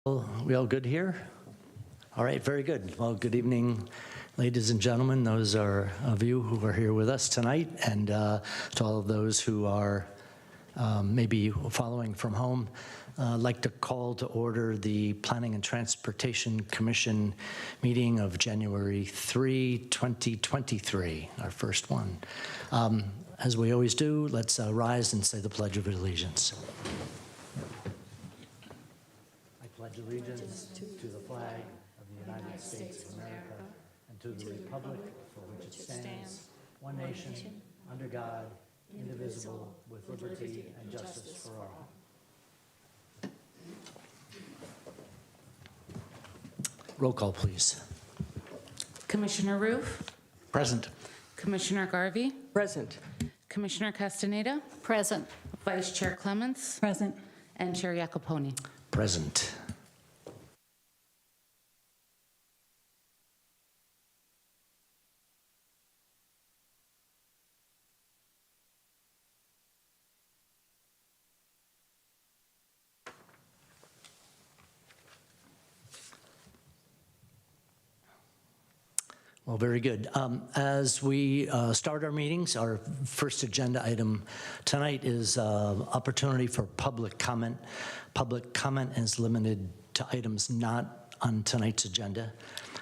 We all good here? All right, very good. Well, good evening, ladies and gentlemen. Those are of you who are here with us tonight, and to all of those who are maybe following from home. I'd like to call to order the Planning and Transportation Commission meeting of January 3, 2023, our first one. As we always do, let's rise and say the Pledge of Allegiance. I pledge allegiance to the flag of the United States of America and to the republic for which it stands, one nation, under God, indivisible, with liberty and justice for all. Roll call, please. Commissioner Roof, Present. Commissioner Garvey, Present. Commissioner Castaneda, Present. Vice Chair Clements, Present. and Chair Iacoponi. Present. Well, very good. As we start our meetings, our first agenda item tonight is opportunity for public comment. Public comment is limited to items not on tonight's agenda.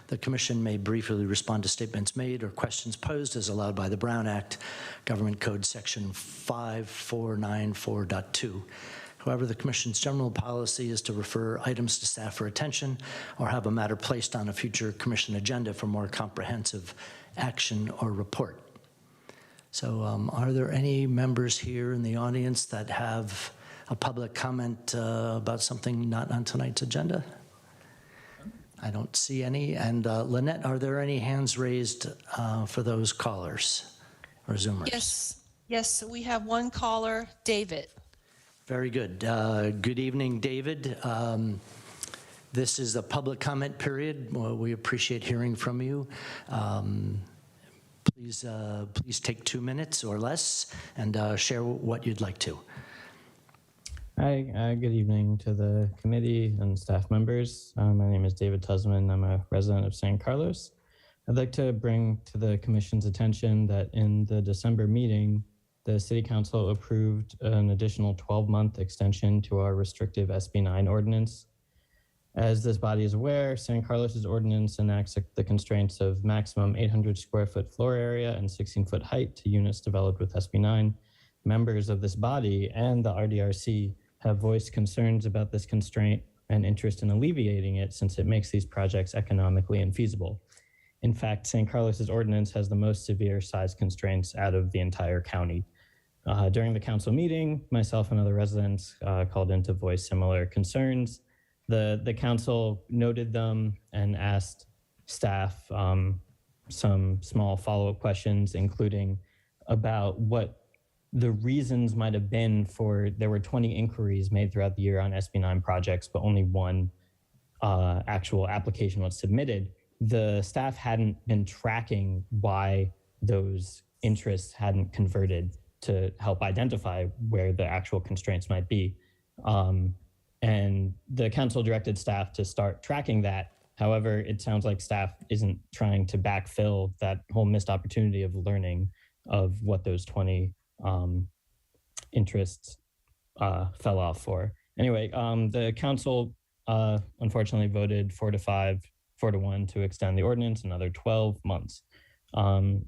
The Commission may briefly respond to statements made or questions posed as allowed by the Brown Act, Government Code Section 5494.2. However, the Commission's general policy is to refer items to staff for attention or have a matter placed on a future Commission agenda for more comprehensive action or report. So are there any members here in the audience that have a public comment about something not on tonight's agenda? I don't see any. And Lynette, are there any hands raised for those callers or Zoomers? Yes, we have one caller, David. Very good. Good evening, David. This is a public comment period. Well, we appreciate hearing from you. Please take 2 minutes or less and share what you'd like to. Hi, good evening to the committee and staff members. My name is David Tusman. I'm a resident of San Carlos. I'd like to bring to the Commission's attention that in the December meeting, the City Council approved an additional 12-month extension to our restrictive SB 9 ordinance. As this body is aware, San Carlos's ordinance enacts the constraints of maximum 800 square foot floor area and 16-foot height to units developed with SB 9. Members of this body and the RDRC have voiced concerns about this constraint and interest in alleviating it since it makes these projects economically infeasible. In fact, San Carlos's ordinance has the most severe size constraints out of the entire county. During the council meeting, myself and other residents called in to voice similar concerns. The council noted them and asked staff some small follow-up questions, including about what the reasons might have been for, there were 20 inquiries made throughout the year on SB 9 projects, but only one actual application was submitted. The staff hadn't been tracking why those interests hadn't converted to help identify where the actual constraints might be. And the council directed staff to start tracking that. However, it sounds like staff isn't trying to backfill that whole missed opportunity of learning of what those 20 interests fell off for. Anyway, the council unfortunately voted 4-1 to extend the ordinance another 12 months.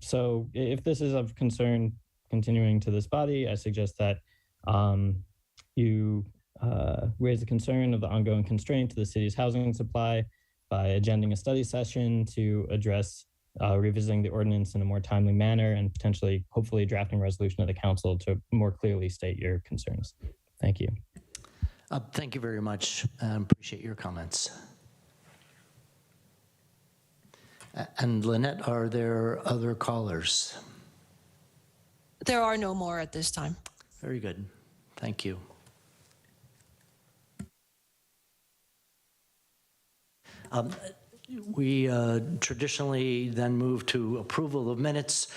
So if this is of concern continuing to this body, I suggest that you raise the concern of the ongoing constraint to the city's housing supply by agending a study session to address revisiting the ordinance in a more timely manner and potentially, hopefully, drafting a resolution of the council to more clearly state your concerns. Thank you. Thank you very much. Appreciate your comments. And Lynette, are there other callers? There are no more at this time. Very good. Thank you. We traditionally then move to approval of minutes,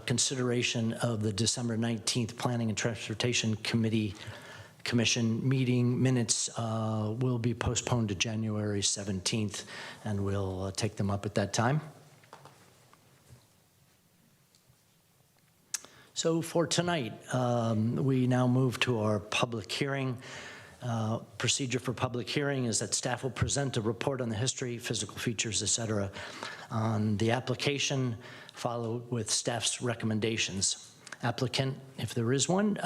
consideration of the December 19th Planning and Transportation Committee Commission meeting minutes will be postponed to January 17th, and we'll take them up at that time. So for tonight, we now move to our public hearing. Procedure for public hearing is that staff will present a report on the history, physical features, et cetera, on the application, followed with staff's recommendations. Applicant, if there is one,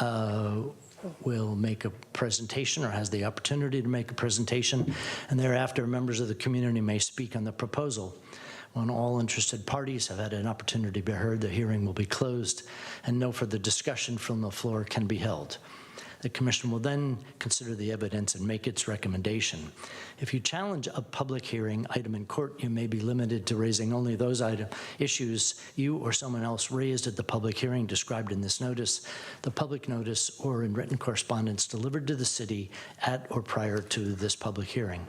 will make a presentation or has the opportunity to make a presentation, and thereafter members of the community may speak on the proposal. When all interested parties have had an opportunity to be heard, the hearing will be closed and no further discussion from the floor can be held. The commission will then consider the evidence and make its recommendation. If you challenge a public hearing item in court, you may be limited to raising only those issues you or someone else raised at the public hearing described in this notice, the public notice, or in written correspondence delivered to the city at or prior to this public hearing.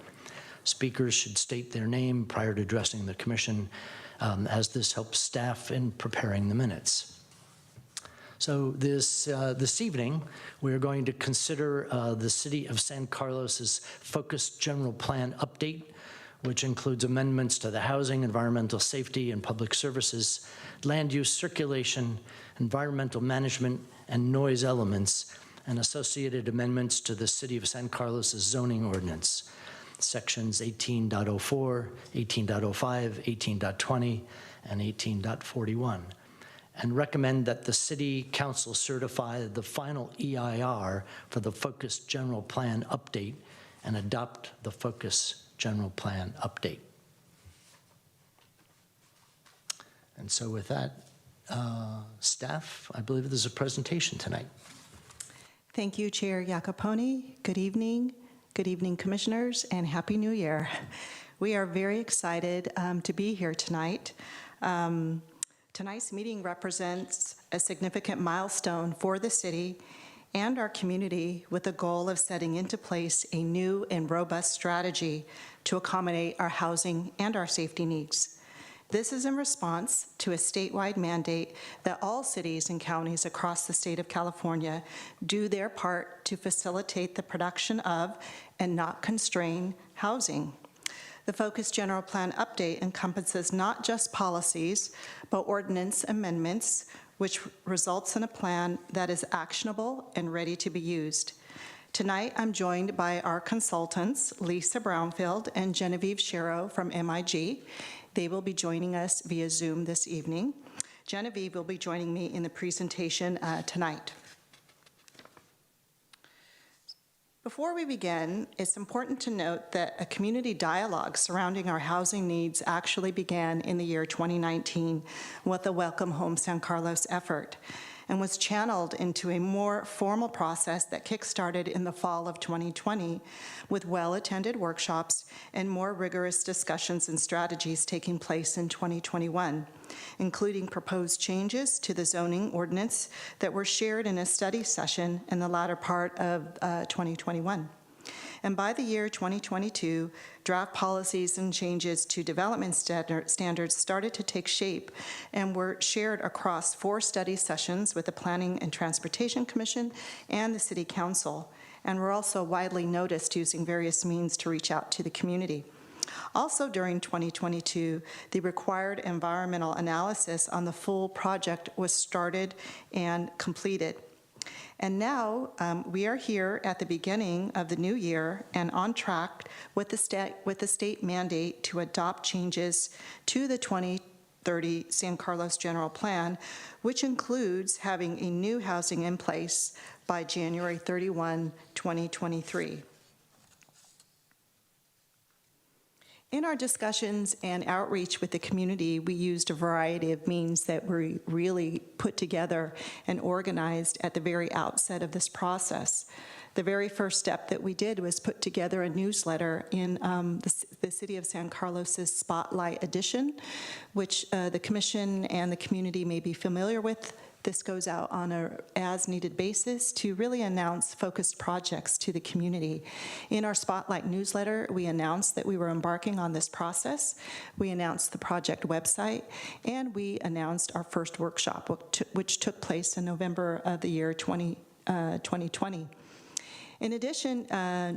Speakers should state their name prior to addressing the commission, as this helps staff in preparing the minutes. So this evening, we're going to consider the City of San Carlos's focused general plan update, which includes amendments to the housing, environmental safety, and public services, land use circulation, environmental management, and noise elements, and associated amendments to the City of San Carlos's zoning ordinance, sections 18.04, 18.05, 18.20, and 18.41. And recommend that the City Council certify the final EIR for the Focused General Plan update and adopt the Focused General Plan update. And so with that, staff, I believe there's a presentation tonight. Thank you, Chair Iacopone. Good evening, Commissioners, and Happy New Year. We are very excited to be here tonight. Tonight's meeting represents a significant milestone for the city and our community with the goal of setting into place a new and robust strategy to accommodate our housing and our safety needs. This is in response to a statewide mandate that all cities and counties across the state of California do their part to facilitate the production of and not constrain housing. The Focused General Plan update encompasses not just policies, but ordinance amendments, which results in a plan that is actionable and ready to be used. Tonight, I'm joined by our consultants, Lisa Brownfield and Genevieve Shero from MIG. They will be joining us via Zoom this evening. Genevieve will be joining me in the presentation tonight. Before we begin, it's important to note that a community dialogue surrounding our housing needs actually began in the year 2019 with the Welcome Home San Carlos effort and was channeled into a more formal process that kickstarted in the fall of 2020 with well-attended workshops and more rigorous discussions and strategies taking place in 2021, including proposed changes to the zoning ordinance that were shared in a study session in the latter part of 2021. And by the year 2022, draft policies and changes to development standards started to take shape and were shared across 4 study sessions with the Planning and Transportation Commission and the City Council, and were also widely noticed using various means to reach out to the community. Also during 2022, the required environmental analysis on the full project was started and completed. And now we are here at the beginning of the new year and on track with the state mandate to adopt changes to the 2030 San Carlos General Plan, which includes having a new housing in place by January 31, 2023. In our discussions and outreach with the community, we used a variety of means that we really put together and organized at the very outset of this process. The very first step that we did was put together a newsletter in the City of San Carlos's Spotlight edition, which the Commission and the community may be familiar with. This goes out on an as-needed basis to really announce focused projects to the community. In our Spotlight newsletter, we announced that we were embarking on this process. We announced the project website, and we announced our first workshop, which took place in November of the year 2020. In addition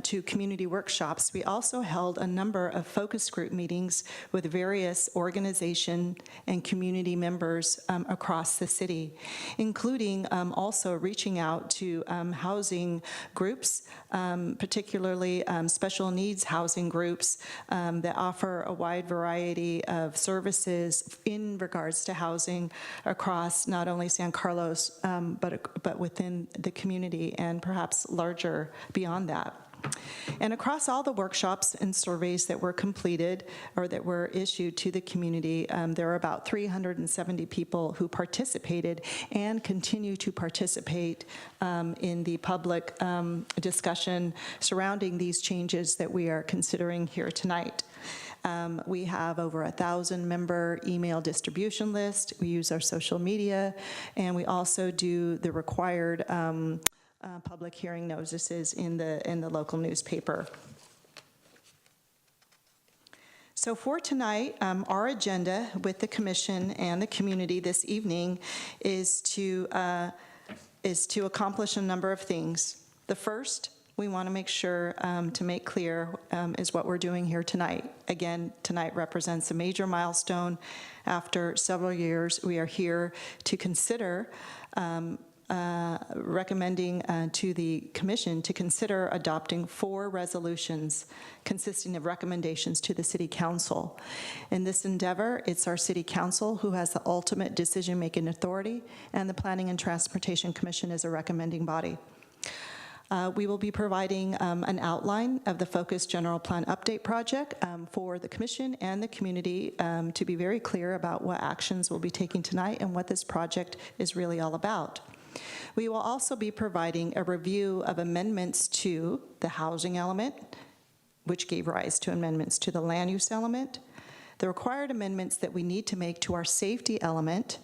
to community workshops, we also held a number of focus group meetings with various organization and community members across the city, including also reaching out to housing groups, particularly special needs housing groups that offer a wide variety of services in regards to housing across not only San Carlos, but within the community and perhaps larger beyond that. And across all the workshops and surveys that were completed or that were issued to the community, there are about 370 people who participated and continue to participate in the public discussion surrounding these changes that we are considering here tonight. We have over 1,000-member email distribution list. We use our social media, and we also do the required public hearing notices in the local newspaper. So for tonight, our agenda with the commission and the community this evening is to accomplish a number of things. The first, we want to make sure to make clear is what we're doing here tonight. Again, tonight represents a major milestone. After several years, we are here to consider recommending to the commission to consider adopting 4 resolutions consisting of recommendations to the city council. In this endeavor, it's our city council who has the ultimate decision-making authority, and the Planning and Transportation Commission is a recommending body. We will be providing an outline of the Focus General Plan Update Project for the Commission and the community to be very clear about what actions we'll be taking tonight and what this project is really all about. We will also be providing a review of amendments to the housing element, which gave rise to amendments to the land use element, the required amendments that we need to make to our safety element.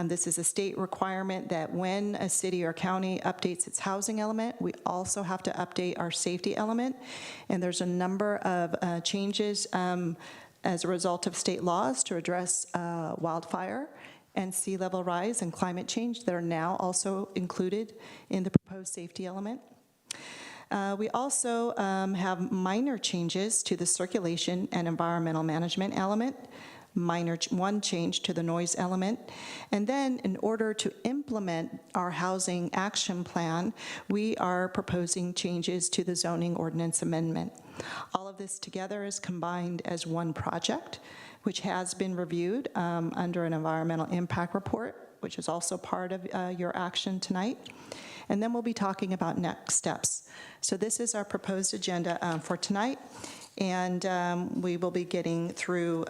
This is a state requirement that when a city or county updates its housing element, we also have to update our safety element. And there's a number of changes as a result of state laws to address wildfire and sea level rise and climate change that are now also included in the proposed safety element. We also have minor changes to the circulation and environmental management element, one change to the noise element, and then in order to implement our housing action plan, we are proposing changes to the zoning ordinance amendment. All of this together is combined as one project, which has been reviewed under an environmental impact report, which is also part of your action tonight. And then we'll be talking about next steps. So this is our proposed agenda for tonight, and we will be getting through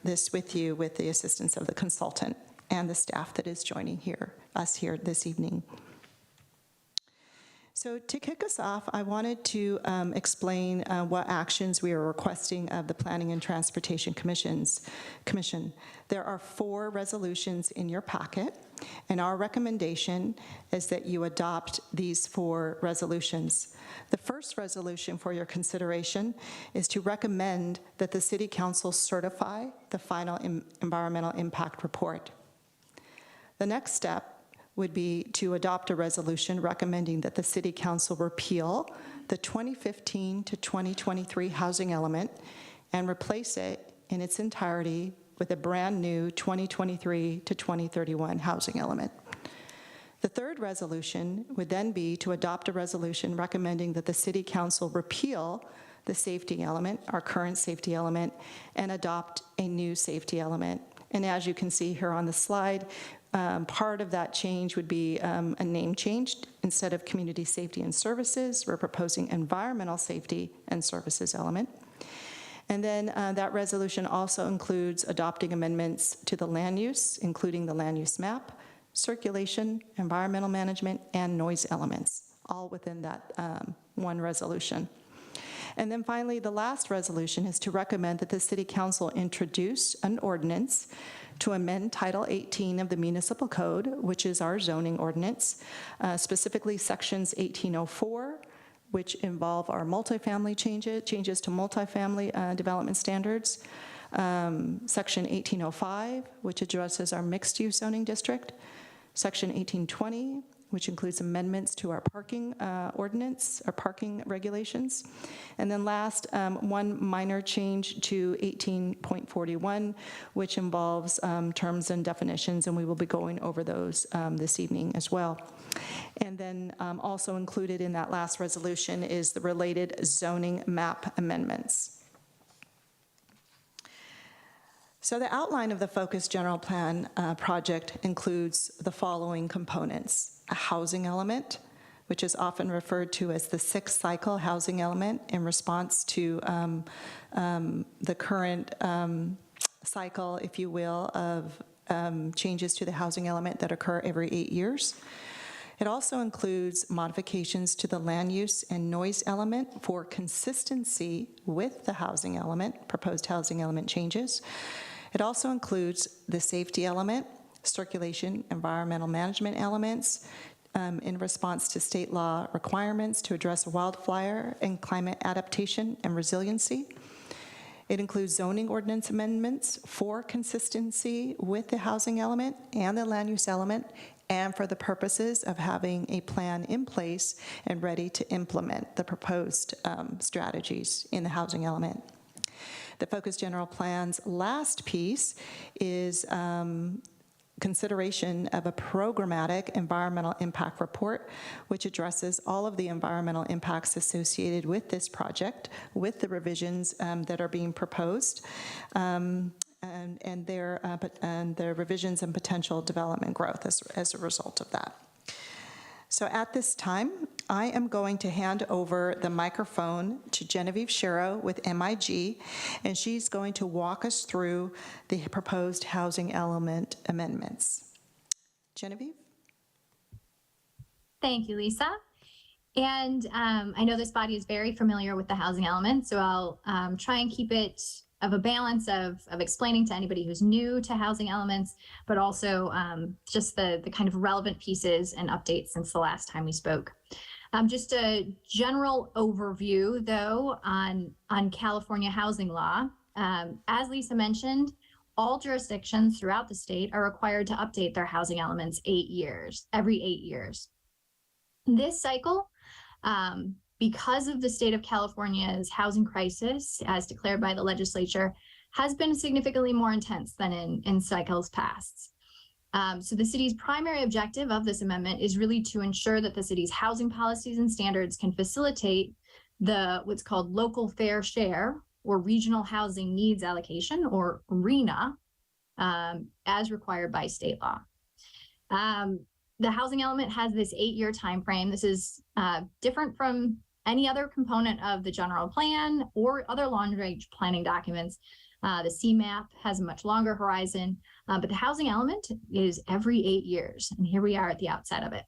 this with you with the assistance of the consultant and the staff that is joining us here this evening. So to kick us off, I wanted to explain what actions we are requesting of the Planning and Transportation Commission. There are 4 resolutions in your packet, and our recommendation is that you adopt these 4 resolutions. The first resolution for your consideration is to recommend that the City Council certify the final environmental impact report. The next step would be to adopt a resolution recommending that the City Council repeal the 2015 to 2023 housing element and replace it in its entirety with a brand new 2023 to 2031 housing element. The third resolution would then be to adopt a resolution recommending that the City Council repeal the safety element, our current safety element, and adopt a new safety element. And as you can see here on the slide, part of that change would be a name change. Instead of community safety and services, we're proposing environmental safety and services element. And then that resolution also includes adopting amendments to the land use, including the land use map, circulation, environmental management, and noise elements, all within that one resolution. And then finally, the last resolution is to recommend that the City Council introduce an ordinance to amend Title 18 of the Municipal Code, which is our zoning ordinance, specifically sections 1804, which involve our multifamily changes to multifamily development standards, section 1805, which addresses our mixed-use zoning district, section 1820, which includes amendments to our parking ordinance, our parking regulations. And then last, one minor change to 18.41, which involves terms and definitions, and we will be going over those this evening as well. And then also included in that last resolution is the related zoning map amendments. So the outline of the Focus General Plan project includes the following components: a housing element, which is often referred to as the sixth cycle housing element in response to the current cycle, if you will, of changes to the housing element that occur every 8 years. It also includes modifications to the land use and noise element for consistency with the housing element, proposed housing element changes. It also includes the safety element, circulation, environmental management elements in response to state law requirements to address wildfire and climate adaptation and resiliency. It includes zoning ordinance amendments for consistency with the housing element and the land use element, and for the purposes of having a plan in place and ready to implement the proposed strategies in the housing element. The Focus General Plan's last piece is consideration of a programmatic environmental impact report, which addresses all of the environmental impacts associated with this project, with the revisions that are being proposed, and their revisions and potential development growth as a result of that. So at this time, I am going to hand over the microphone to Genevieve Shero with MIG, and she's going to walk us through the proposed housing element amendments. Genevieve? Thank you, Lisa. And I know this body is very familiar with the housing element, so I'll try and keep it of a balance of explaining to anybody who's new to housing elements, but also just the kind of relevant pieces and updates since the last time we spoke. Just a general overview, though, on California housing law. As Lisa mentioned, all jurisdictions throughout the state are required to update their housing elements every 8 years. This cycle, because of the state of California's housing crisis, as declared by the legislature, has been significantly more intense than in cycles past. So the city's primary objective of this amendment is really to ensure that the city's housing policies and standards can facilitate what's called local fair share or regional housing needs allocation, or RHNA, as required by state law. The housing element has this 8-year time frame. This is different from any other component of the general plan or other long-range planning documents. The CMAP has a much longer horizon, but the housing element is every 8 years, and here we are at the outset of it.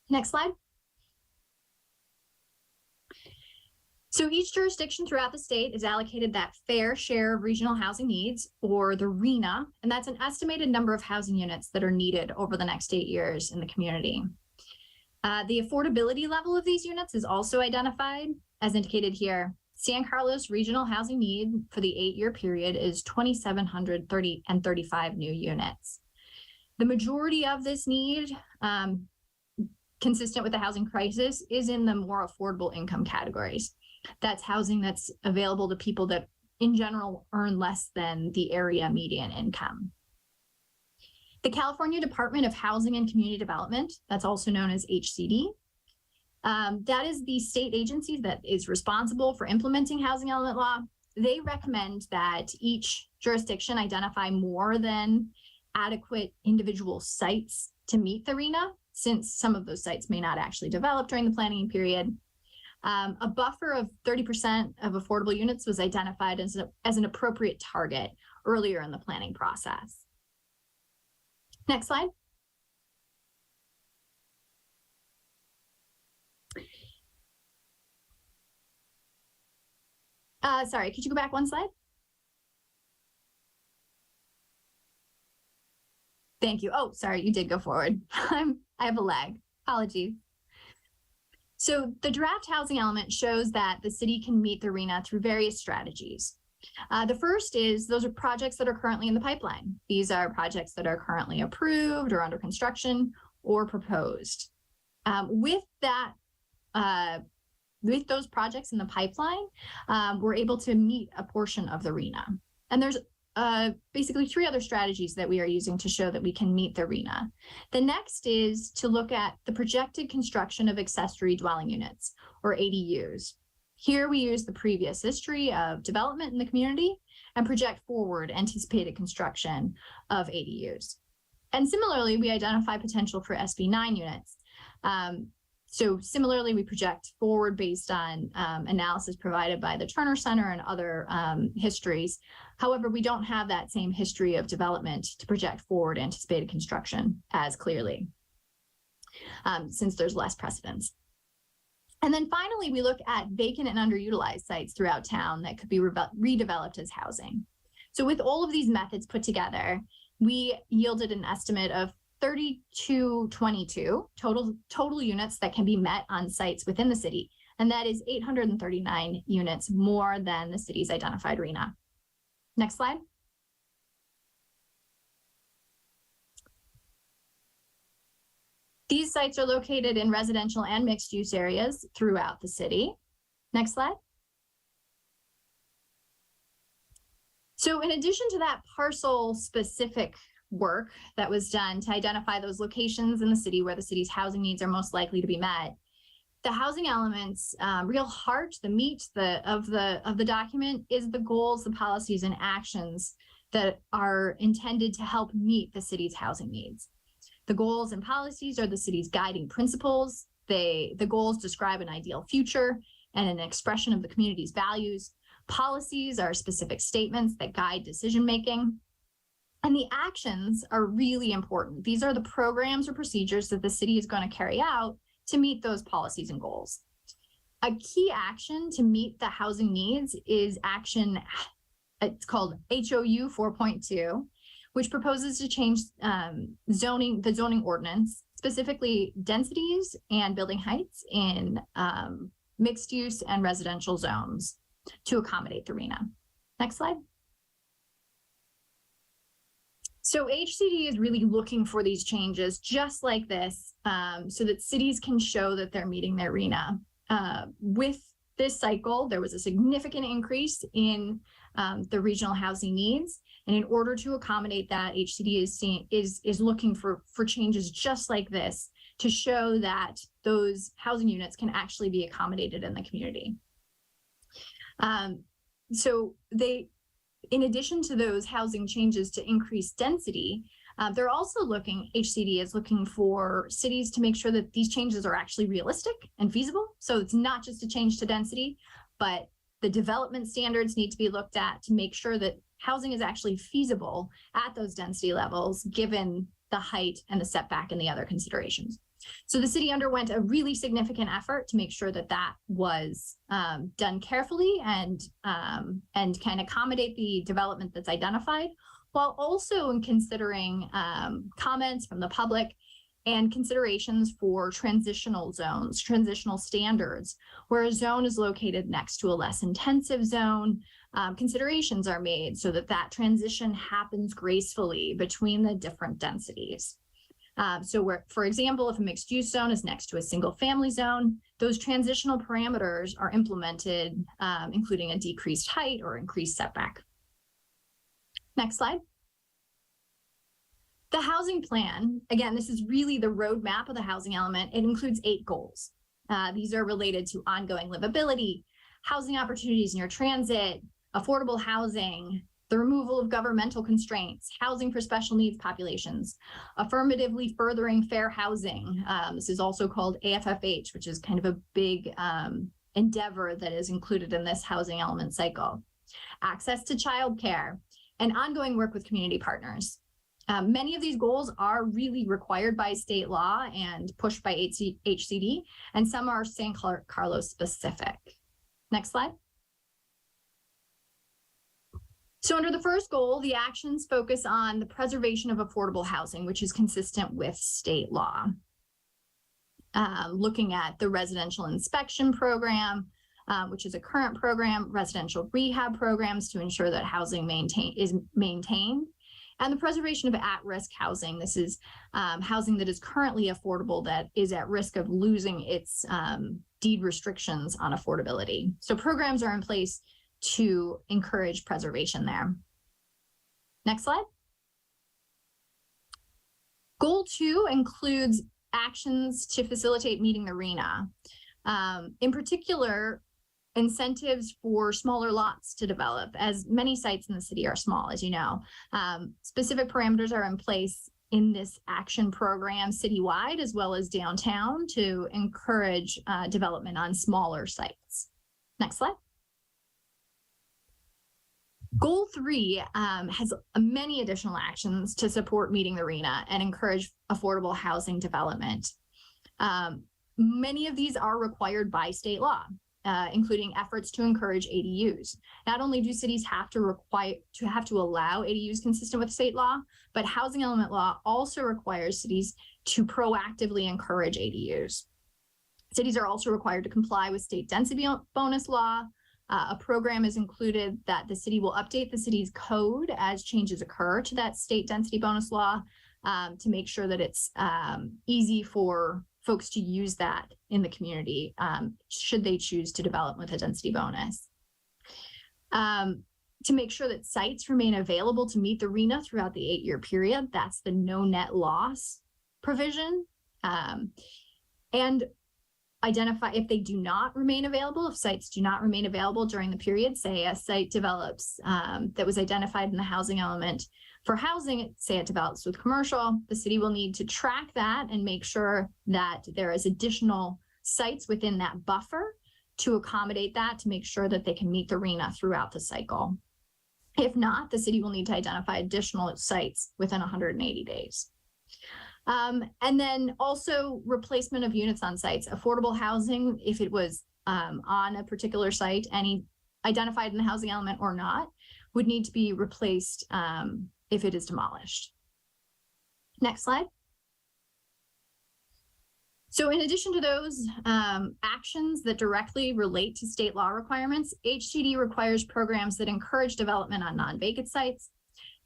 Next slide. So each jurisdiction throughout the state is allocated that fair share of regional housing needs, or the RHNA, and that's an estimated number of housing units that are needed over the next 8 years in the community. The affordability level of these units is also identified, as indicated here. San Carlos regional housing need for the 8-year period is 2,735 new units. The majority of this need, consistent with the housing crisis, is in the more affordable income categories. That's housing that's available to people that in general earn less than the area median income. The California Department of Housing and Community Development, that's also known as HCD, that is the state agency that is responsible for implementing housing element law. They recommend that each jurisdiction identify more than adequate individual sites to meet the RHNA, since some of those sites may not actually develop during the planning period. A buffer of 30% of affordable units was identified as an appropriate target earlier in the planning process. Next slide. Sorry, could you go back one slide? Thank you. Oh, sorry, you did go forward. I have a lag. Apologies. So the draft housing element shows that the city can meet the RHNA through various strategies. The first is those are projects that are currently in the pipeline. These are projects that are currently approved or under construction, or proposed. With that, with those projects in the pipeline, we're able to meet a portion of the RHNA. And there's basically 3 other strategies that we are using to show that we can meet the RHNA. The next is to look at the projected construction of accessory dwelling units, or ADUs. Here we use the previous history of development in the community and project forward anticipated construction of ADUs. And similarly, we identify potential for SB 9 units. So similarly, we project forward based on analysis provided by the Turner Center and other histories. However, we don't have that same history of development to project forward anticipated construction as clearly, since there's less precedence. And then finally, we look at vacant and underutilized sites throughout town that could be redeveloped as housing. So with all of these methods put together, we yielded an estimate of 3,222 total units that can be met on sites within the city. And that is 839 units more than the city's identified RHNA. Next slide. These sites are located in residential and mixed use areas throughout the city. Next slide. So in addition to that parcel specific work that was done to identify those locations in the city where the city's housing needs are most likely to be met, the housing elements, real heart, the meat of the document is the goals, the policies, and actions that are intended to help meet the city's housing needs. The goals and policies are the city's guiding principles. The goals describe an ideal future and an expression of the community's values. Policies are specific statements that guide decision-making. And the actions are really important. These are the programs or procedures that the city is going to carry out to meet those policies and goals. A key action to meet the housing needs is action, it's called HOU 4.2, which proposes to change the zoning ordinance, specifically densities and building heights in mixed use and residential zones to accommodate the RHNA. Next slide. So HCD is really looking for these changes just like this so that cities can show that they're meeting their RHNA. With this cycle, there was a significant increase in the regional housing needs. And in order to accommodate that, HCD is looking for changes just like this to show that those housing units can actually be accommodated in the community. So in addition to those housing changes to increase density, they're also HCD is looking for cities to make sure that these changes are actually realistic and feasible. So it's not just a change to density, but the development standards need to be looked at to make sure that housing is actually feasible at those density levels, given the height and the setback and the other considerations. So the city underwent a really significant effort to make sure that that was done carefully and can accommodate the development that's identified, while also in considering comments from the public and considerations for transitional zones, transitional standards, where a zone is located next to a less intensive zone. Considerations are made so that that transition happens gracefully between the different densities. So where, for example, if a mixed use zone is next to a single family zone, those transitional parameters are implemented, including a decreased height or increased setback. Next slide. The housing plan, again, this is really the roadmap of the housing element. It includes 8 goals. These are related to ongoing livability, housing opportunities near transit, affordable housing, the removal of governmental constraints, housing for special needs populations, affirmatively furthering fair housing. This is also called AFFH, which is kind of a big endeavor that is included in this housing element cycle. Access to childcare and ongoing work with community partners. Many of these goals are really required by state law and pushed by HCD, and some are San Carlos specific. Next slide. So under the first goal, the actions focus on the preservation of affordable housing, which is consistent with state law. Looking at the residential inspection program, which is a current program, residential rehab programs to ensure that housing is maintained, and the preservation of at-risk housing. This is housing that is currently affordable that is at risk of losing its deed restrictions on affordability. So programs are in place to encourage preservation there. Next slide. Goal 2 includes actions to facilitate meeting the RHNA. In particular, incentives for smaller lots to develop, as many sites in the city are small, as you know. Specific parameters are in place in this action program citywide, as well as downtown, to encourage development on smaller sites. Next slide. Goal 3 has many additional actions to support meeting the RHNA and encourage affordable housing development. Many of these are required by state law, including efforts to encourage ADUs. Not only do cities have to allow ADUs consistent with state law, but housing element law also requires cities to proactively encourage ADUs. Cities are also required to comply with state density bonus law. A program is included that the city will update the city's code as changes occur to that state density bonus law to make sure that it's easy for folks to use that in the community should they choose to develop with a density bonus. To make sure that sites remain available to meet the RHNA throughout the 8-year period, that's the no net loss provision. And identify if they do not remain available, if sites do not remain available during the period, say a site develops that was identified in the housing element for housing, say it develops with commercial, the city will need to track that and make sure that there is additional sites within that buffer to accommodate that, to make sure that they can meet the RHNA throughout the cycle. If not, the city will need to identify additional sites within 180 days. And then also replacement of units on sites, affordable housing, if it was on a particular site, any identified in the housing element or not, would need to be replaced if it is demolished. Next slide. So in addition to those actions that directly relate to state law requirements, HCD requires programs that encourage development on non-vacant sites.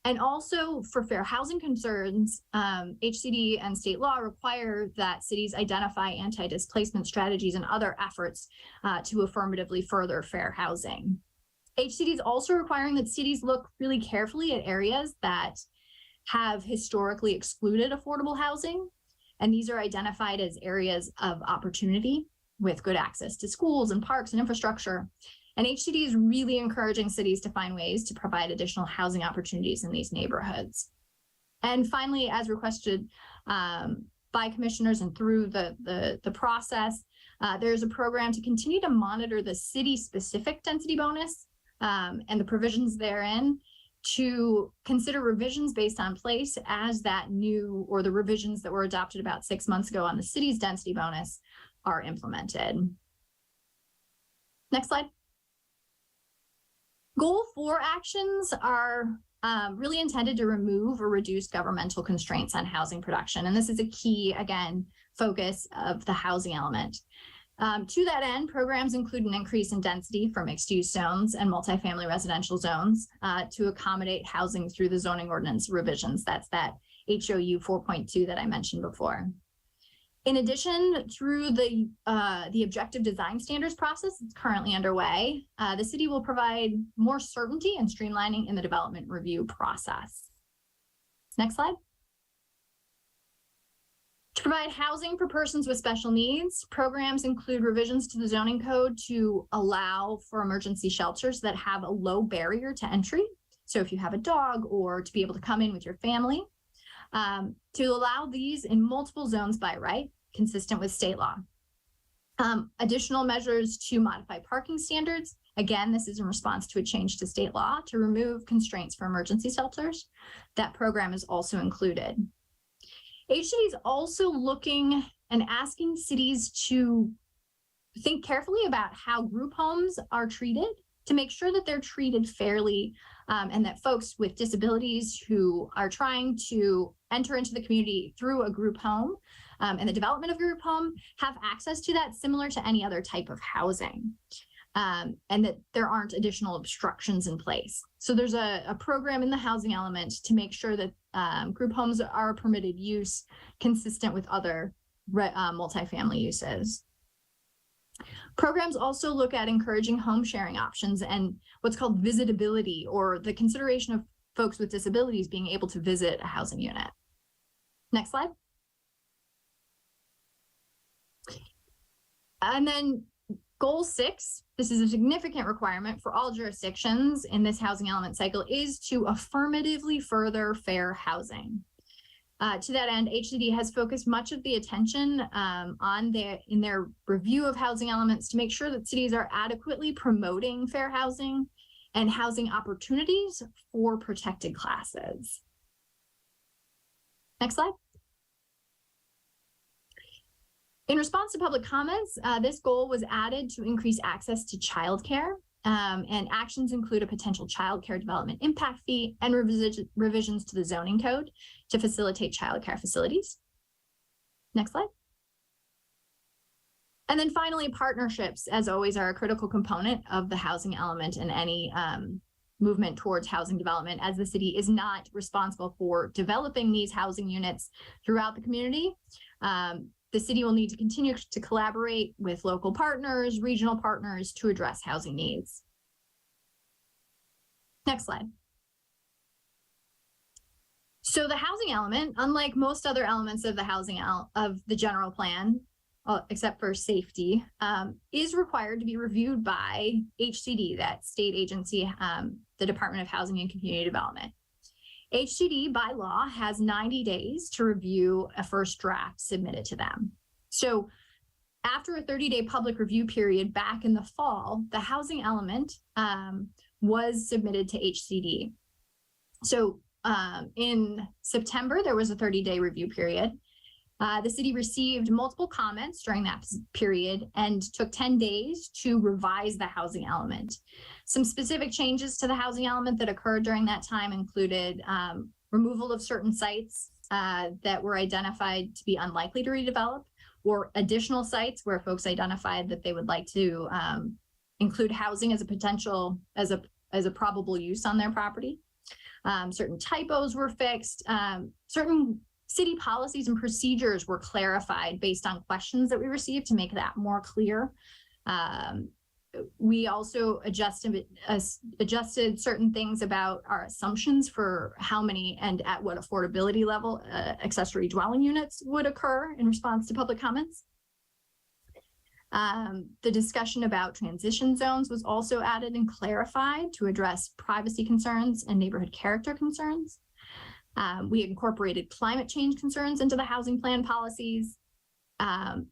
And also for fair housing concerns, HCD and state law require that cities identify anti-displacement strategies and other efforts to affirmatively further fair housing. HCD is also requiring that cities look really carefully at areas that have historically excluded affordable housing. And these are identified as areas of opportunity with good access to schools and parks and infrastructure. And HCD is really encouraging cities to find ways to provide additional housing opportunities in these neighborhoods. And finally, as requested by commissioners and through the process, there's a program to continue to monitor the city-specific density bonus and the provisions therein, to consider revisions based on place as that new, or the revisions that were adopted about 6 months ago on the city's density bonus are implemented. Next slide. Goal 4 actions are really intended to remove or reduce governmental constraints on housing production. And this is a key, again, focus of the housing element. To that end, programs include an increase in density for mixed-use zones and multifamily residential zones to accommodate housing through the zoning ordinance revisions. That's that HOU 4.2 that I mentioned before. In addition, through the objective design standards process that's currently underway, the city will provide more certainty and streamlining in the development review process. Next slide. To provide housing for persons with special needs, programs include revisions to the zoning code to allow for emergency shelters that have a low barrier to entry. So if you have a dog, or to be able to come in with your family, to allow these in multiple zones by right, consistent with state law. Additional measures to modify parking standards. Again, this is in response to a change to state law to remove constraints for emergency shelters. That program is also included. HCD is also looking and asking cities to think carefully about how group homes are treated, to make sure that they're treated fairly, and that folks with disabilities who are trying to enter into the community through a group home and the development of a group home have access to that, similar to any other type of housing. and that there aren't additional obstructions in place. So there's a program in the housing element to make sure that group homes are permitted use consistent with other multifamily uses. Programs also look at encouraging home sharing options and what's called visitability, or the consideration of folks with disabilities being able to visit a housing unit. Next slide. And then goal 6, this is a significant requirement for all jurisdictions in this housing element cycle, is to affirmatively further fair housing. To that end, HCD has focused much of the attention in their review of housing elements to make sure that cities are adequately promoting fair housing and housing opportunities for protected classes. Next slide. In response to public comments, this goal was added to increase access to childcare, and actions include a potential childcare development impact fee and revisions to the zoning code to facilitate childcare facilities. Next slide. And then finally, partnerships, as always, are a critical component of the housing element and any movement towards housing development, as the city is not responsible for developing these housing units throughout the community. The city will need to continue to collaborate with local partners, regional partners to address housing needs. Next slide. So the housing element, unlike most other elements of the general plan, except for safety, is required to be reviewed by HCD, that state agency, the Department of Housing and Community Development. HCD by law has 90 days to review a first draft submitted to them. So after a 30-day public review period back in the fall, the housing element was submitted to HCD. So in September, there was a 30-day review period. The city received multiple comments during that period and took 10 days to revise the housing element. Some specific changes to the housing element that occurred during that time included removal of certain sites that were identified to be unlikely to redevelop, or additional sites where folks identified that they would like to include housing as a potential, as a probable use on their property. Certain typos were fixed. Certain city policies and procedures were clarified based on questions that we received to make that more clear. We also adjusted certain things about our assumptions for how many and at what affordability level accessory dwelling units would occur in response to public comments. The discussion about transition zones was also added and clarified to address privacy concerns and neighborhood character concerns. We incorporated climate change concerns into the housing plan policies,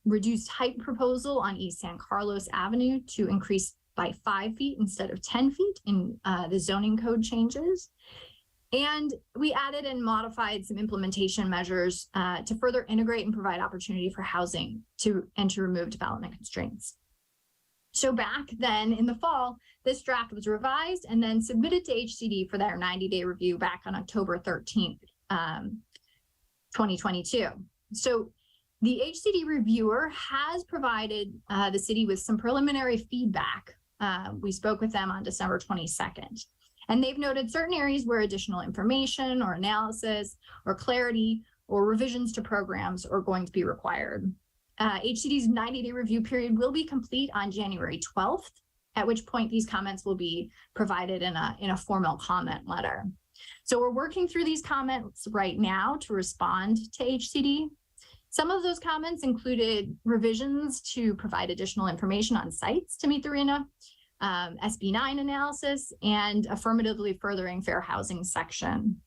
reduced height proposal on East San Carlos Avenue to increase by 5 feet instead of 10 feet in the zoning code changes. And we added and modified some implementation measures to further integrate and provide opportunity for housing and to remove development constraints. So back then in the fall, this draft was revised and then submitted to HCD for their 90-day review back on October 13th, 2022. So the HCD reviewer has provided the city with some preliminary feedback. We spoke with them on December 22nd, and they've noted certain areas where additional information or analysis or clarity or revisions to programs are going to be required. HCD's 90-day review period will be complete on January 12th, at which point these comments will be provided in a formal comment letter. So we're working through these comments right now to respond to HCD. Some of those comments included revisions to provide additional information on sites to meet the RHNA, SB 9 analysis, and affirmatively furthering fair housing section.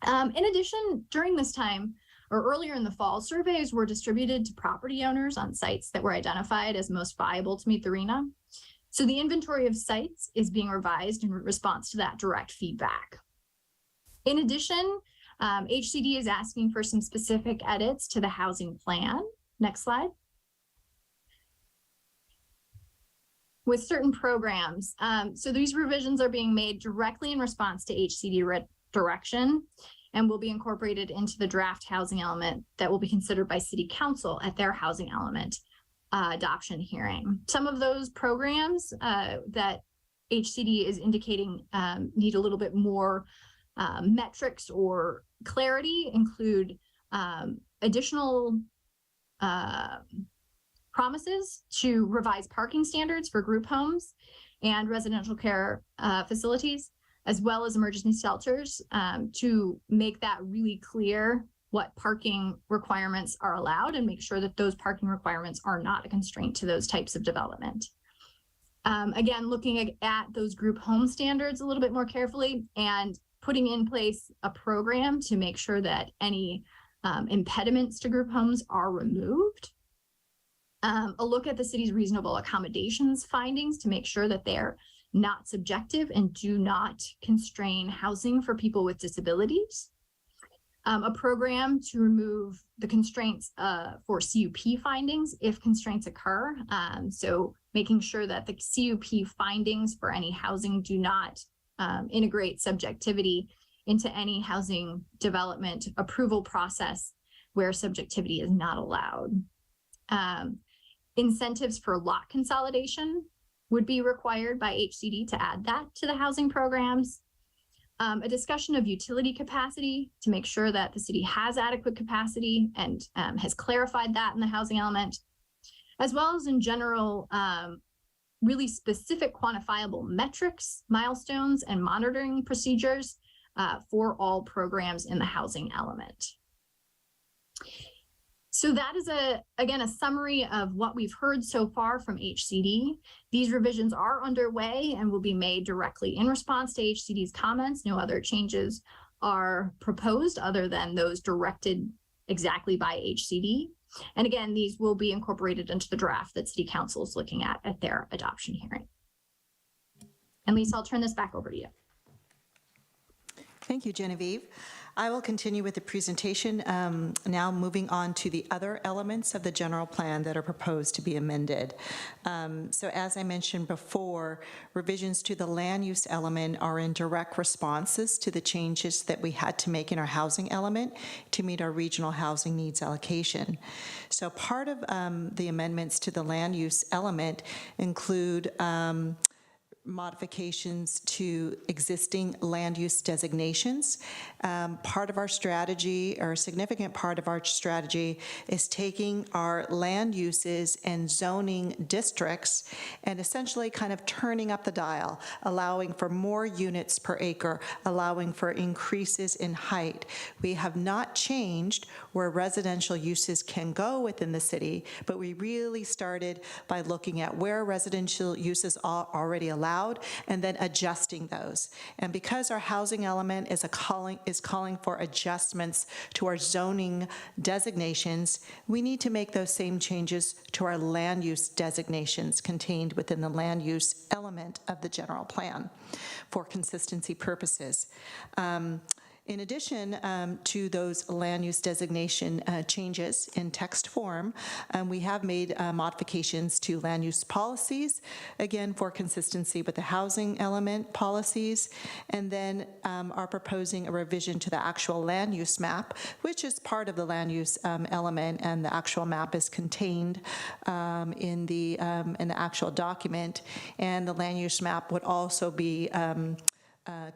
In addition, during this time, or earlier in the fall, surveys were distributed to property owners on sites that were identified as most viable to meet the RHNA. So the inventory of sites is being revised in response to that direct feedback. In addition, HCD is asking for some specific edits to the housing plan. Next slide. With certain programs. So these revisions are being made directly in response to HCD direction and will be incorporated into the draft housing element that will be considered by City Council at their housing element adoption hearing. Some of those programs that HCD is indicating need a little bit more metrics or clarity include additional promises to revise parking standards for group homes and residential care facilities, as well as emergency shelters, to make that really clear what parking requirements are allowed and make sure that those parking requirements are not a constraint to those types of development. Again, looking at those group home standards a little bit more carefully and putting in place a program to make sure that any impediments to group homes are removed. A look at the city's reasonable accommodations findings to make sure that they're not subjective and do not constrain housing for people with disabilities. A program to remove the constraints for CUP findings if constraints occur. So making sure that the CUP findings for any housing do not integrate subjectivity into any housing development approval process where subjectivity is not allowed. Incentives for lot consolidation would be required by HCD to add that to the housing programs. A discussion of utility capacity to make sure that the city has adequate capacity and has clarified that in the housing element, as well as in general, really specific quantifiable metrics, milestones, and monitoring procedures for all programs in the housing element. So that is, again, a summary of what we've heard so far from HCD. These revisions are underway and will be made directly in response to HCD's comments. No other changes are proposed other than those directed exactly by HCD. And again, these will be incorporated into the draft that City Council is looking at their adoption hearing. And Lisa, I'll turn this back over to you. Thank you, Genevieve. I will continue with the presentation, now moving on to the other elements of the general plan that are proposed to be amended. So as I mentioned before, revisions to the land use element are in direct responses to the changes that we had to make in our housing element to meet our regional housing needs allocation. So part of the amendments to the land use element include modifications to existing land use designations. Part of our strategy, or a significant part of our strategy, is taking our land uses and zoning districts and essentially kind of turning up the dial, allowing for more units per acre, allowing for increases in height. We have not changed where residential uses can go within the city, but we really started by looking at where residential uses are already allowed and then adjusting those. And because our housing element is calling for adjustments to our zoning designations, we need to make those same changes to our land use designations contained within the land use element of the general plan for consistency purposes. In addition to those land use designation changes in text form, we have made modifications to land use policies, again, for consistency with the housing element policies, and then are proposing a revision to the actual land use map, which is part of the land use element, and the actual map is contained in the actual document, and the land use map would also be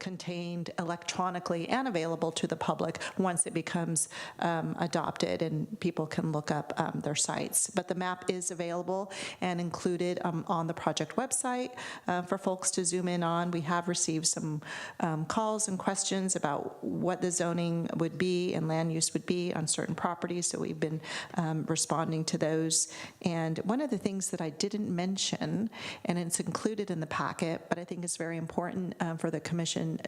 contained electronically and available to the public once it becomes adopted and people can look up their sites. But the map is available and included on the project website for folks to zoom in on. We have received some calls and questions about what the zoning would be and land use would be on certain properties, so we've been responding to those. And one of the things that I didn't mention, and it's included in the packet, but I think it's very important for the Commission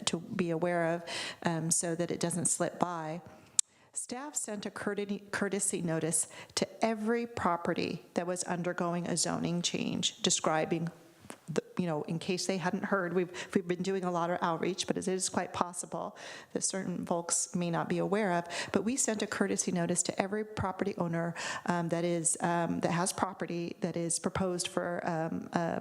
to be aware of so that it doesn't slip by. Staff sent a courtesy notice to every property that was undergoing a zoning change, describing in case they hadn't heard, we've been doing a lot of outreach, but it is quite possible that certain folks may not be aware of. But we sent a courtesy notice to every property owner that has property that is proposed for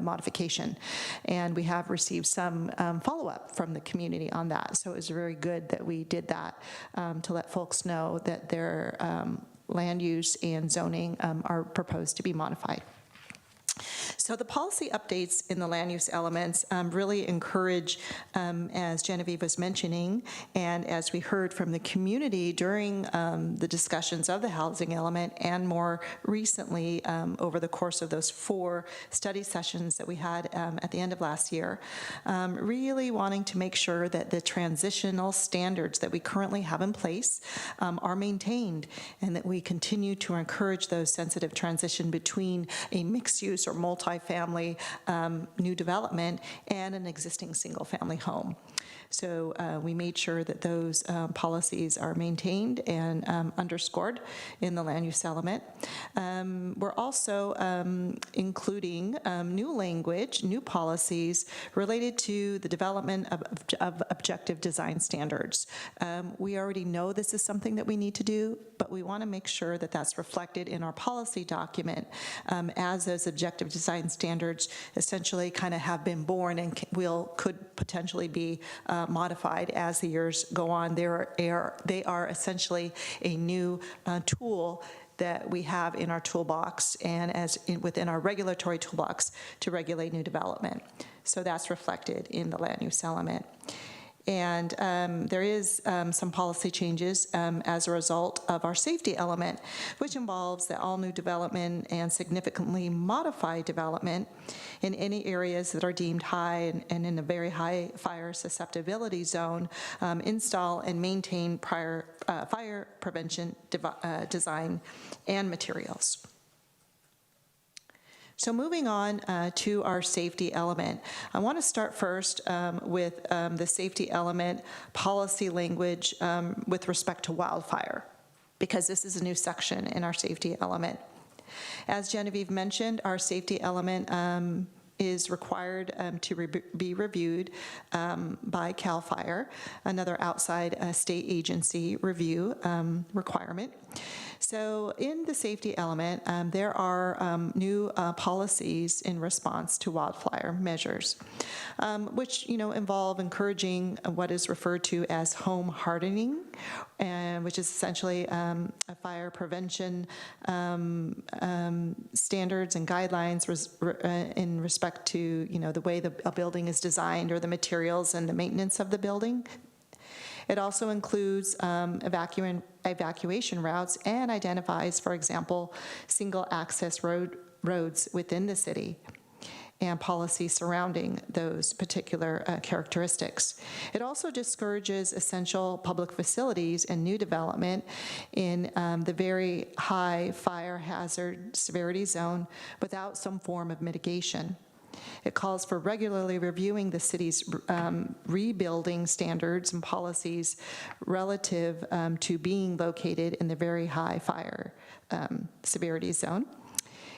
modification, and we have received some follow-up from the community on that. So it was very good that we did that to let folks know that their land use and zoning are proposed to be modified. So the policy updates in the land use elements really encourage, as Genevieve was mentioning, and as we heard from the community during the discussions of the housing element, and more recently over the course of those 4 study sessions that we had at the end of last year, really wanting to make sure that the transitional standards that we currently have in place are maintained, and that we continue to encourage those sensitive transition between a mixed use or multifamily new development and an existing single-family home. So we made sure that those policies are maintained and underscored in the land use element. We're also including new language, new policies related to the development of objective design standards. We already know this is something that we need to do, but we want to make sure that that's reflected in our policy document as those objective design standards essentially kind of have been born and could potentially be modified as the years go on. They are essentially a new tool that we have in our toolbox and within our regulatory toolbox to regulate new development. So that's reflected in the land use element. And there is some policy changes as a result of our safety element, which involves that all new development and significantly modified development in any areas that are deemed high and in a very high fire susceptibility zone install and maintain prior fire prevention design and materials. So moving on to our safety element, I want to start first with the safety element policy language with respect to wildfire, because this is a new section in our safety element. As Genevieve mentioned, our safety element is required to be reviewed by CAL FIRE, another outside state agency review requirement. So in the safety element, there are new policies in response to wildfire measures, which involve encouraging what is referred to as home hardening, which is essentially a fire prevention standards and guidelines in respect to the way a building is designed or the materials and the maintenance of the building. It also includes evacuation routes and identifies, for example, single access roads within the city and policies surrounding those particular characteristics. It also discourages essential public facilities and new development in the very high fire hazard severity zone without some form of mitigation. It calls for regularly reviewing the city's rebuilding standards and policies relative to being located in the very high fire severity zone.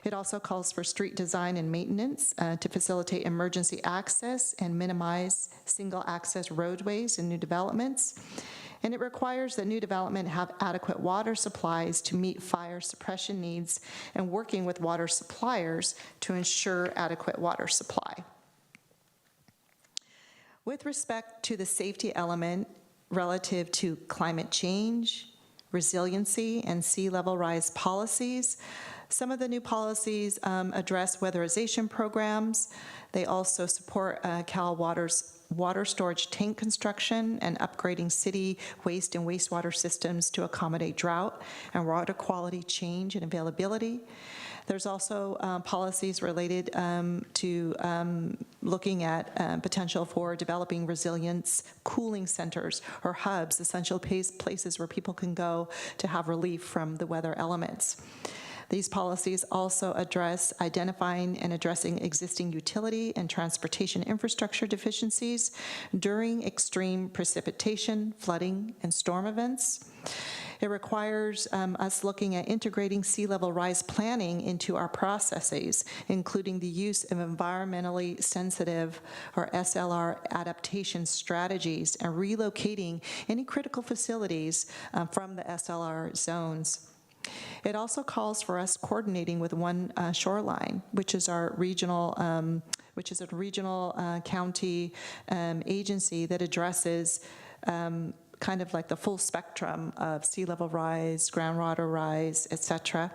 It also calls for street design and maintenance to facilitate emergency access and minimize single access roadways in new developments. And it requires that new development have adequate water supplies to meet fire suppression needs and working with water suppliers to ensure adequate water supply. With respect to the safety element relative to climate change, resiliency, and sea level rise policies, some of the new policies address weatherization programs. They also support Cal Water's water storage tank construction and upgrading city waste and wastewater systems to accommodate drought and water quality change and availability. There's also policies related to looking at potential for developing resilience cooling centers or hubs, essential places where people can go to have relief from the weather elements. These policies also address identifying and addressing existing utility and transportation infrastructure deficiencies during extreme precipitation, flooding, and storm events. It requires us looking at integrating sea level rise planning into our processes, including the use of environmentally sensitive or SLR adaptation strategies and relocating any critical facilities from the SLR zones. It also calls for us coordinating with One Shoreline, which is our regional, county agency that addresses kind of like the full spectrum of sea level rise, groundwater rise, et cetera.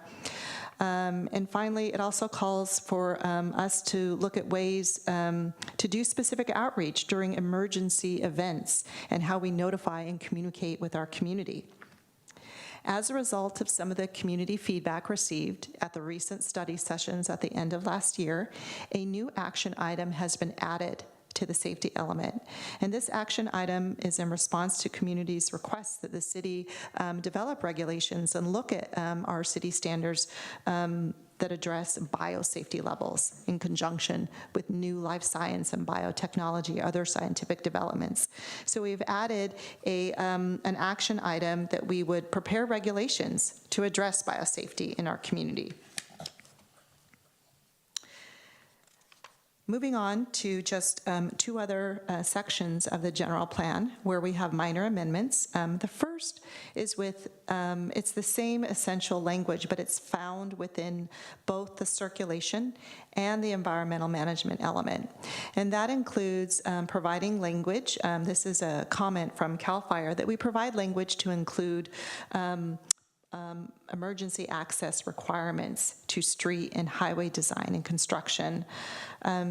And finally, it also calls for us to look at ways to do specific outreach during emergency events and how we notify and communicate with our community. As a result of some of the community feedback received at the recent study sessions at the end of last year, a new action item has been added to the safety element. And this action item is in response to communities' requests that the city develop regulations and look at our city standards that address biosafety levels in conjunction with new life science and biotechnology, other scientific developments. So we've added an action item that we would prepare regulations to address biosafety in our community. Moving on to just two other sections of the general plan where we have minor amendments. The first is with, it's the same essential language, but it's found within both the circulation and the environmental management element. And that includes providing language. This is a comment from CAL FIRE that we provide language to include emergency access requirements to street and highway design and construction.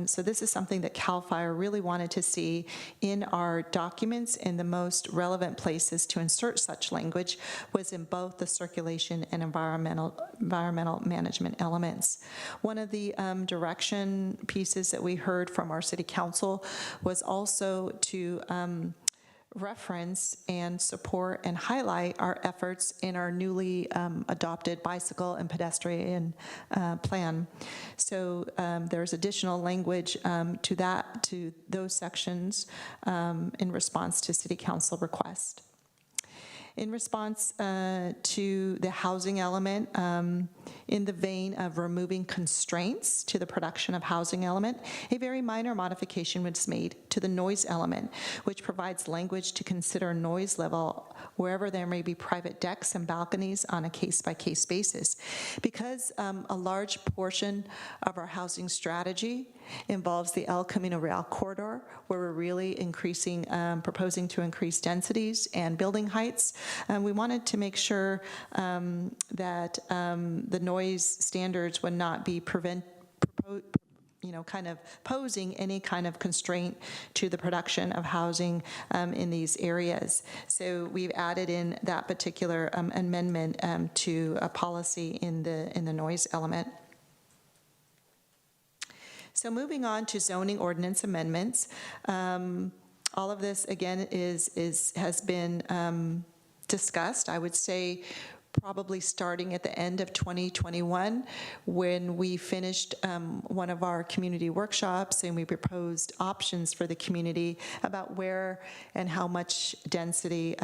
So this is something that CAL FIRE really wanted to see in our documents, and the most relevant places to insert such language was in both the circulation and environmental management elements. One of the direction pieces that we heard from our city council was also to reference and support and highlight our efforts in our newly adopted bicycle and pedestrian plan. So there's additional language to those sections in response to City Council request. In response to the housing element, in the vein of removing constraints to the production of housing element, a very minor modification was made to the noise element, which provides language to consider noise level wherever there may be private decks and balconies on a case-by-case basis. Because a large portion of our housing strategy involves the El Camino Real corridor, where we're really increasing, proposing to increase densities and building heights. We wanted to make sure that the noise standards would not be kind of posing any kind of constraint to the production of housing in these areas. So we've added in that particular amendment to a policy in the noise element. So moving on to zoning ordinance amendments, all of this again has been discussed. I would say probably starting at the end of 2021 when we finished one of our community workshops and we proposed options for the community about where and how much density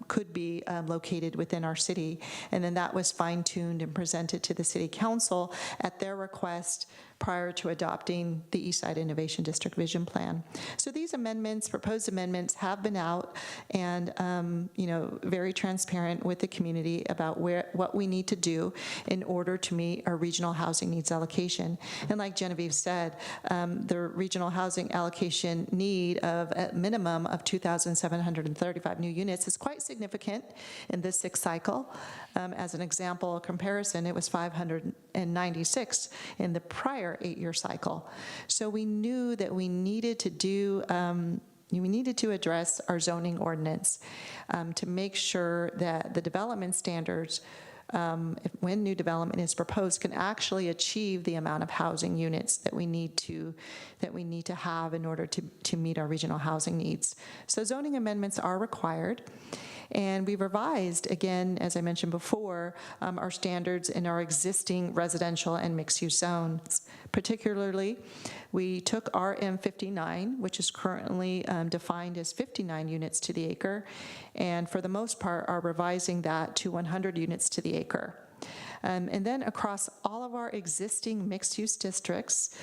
could be located within our city. And then that was fine-tuned and presented to the City Council at their request prior to adopting the Eastside Innovation District Vision Plan. So these amendments, proposed amendments, have been out and very transparent with the community about what we need to do in order to meet our regional housing needs allocation. And like Genevieve said, the regional housing allocation need of a minimum of 2,735 new units is quite significant in this sixth cycle. As an example, a comparison, it was 596 in the prior 8-year cycle. So we knew that we needed to do we needed to address our zoning ordinance to make sure that the development standards, when new development is proposed, can actually achieve the amount of housing units that we need to have in order to meet our regional housing needs. So zoning amendments are required. And we revised, again, as I mentioned before, our standards in our existing residential and mixed-use zones. Particularly, we took RM 59, which is currently defined as 59 units to the acre, and for the most part are revising that to 100 units to the acre. And then across all of our existing mixed-use districts,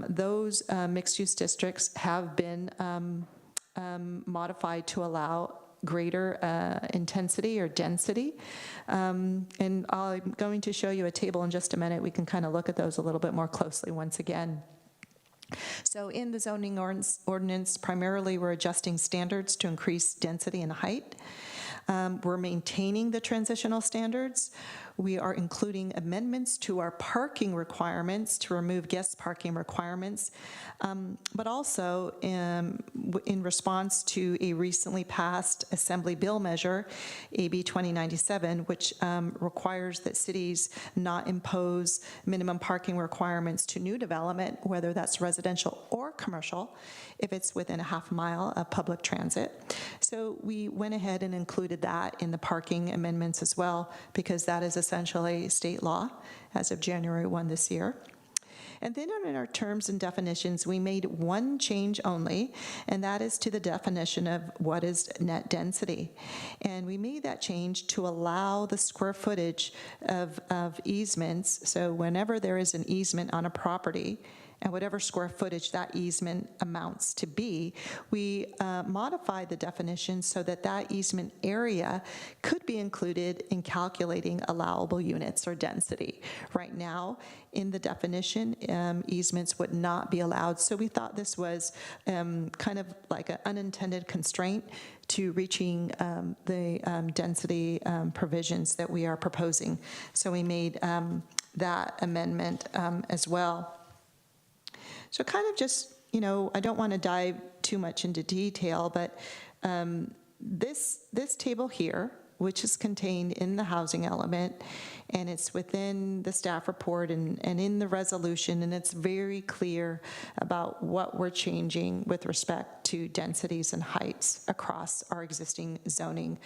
those mixed-use districts have been modified to allow greater intensity or density. And I'm going to show you a table in just a minute. We can kind of look at those a little bit more closely once again. So in the zoning ordinance, primarily we're adjusting standards to increase density and height. We're maintaining the transitional standards. We are including amendments to our parking requirements to remove guest parking requirements, but also in response to a recently passed Assembly bill measure, AB 2097, which requires that cities not impose minimum parking requirements to new development, whether that's residential or commercial, if it's within a half mile of public transit. So we went ahead and included that in the parking amendments as well, because that is essentially state law as of January 1 this year. And then in our terms and definitions, we made one change only, and that is to the definition of what is net density. And we made that change to allow the square footage of easements. So whenever there is an easement on a property, and whatever square footage that easement amounts to be, we modified the definition so that that easement area could be included in calculating allowable units or density. Right now, in the definition, easements would not be allowed. So we thought this was kind of like an unintended constraint to reaching the density provisions that we are proposing. So we made that amendment as well. So kind of just, I don't want to dive too much into detail, but this table here, which is contained in the housing element, and it's within the staff report and in the resolution, and it's very clear about what we're changing with respect to densities and heights across our existing zoning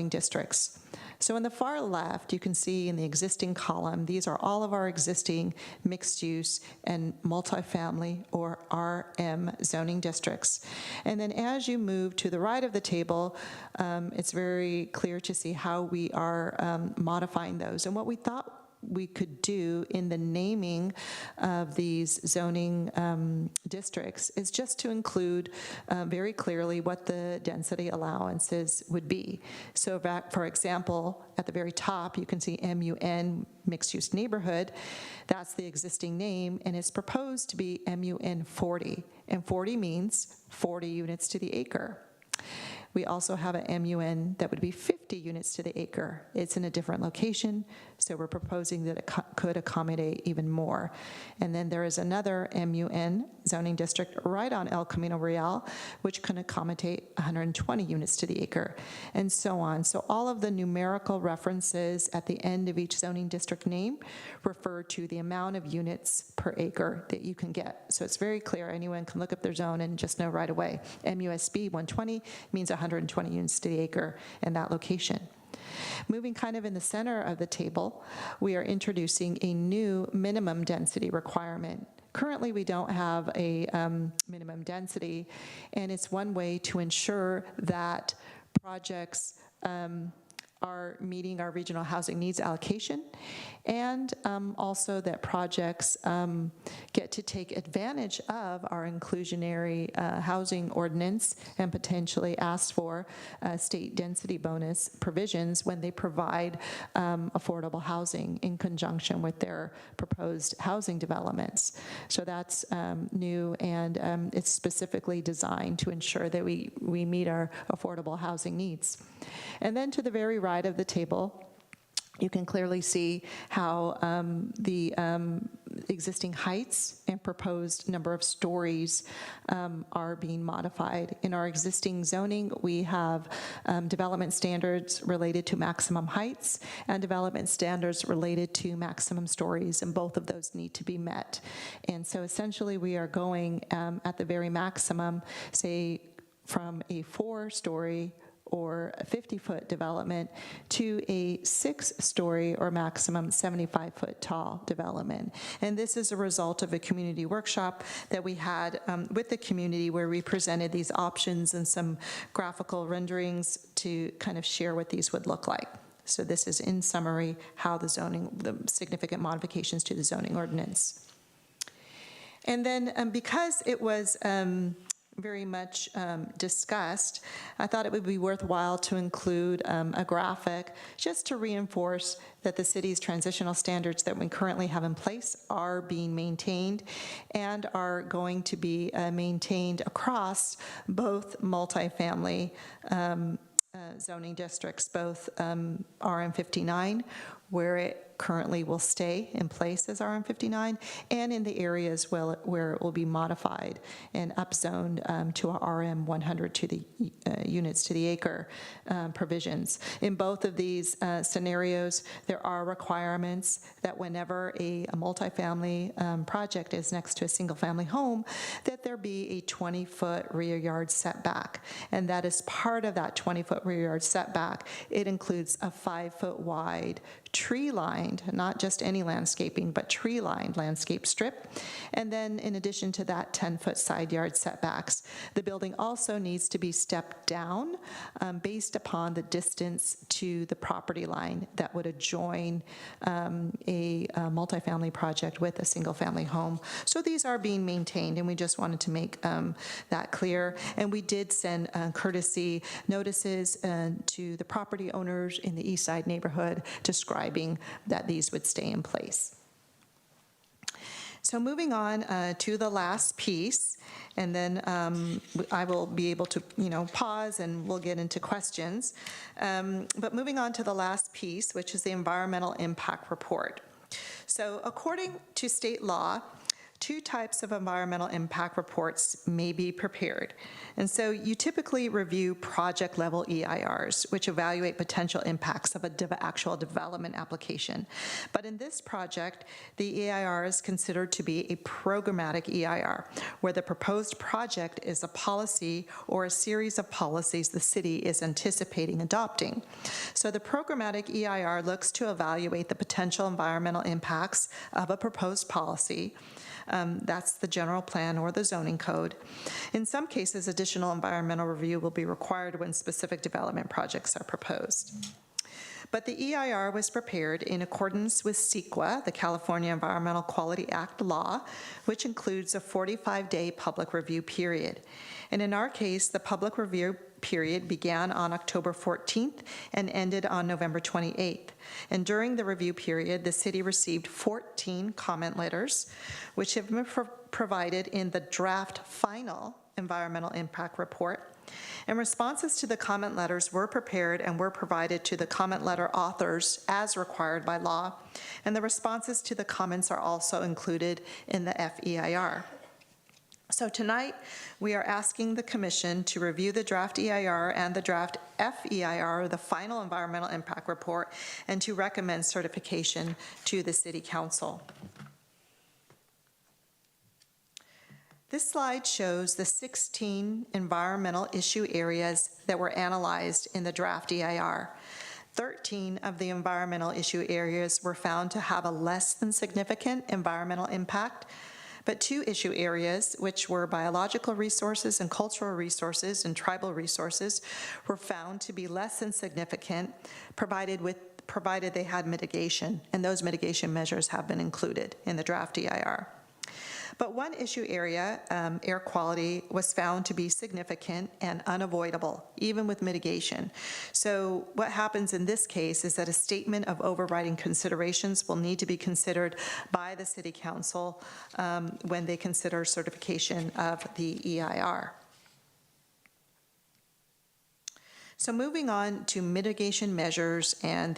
districts. So in the far left, you can see in the existing column, these are all of our existing mixed-use and multifamily or RM zoning districts. And then as you move to the right of the table, it's very clear to see how we are modifying those. And what we thought we could do in the naming of these zoning districts is just to include very clearly what the density allowances would be. So for example, at the very top, you can see MUN, mixed-use neighborhood. That's the existing name, and it's proposed to be MUN 40, and 40 means 40 units to the acre. We also have a MUN that would be 50 units to the acre. It's in a different location, so we're proposing that it could accommodate even more. And then there is another MUN zoning district right on El Camino Real, which can accommodate 120 units to the acre, and so on. So all of the numerical references at the end of each zoning district name refer to the amount of units per acre that you can get. So it's very clear. Anyone can look up their zone and just know right away. MUSB 120 means 120 units to the acre in that location. Moving kind of in the center of the table, we are introducing a new minimum density requirement. Currently, we don't have a minimum density, and it's one way to ensure that projects are meeting our regional housing needs allocation, and also that projects get to take advantage of our inclusionary housing ordinance and potentially ask for state density bonus provisions when they provide affordable housing in conjunction with their proposed housing developments. So that's new, and it's specifically designed to ensure that we meet our affordable housing needs. And then to the very right of the table, you can clearly see how the existing heights and proposed number of stories are being modified. In our existing zoning, we have development standards related to maximum heights and development standards related to maximum stories, and both of those need to be met. And so essentially we are going at the very maximum, say from a 4-story or a 50-foot development to a 6-story or maximum 75-foot tall development. And this is a result of a community workshop that we had with the community, where we presented these options and some graphical renderings to kind of share what these would look like. So this is in summary how the significant modifications to the zoning ordinance. And then because it was very much discussed, I thought it would be worthwhile to include a graphic just to reinforce that the city's transitional standards that we currently have in place are being maintained and are going to be maintained across both multifamily zoning districts, both RM59, where it currently will stay in place as RM59, and in the areas where it will be modified and upzoned to a RM100 to the units to the acre provisions. In both of these scenarios, there are requirements that whenever a multifamily project is next to a single-family home, that there be a 20-foot rear yard setback. And that is part of that 20-foot rear yard setback. It includes a 5-foot wide tree-lined, not just any landscaping, but tree-lined landscape strip. And then in addition to that 10-foot side yard setbacks, the building also needs to be stepped down based upon the distance to the property line that would adjoin a multifamily project with a single-family home. So these are being maintained, and we just wanted to make that clear. And we did send courtesy notices to the property owners in the East Side neighborhood describing that these would stay in place. So moving on to the last piece, and then I will be able to, pause and we'll get into questions. But moving on to the last piece, which is the environmental impact report. So according to state law, 2 types of environmental impact reports may be prepared. And so you typically review project-level EIRs, which evaluate potential impacts of an actual development application. But in this project, the EIR is considered to be a programmatic EIR, where the proposed project is a policy or a series of policies the city is anticipating adopting. So the programmatic EIR looks to evaluate the potential environmental impacts of a proposed policy. That's the general plan or the zoning code. In some cases, additional environmental review will be required when specific development projects are proposed. But the EIR was prepared in accordance with CEQA, the California Environmental Quality Act law, which includes a 45-day public review period. And in our case, the public review period began on October 14th and ended on November 28th. And during the review period, the city received 14 comment letters, which have been provided in the draft final environmental impact report. And responses to the comment letters were prepared and were provided to the comment letter authors as required by law. And the responses to the comments are also included in the FEIR. So tonight, we are asking the Commission to review the draft EIR and the draft FEIR, the final environmental impact report, and to recommend certification to the City Council. This slide shows the 16 environmental issue areas that were analyzed in the draft EIR. 13 of the environmental issue areas were found to have a less than significant environmental impact, but 2 issue areas, which were biological resources and cultural resources and tribal resources, were found to be less than significant, provided they had mitigation, and those mitigation measures have been included in the draft EIR. But one issue area, air quality, was found to be significant and unavoidable, even with mitigation. So what happens in this case is that a statement of overriding considerations will need to be considered by the City Council when they consider certification of the EIR. So moving on to mitigation measures and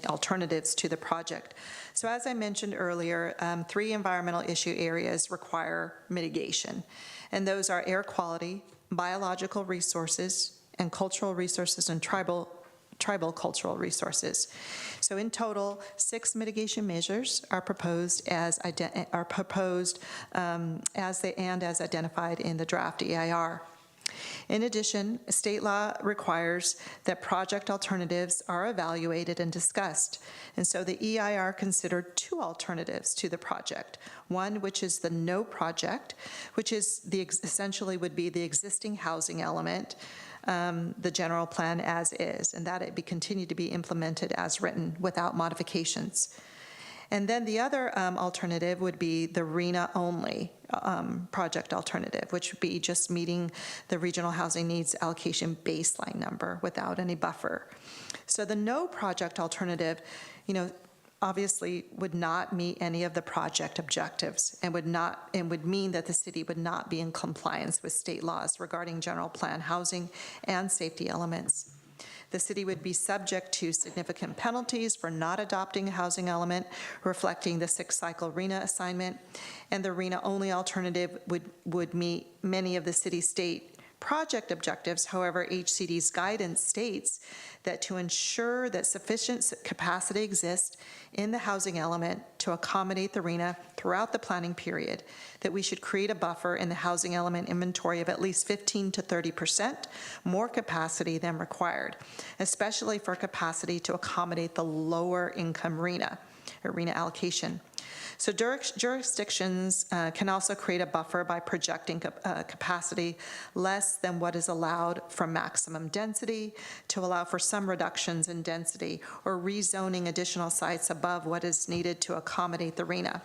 alternatives to the project. So as I mentioned earlier, 3 environmental issue areas require mitigation, and those are air quality, biological resources, and cultural resources and tribal cultural resources. So in total, 6 mitigation measures are proposed as identified in the draft EIR. In addition, state law requires that project alternatives are evaluated and discussed. And so the EIR considered 2 alternatives to the project. One, which is the no project, which is essentially would be the existing housing element, the general plan as is, and that it be continued to be implemented as written without modifications. And then the other alternative would be the RENA-only project alternative, which would be just meeting the regional housing needs allocation baseline number without any buffer. So the no project alternative, obviously would not meet any of the project objectives and would mean that the city would not be in compliance with state laws regarding general plan housing and safety elements. The city would be subject to significant penalties for not adopting a housing element reflecting the 6-cycle RENA assignment, and the RENA-only alternative would meet many of the city-state project objectives. However, HCD's guidance states that to ensure that sufficient capacity exists in the housing element to accommodate the RENA throughout the planning period, that we should create a buffer in the housing element inventory of at least 15 to 30% more capacity than required, especially for capacity to accommodate the lower income RENA, or RENA allocation. So jurisdictions can also create a buffer by projecting capacity less than what is allowed from maximum density to allow for some reductions in density or rezoning additional sites above what is needed to accommodate the RENA.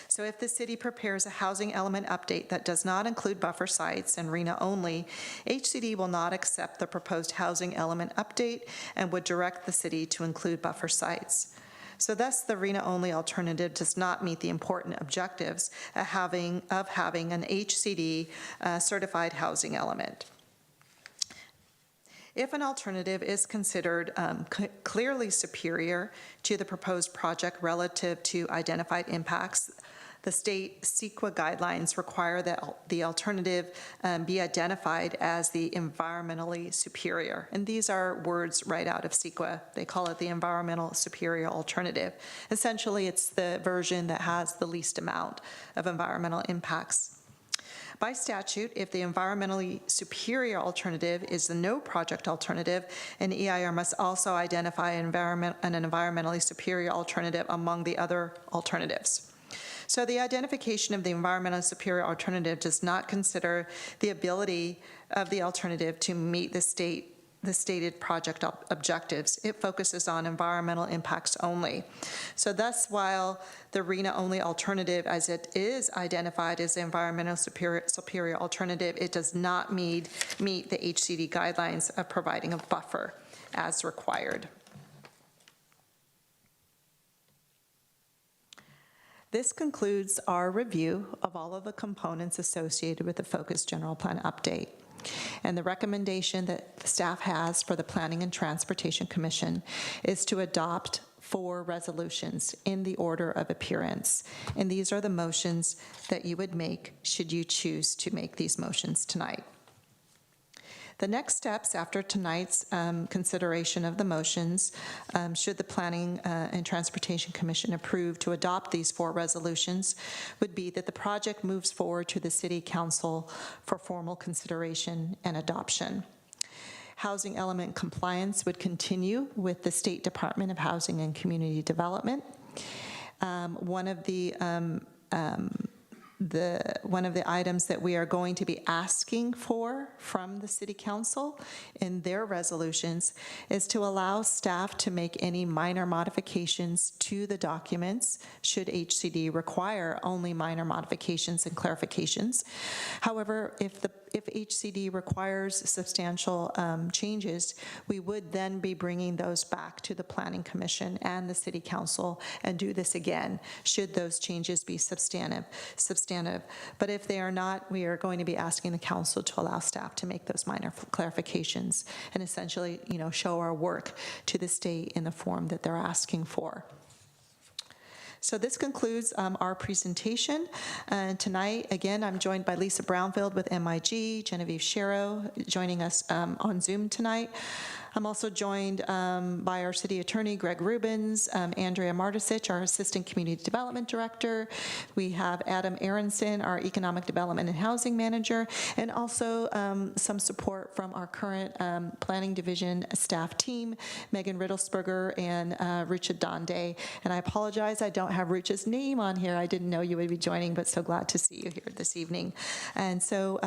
So if the city prepares a housing element update that does not include buffer sites and RENA only, HCD will not accept the proposed housing element update and would direct the city to include buffer sites. So thus, the RENA-only alternative does not meet the important objectives of having an HCD certified housing element. If an alternative is considered clearly superior to the proposed project relative to identified impacts, the state CEQA guidelines require that the alternative be identified as the environmentally superior. And these are words right out of CEQA. They call it the environmental superior alternative. Essentially, it's the version that has the least amount of environmental impacts. By statute, if the environmentally superior alternative is the no project alternative, an EIR must also identify an environmentally superior alternative among the other alternatives. So the identification of the environmentally superior alternative does not consider the ability of the alternative to meet the stated project objectives. It focuses on environmental impacts only. So thus, while the RENA-only alternative, as it is identified as the environmental superior alternative, it does not meet the HCD guidelines of providing a buffer as required. This concludes our review of all of the components associated with the Focused General Plan update. And the recommendation that the staff has for the Planning and Transportation Commission is to adopt 4 resolutions in the order of appearance. And these are the motions that you would make should you choose to make these motions tonight. The next steps after tonight's consideration of the motions, should the Planning and Transportation Commission approve to adopt these 4 resolutions, would be that the project moves forward to the City Council for formal consideration and adoption. Housing element compliance would continue with the State Department of Housing and Community Development. One of the items that we are going to be asking for from the City Council in their resolutions is to allow staff to make any minor modifications to the documents should HCD require only minor modifications and clarifications. However, if HCD requires substantial changes, we would then be bringing those back to the Planning Commission and the City Council and do this again, should those changes be substantive. But if they are not, we are going to be asking the Council to allow staff to make those minor clarifications and essentially, show our work to the state in the form that they're asking for. So this concludes our presentation. Tonight, again, I'm joined by Lisa Brownfield with MIG, Genevieve Shero joining us on Zoom tonight. I'm also joined by our City Attorney, Greg Rubens, Andrea Martisich, our Assistant Community Development Director. We have Adam Aronson, our Economic Development and Housing Manager, and also some support from our current Planning Division staff team, Megan Riddlesberger and Rucha Donde. And I apologize, I don't have Rucha's name on here. I didn't know you would be joining, but so glad to see you here this evening. And so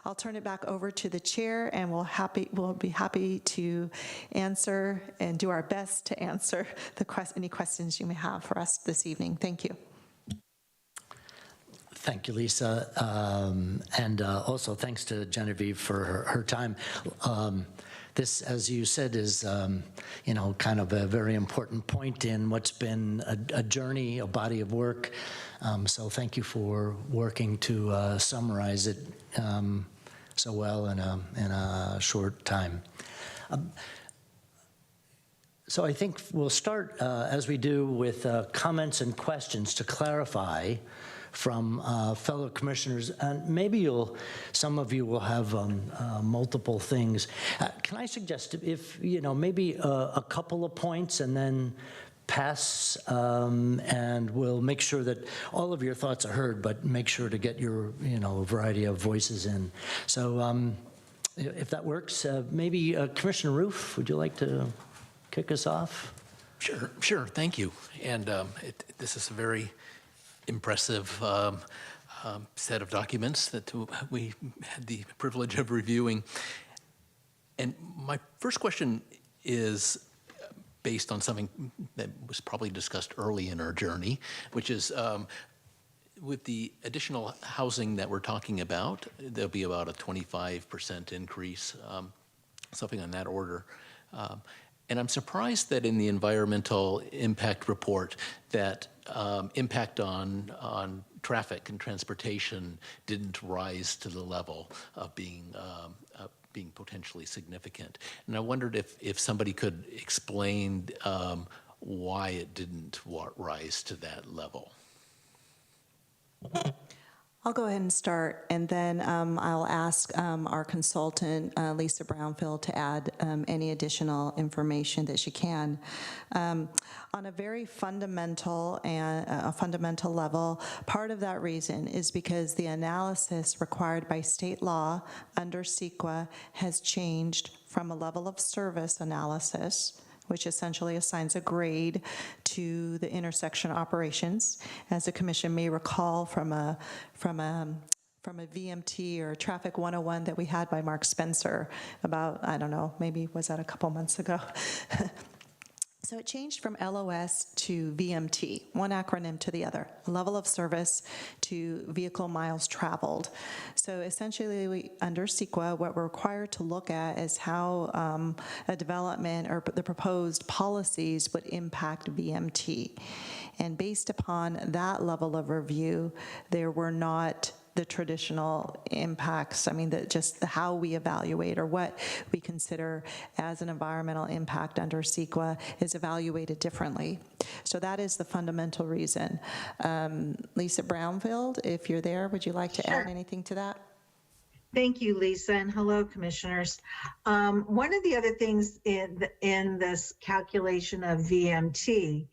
I'll turn it back over to the chair, and we'll be happy to to answer and do our best to answer any questions you may have for us this evening. Thank you. Thank you, Lisa. And also thanks to Genevieve for her time. This, as you said, is, kind of a very important point in what's been a journey, a body of work. So thank you for working to summarize it so well in a short time. So I think we'll start, as we do, with comments and questions to clarify from fellow commissioners, and maybe some of you will have multiple things. Can I suggest, if maybe a couple of points, and then pass, and we'll make sure that all of your thoughts are heard, but make sure to get your variety of voices in. So if that works, maybe Commissioner Roof, would you like to kick us off? Sure. Thank you. And this is a very impressive set of documents that we had the privilege of reviewing. And my first question is based on something that was probably discussed early in our journey, which is with the additional housing that we're talking about, there'll be about a 25% increase, something on that order. And I'm surprised that in the environmental impact report that impact on traffic and transportation didn't rise to the level of being potentially significant. And I wondered if somebody could explain why it didn't rise to that level. I'll go ahead and start, and then I'll ask our consultant, Lisa Brownfield, to add any additional information that she can. On a very fundamental level, part of that reason is because the analysis required by state law under CEQA has changed from a level of service analysis, which essentially assigns a grade to the intersection operations. As the commission may recall from a VMT or Traffic 101 that we had by Mark Spencer about, I don't know, maybe was that a couple months ago? So it changed from LOS to VMT, one acronym to the other, level of service to vehicle miles traveled. So essentially, under CEQA, what we're required to look at is how a development or the proposed policies would impact VMT. And based upon that level of review, there were not the traditional impacts. I mean, just how we evaluate or what we consider as an environmental impact under CEQA is evaluated differently. So that is the fundamental reason. Lisa Brownfield, if you're there, would you like to add anything to that? Thank you, Lisa, and hello, commissioners. One of the other things in this calculation of VMT,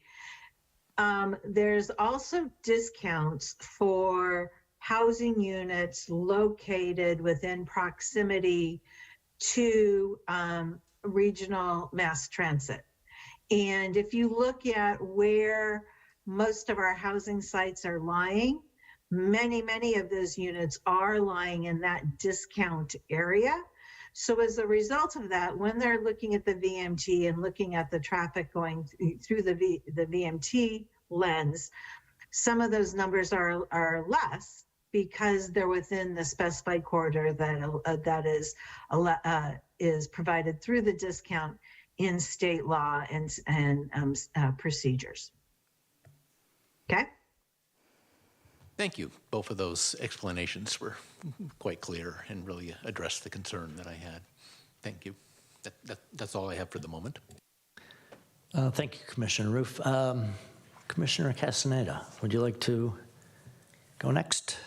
there's also discounts for housing units located within proximity to regional mass transit. And if you look at where most of our housing sites are lying, many of those units are lying in that discount area. So as a result of that, when they're looking at the VMT and looking at the traffic going through the VMT lens, some of those numbers are less because they're within the specified corridor that is provided through the discount in state law and procedures. Okay. Thank you. Both of those explanations were quite clear and really addressed the concern that I had. Thank you. That's all I have for the moment. Thank you, Commissioner Roof. Commissioner Castaneda, would you like to go next?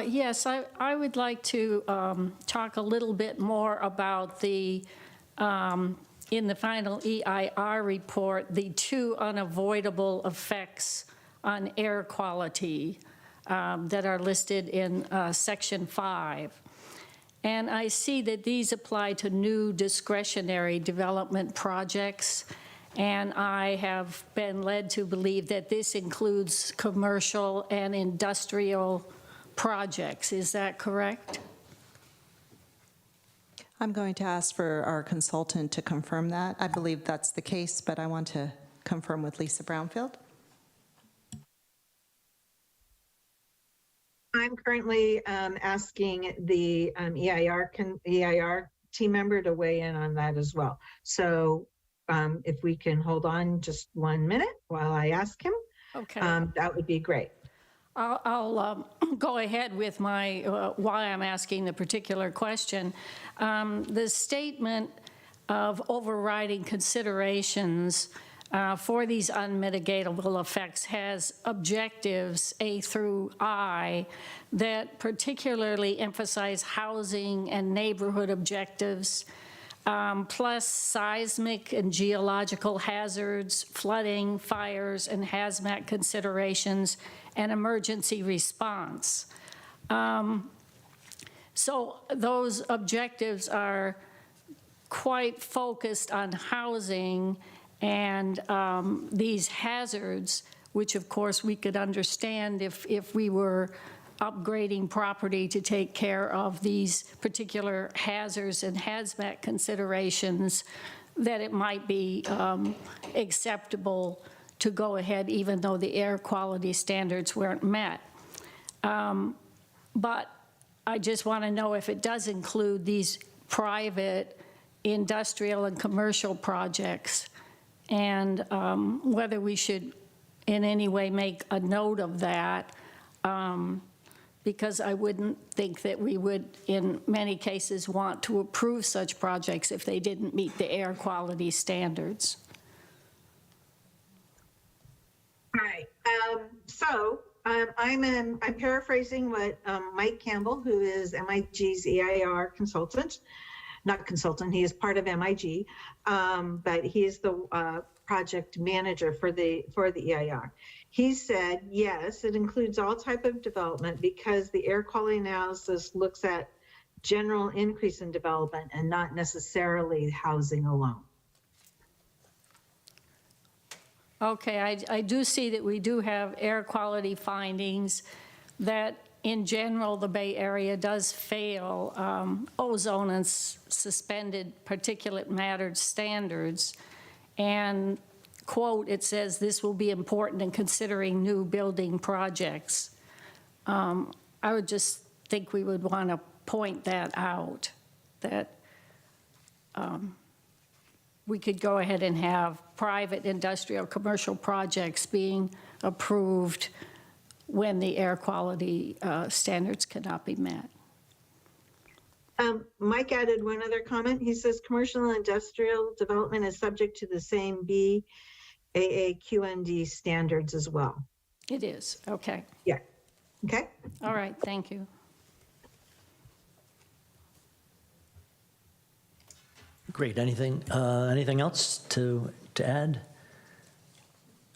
Yes, I would like to talk a little bit more about the, in the final EIR report, the 2 unavoidable effects on air quality that are listed in Section 5. And I see that these apply to new discretionary development projects, and I have been led to believe that this includes commercial and industrial projects. Is that correct? I'm going to ask for our consultant to confirm that. I believe that's the case, but I want to confirm with Lisa Brownfield. I'm currently asking the EIR team member to weigh in on that as well. So if we can hold on just 1 minute while I ask him, Okay. that would be great. I'll go ahead with my, why I'm asking the particular question. The statement of overriding considerations for these unmitigatable effects has objectives A through I that particularly emphasize housing and neighborhood objectives, plus seismic and geological hazards, flooding, fires, and hazmat considerations, and emergency response. So those objectives are quite focused on housing and these hazards, which of course we could understand if we were upgrading property to take care of these particular hazards and hazmat considerations, that it might be acceptable to go ahead even though the air quality standards weren't met. But I just want to know if it does include these private industrial and commercial projects, and whether we should in any way make a note of that, because I wouldn't think that we would, in many cases, want to approve such projects if they didn't meet the air quality standards. All right. I'm paraphrasing what Mike Campbell, who is MIG's EIR consultant, not consultant, he is part of MIG, but he is the project manager for the EIR. He said, yes, it includes all type of development because the air quality analysis looks at general increase in development and not necessarily housing alone. Okay, I do see that we do have air quality findings that in general the Bay Area does fail ozone and suspended particulate matter standards. And quote, it says this will be important in considering new building projects. I would just think we would want to point that out, that we could go ahead and have private industrial commercial projects being approved when the air quality standards cannot be met. Mike added one other comment. He says commercial and industrial development is subject to the same BAAQND standards as well. It is, okay. Yeah, okay. All right, thank you. Great. Anything else to add?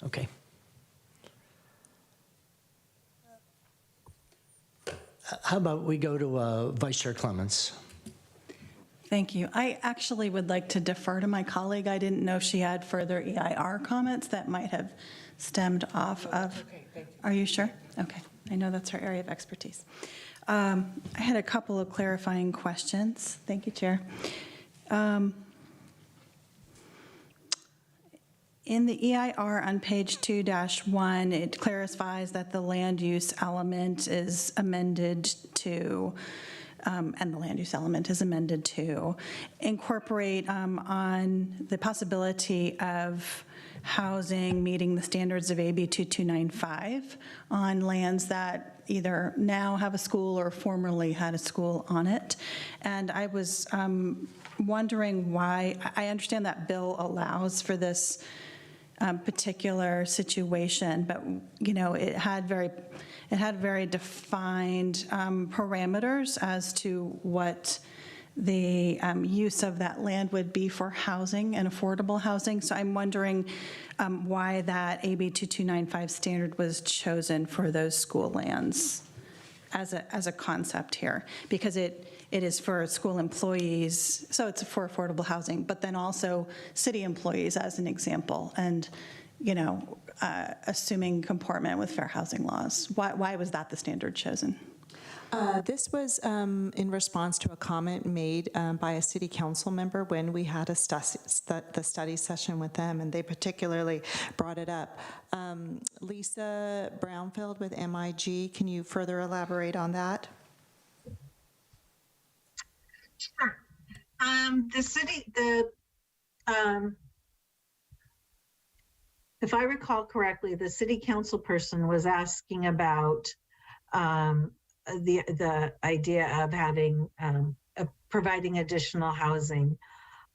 Okay. How about we go to Vice Chair Clements? Thank you. I actually would like to defer to my colleague. I didn't know if she had further EIR comments that might have stemmed off of. Okay, are you sure? Okay. I know that's her area of expertise. I had a couple of clarifying questions. Thank you, Chair. In the EIR on page 2-1, it clarifies that the land use element is amended to, and the land use element is amended to incorporate on the possibility of housing meeting the standards of AB 2295 on lands that either now have a school or formerly had a school on it. And I was wondering why. I understand that bill allows for this particular situation, but it had very defined parameters as to what the use of that land would be for housing and affordable housing. So I'm wondering why that AB 2295 standard was chosen for those school lands as a concept here, because it is for school employees, so it's for affordable housing, but then also city employees as an example, and assuming comportment with fair housing laws. Why was that the standard chosen? This was in response to a comment made by a city council member when we had the study session with them, and they particularly brought it up. Lisa Brownfield with MIG, can you further elaborate on that? Sure. If I recall correctly, the city council person was asking about the idea of having providing additional housing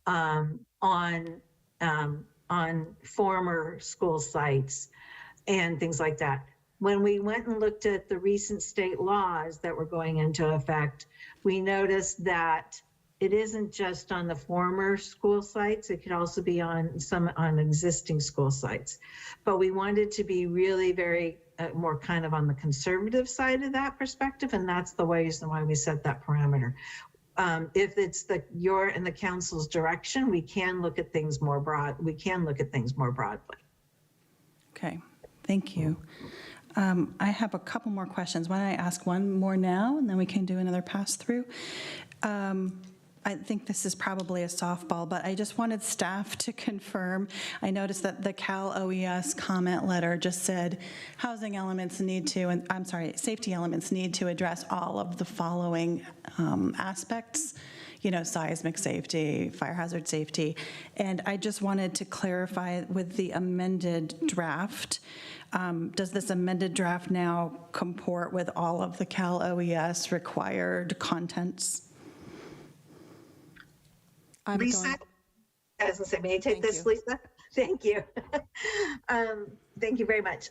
on former school sites and things like that. When we went and looked at the recent state laws that were going into effect, we noticed that it isn't just on the former school sites, it could also be on existing school sites. But we wanted to be really very more kind of on the conservative side of that perspective, and that's the reason why we set that parameter. If it's your and the council's direction, we can look at things more broadly. Okay, thank you. I have a couple more questions. Why don't I ask one more now, and then we can do another pass through. I think this is probably a softball, but I just wanted staff to confirm. I noticed that the Cal OES comment letter just said housing elements need to, and I'm sorry, safety elements need to address all of the following aspects, you know, seismic safety, fire hazard safety. And I just wanted to clarify with the amended draft, does this amended draft now comport with all of the Cal OES required contents? Lisa, as I say, may I take this, Lisa? Thank you. Thank you very much.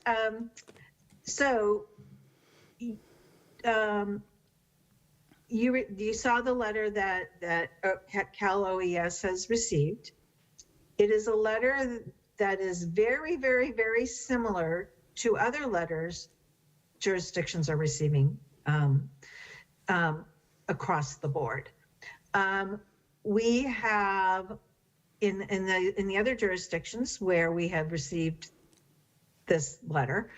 You saw the letter that Cal OES has received. It is a letter that is very, very, very similar to other letters jurisdictions are receiving across the board. We have in the other jurisdictions where we have received this letter,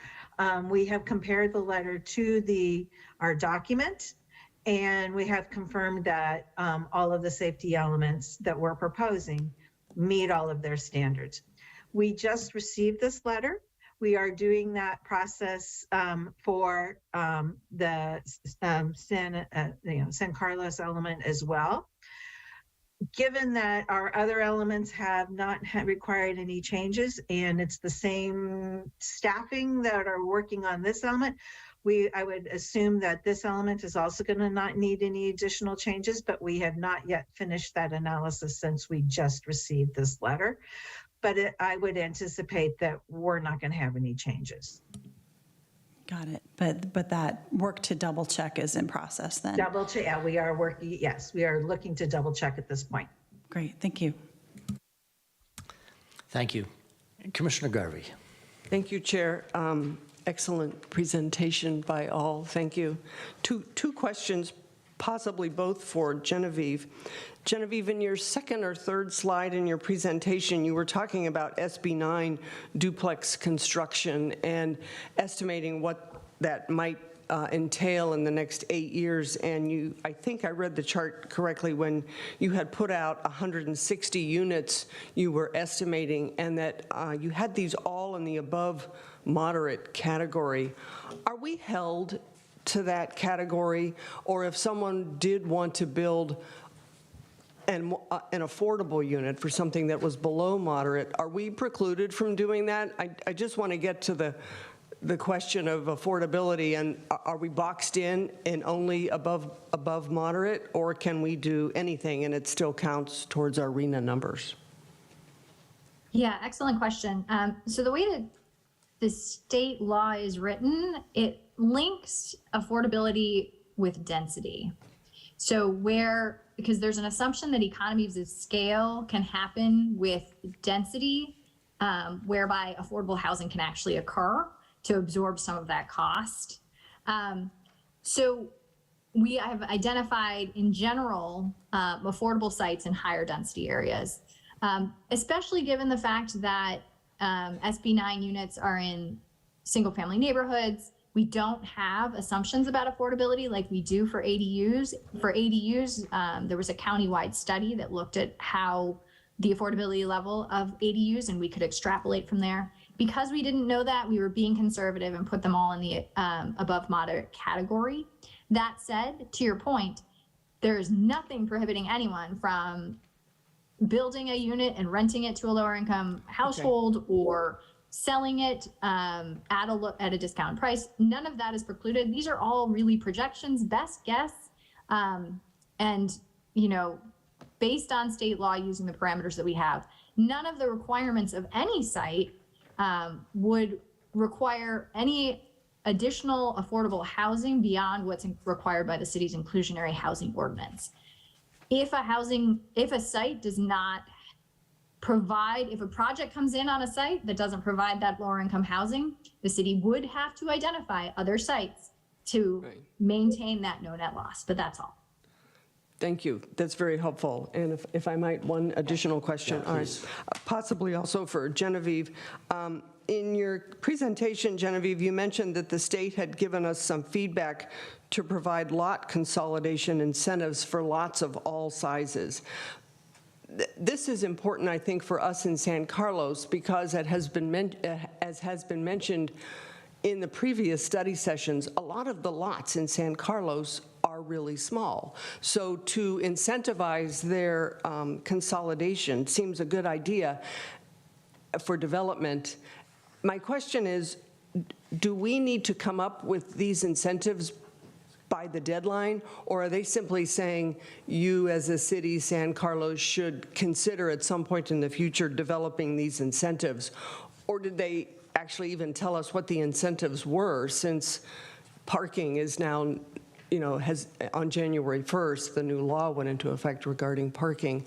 we have compared the letter to our document, and we have confirmed that all of the safety elements that we're proposing meet all of their standards. We just received this letter. We are doing that process for the San Carlos element as well. Given that our other elements have not required any changes, and it's the same staffing that are working on this element, I would assume that this element is also going to not need any additional changes, but we have not yet finished that analysis since we just received this letter. But I would anticipate that we're not going to have any changes. Got it. But that work to double check is in process then? Double check, yeah, we are working, yes, we are looking to double check at this point. Great, thank you. Thank you. Commissioner Garvey. Thank you, Chair. Excellent presentation by all. Thank you. Two questions, possibly both for Genevieve. Genevieve, in your second or third slide in your presentation, you were talking about SB9 duplex construction and estimating what that might entail in the next 8 years. And I think I read the chart correctly when you had put out 160 units you were estimating, and that you had these all in the above moderate category. Are we held to that category? Or if someone did want to build an affordable unit for something that was below moderate, are we precluded from doing that? I just want to get to the question of affordability, and are we boxed in only above moderate, or can we do anything and it still counts towards our RHNA numbers? Yeah, excellent question. So the way that the state law is written, it links affordability with density. So because there's an assumption that economies of scale can happen with density, whereby affordable housing can actually occur to absorb some of that cost. So we have identified in general affordable sites in higher density areas, especially given the fact that SB9 units are in single family neighborhoods. We don't have assumptions about affordability like we do for ADUs. For ADUs, there was a countywide study that looked at how the affordability level of ADUs, and we could extrapolate from there. Because we didn't know that, we were being conservative and put them all in the above moderate category. That said, to your point, there is nothing prohibiting anyone from building a unit and renting it to a lower income household or selling it at a discounted price. None of that is precluded. These are all really projections, best guess, and based on state law using the parameters that we have. None of the requirements of any site would require any additional affordable housing beyond what's required by the city's inclusionary housing ordinance. If a site does not provide, if a project comes in on a site that doesn't provide that lower income housing, the city would have to identify other sites to maintain that no net loss, but that's all. Thank you. That's very helpful. And if I might, one additional question, possibly also for Genevieve. In your presentation, Genevieve, you mentioned that the state had given us some feedback to provide lot consolidation incentives for lots of all sizes. This is important, I think, for us in San Carlos because it has been as has been mentioned in the previous study sessions, a lot of the lots in San Carlos are really small. So to incentivize their consolidation seems a good idea for development. My question is, do we need to come up with these incentives by the deadline, or are they simply saying you as a city, San Carlos, should consider at some point in the future developing these incentives? Or did they actually even tell us what the incentives were, since parking is now, has on January 1st, the new law went into effect regarding parking.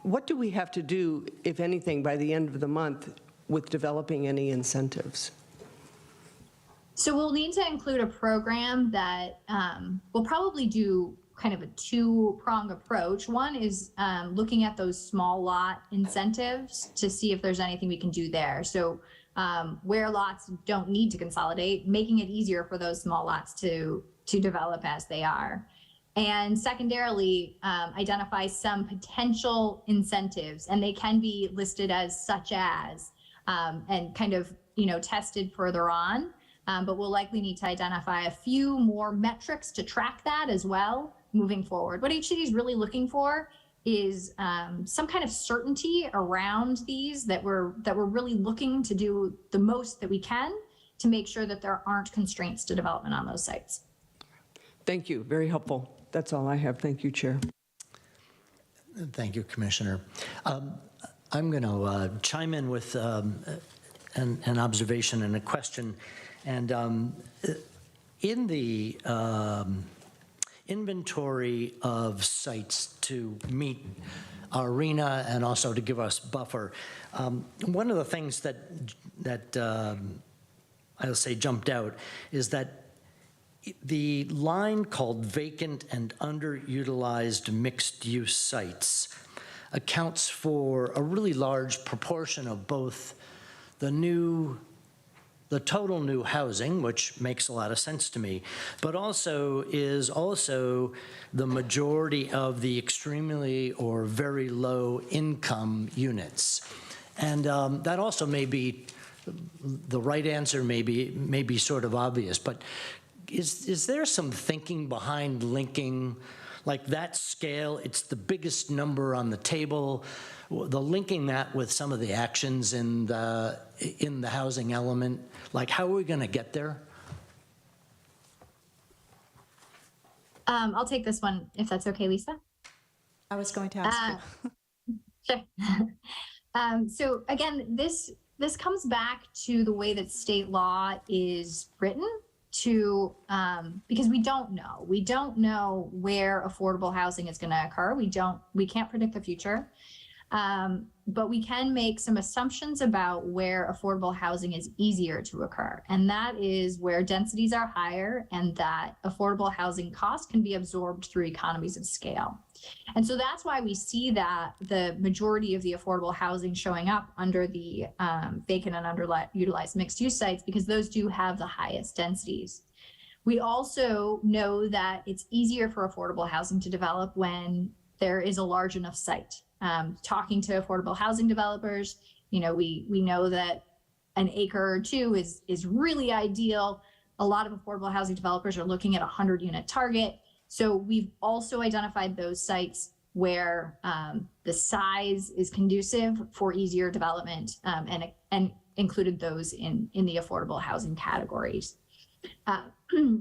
What do we have to do, if anything, by the end of the month with developing any incentives? So we'll need to include a program that we'll probably do kind of a two-prong approach. One is looking at those small lot incentives to see if there's anything we can do there. So where lots don't need to consolidate, making it easier for those small lots to develop as they are. And secondarily, identify some potential incentives, and they can be listed as such as, and kind of, tested further on. But we'll likely need to identify a few more metrics to track that as well moving forward. What HCD is really looking for is some kind of certainty around these, that we're really looking to do the most that we can to make sure that there aren't constraints to development on those sites. Thank you. Very helpful. That's all I have. Thank you, Chair. Thank you, Commissioner. I'm going to chime in with an observation and a question. And in the inventory of sites to meet our RENA and also to give us buffer, one of the things that I'll say jumped out is that the line called vacant and underutilized mixed-use sites accounts for a really large proportion of both the total new housing, which makes a lot of sense to me, but also is the majority of the extremely or very low income units. And that also may be the right answer, may be sort of obvious, but is there some thinking behind linking, like that scale, it's the biggest number on the table, the linking that with some of the actions in the housing element? Like, how are we going to get there? I'll take this one, if that's okay, Lisa. I was going to ask you. Sure. So again, this comes back to the way that state law is written, because we don't know where affordable housing is going to occur. We can't predict the future. But we can make some assumptions about where affordable housing is easier to occur. And that is where densities are higher and that affordable housing costs can be absorbed through economies of scale. And so that's why we see that the majority of the affordable housing showing up under the vacant and underutilized mixed use sites, because those do have the highest densities. We also know that it's easier for affordable housing to develop when there is a large enough site. Talking to affordable housing developers, we know that an acre or two is really ideal. A lot of affordable housing developers are looking at a 100-unit target. So we've also identified those sites where the size is conducive for easier development, and included those in the affordable housing categories.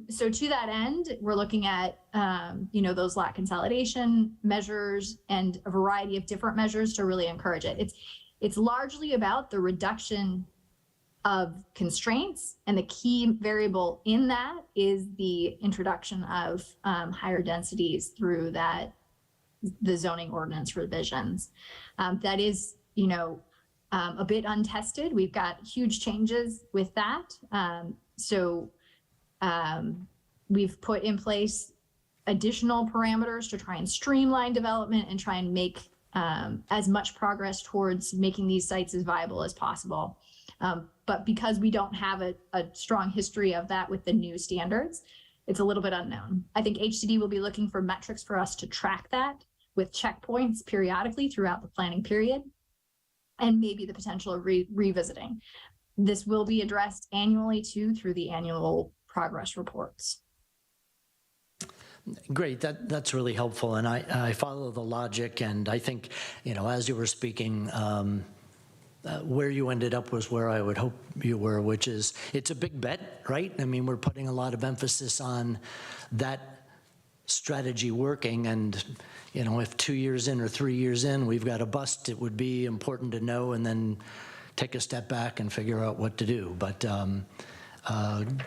So to that end, we're looking at, those lot consolidation measures and a variety of different measures to really encourage it. It's largely about the reduction of constraints, and the key variable in that is the introduction of higher densities through the zoning ordinance revisions. That is, a bit untested. We've got huge changes with that. We've put in place additional parameters to try and streamline development and try and make as much progress towards making these sites as viable as possible. But because we don't have a strong history of that with the new standards, it's a little bit unknown. I think HCD will be looking for metrics for us to track that with checkpoints periodically throughout the planning period, and maybe the potential of revisiting. This will be addressed annually too through the annual progress reports. Great, that's really helpful, and I follow the logic, and I think, as you were speaking, where you ended up was where I would hope you were, which is it's a big bet, right? I mean, we're putting a lot of emphasis on that strategy working, and if 2 years in or 3 years in we've got a bust, it would be important to know and then take a step back and figure out what to do. But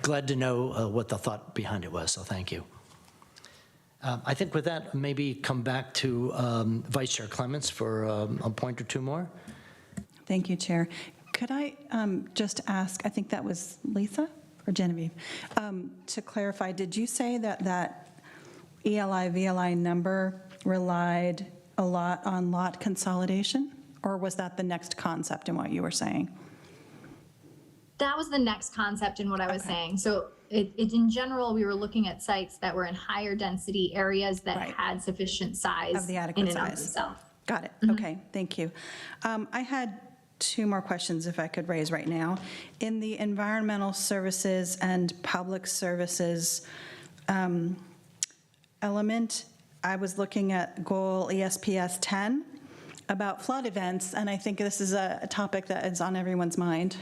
glad to know what the thought behind it was, so thank you. I think with that, maybe come back to Vice Chair Clements for a point or two more. Thank you, Chair. Could I just ask, I think that was Lisa or Genevieve, to clarify, did you say that ELI, VLI number relied a lot on lot consolidation? Or was that the next concept in what you were saying? That was the next concept in what I was saying. So it in general, we were looking at sites that were in higher density areas that had sufficient size Of the adequate in and of size. themselves. Got it. Okay, thank you. I had two more questions if I could raise right now. In the environmental services and public services element, I was looking at goal ESPS 10 about flood events, and I think this is a topic that is on everyone's mind,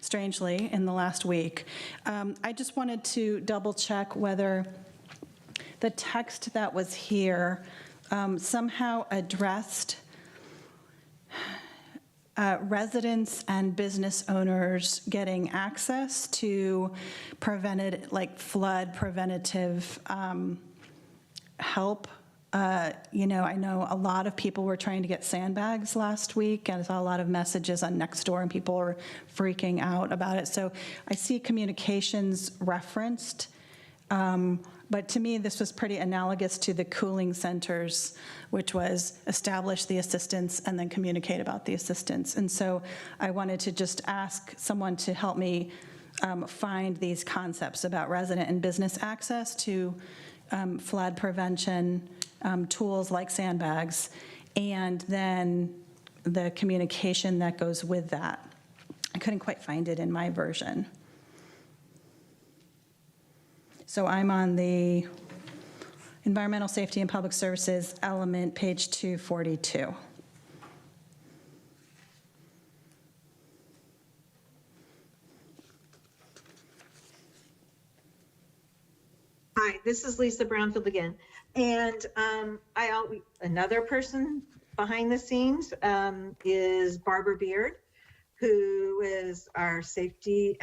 strangely, in the last week. I just wanted to double check whether the text that was here somehow addressed residents and business owners getting access to flood preventative help. I know a lot of people were trying to get sandbags last week, and I saw a lot of messages on Nextdoor, and people were freaking out about it. So I see communications referenced, but to me, this was pretty analogous to the cooling centers, which was establish the assistance and then communicate about the assistance. And so I wanted to just ask someone to help me find these concepts about resident and business access to flood prevention tools like sandbags, and then the communication that goes with that. I couldn't quite find it in my version. So I'm on the Environmental Safety and Public Services element, page 242. Hi, this is Lisa Brownfield again. And another person behind the scenes is Barbara Beard, who is our safety,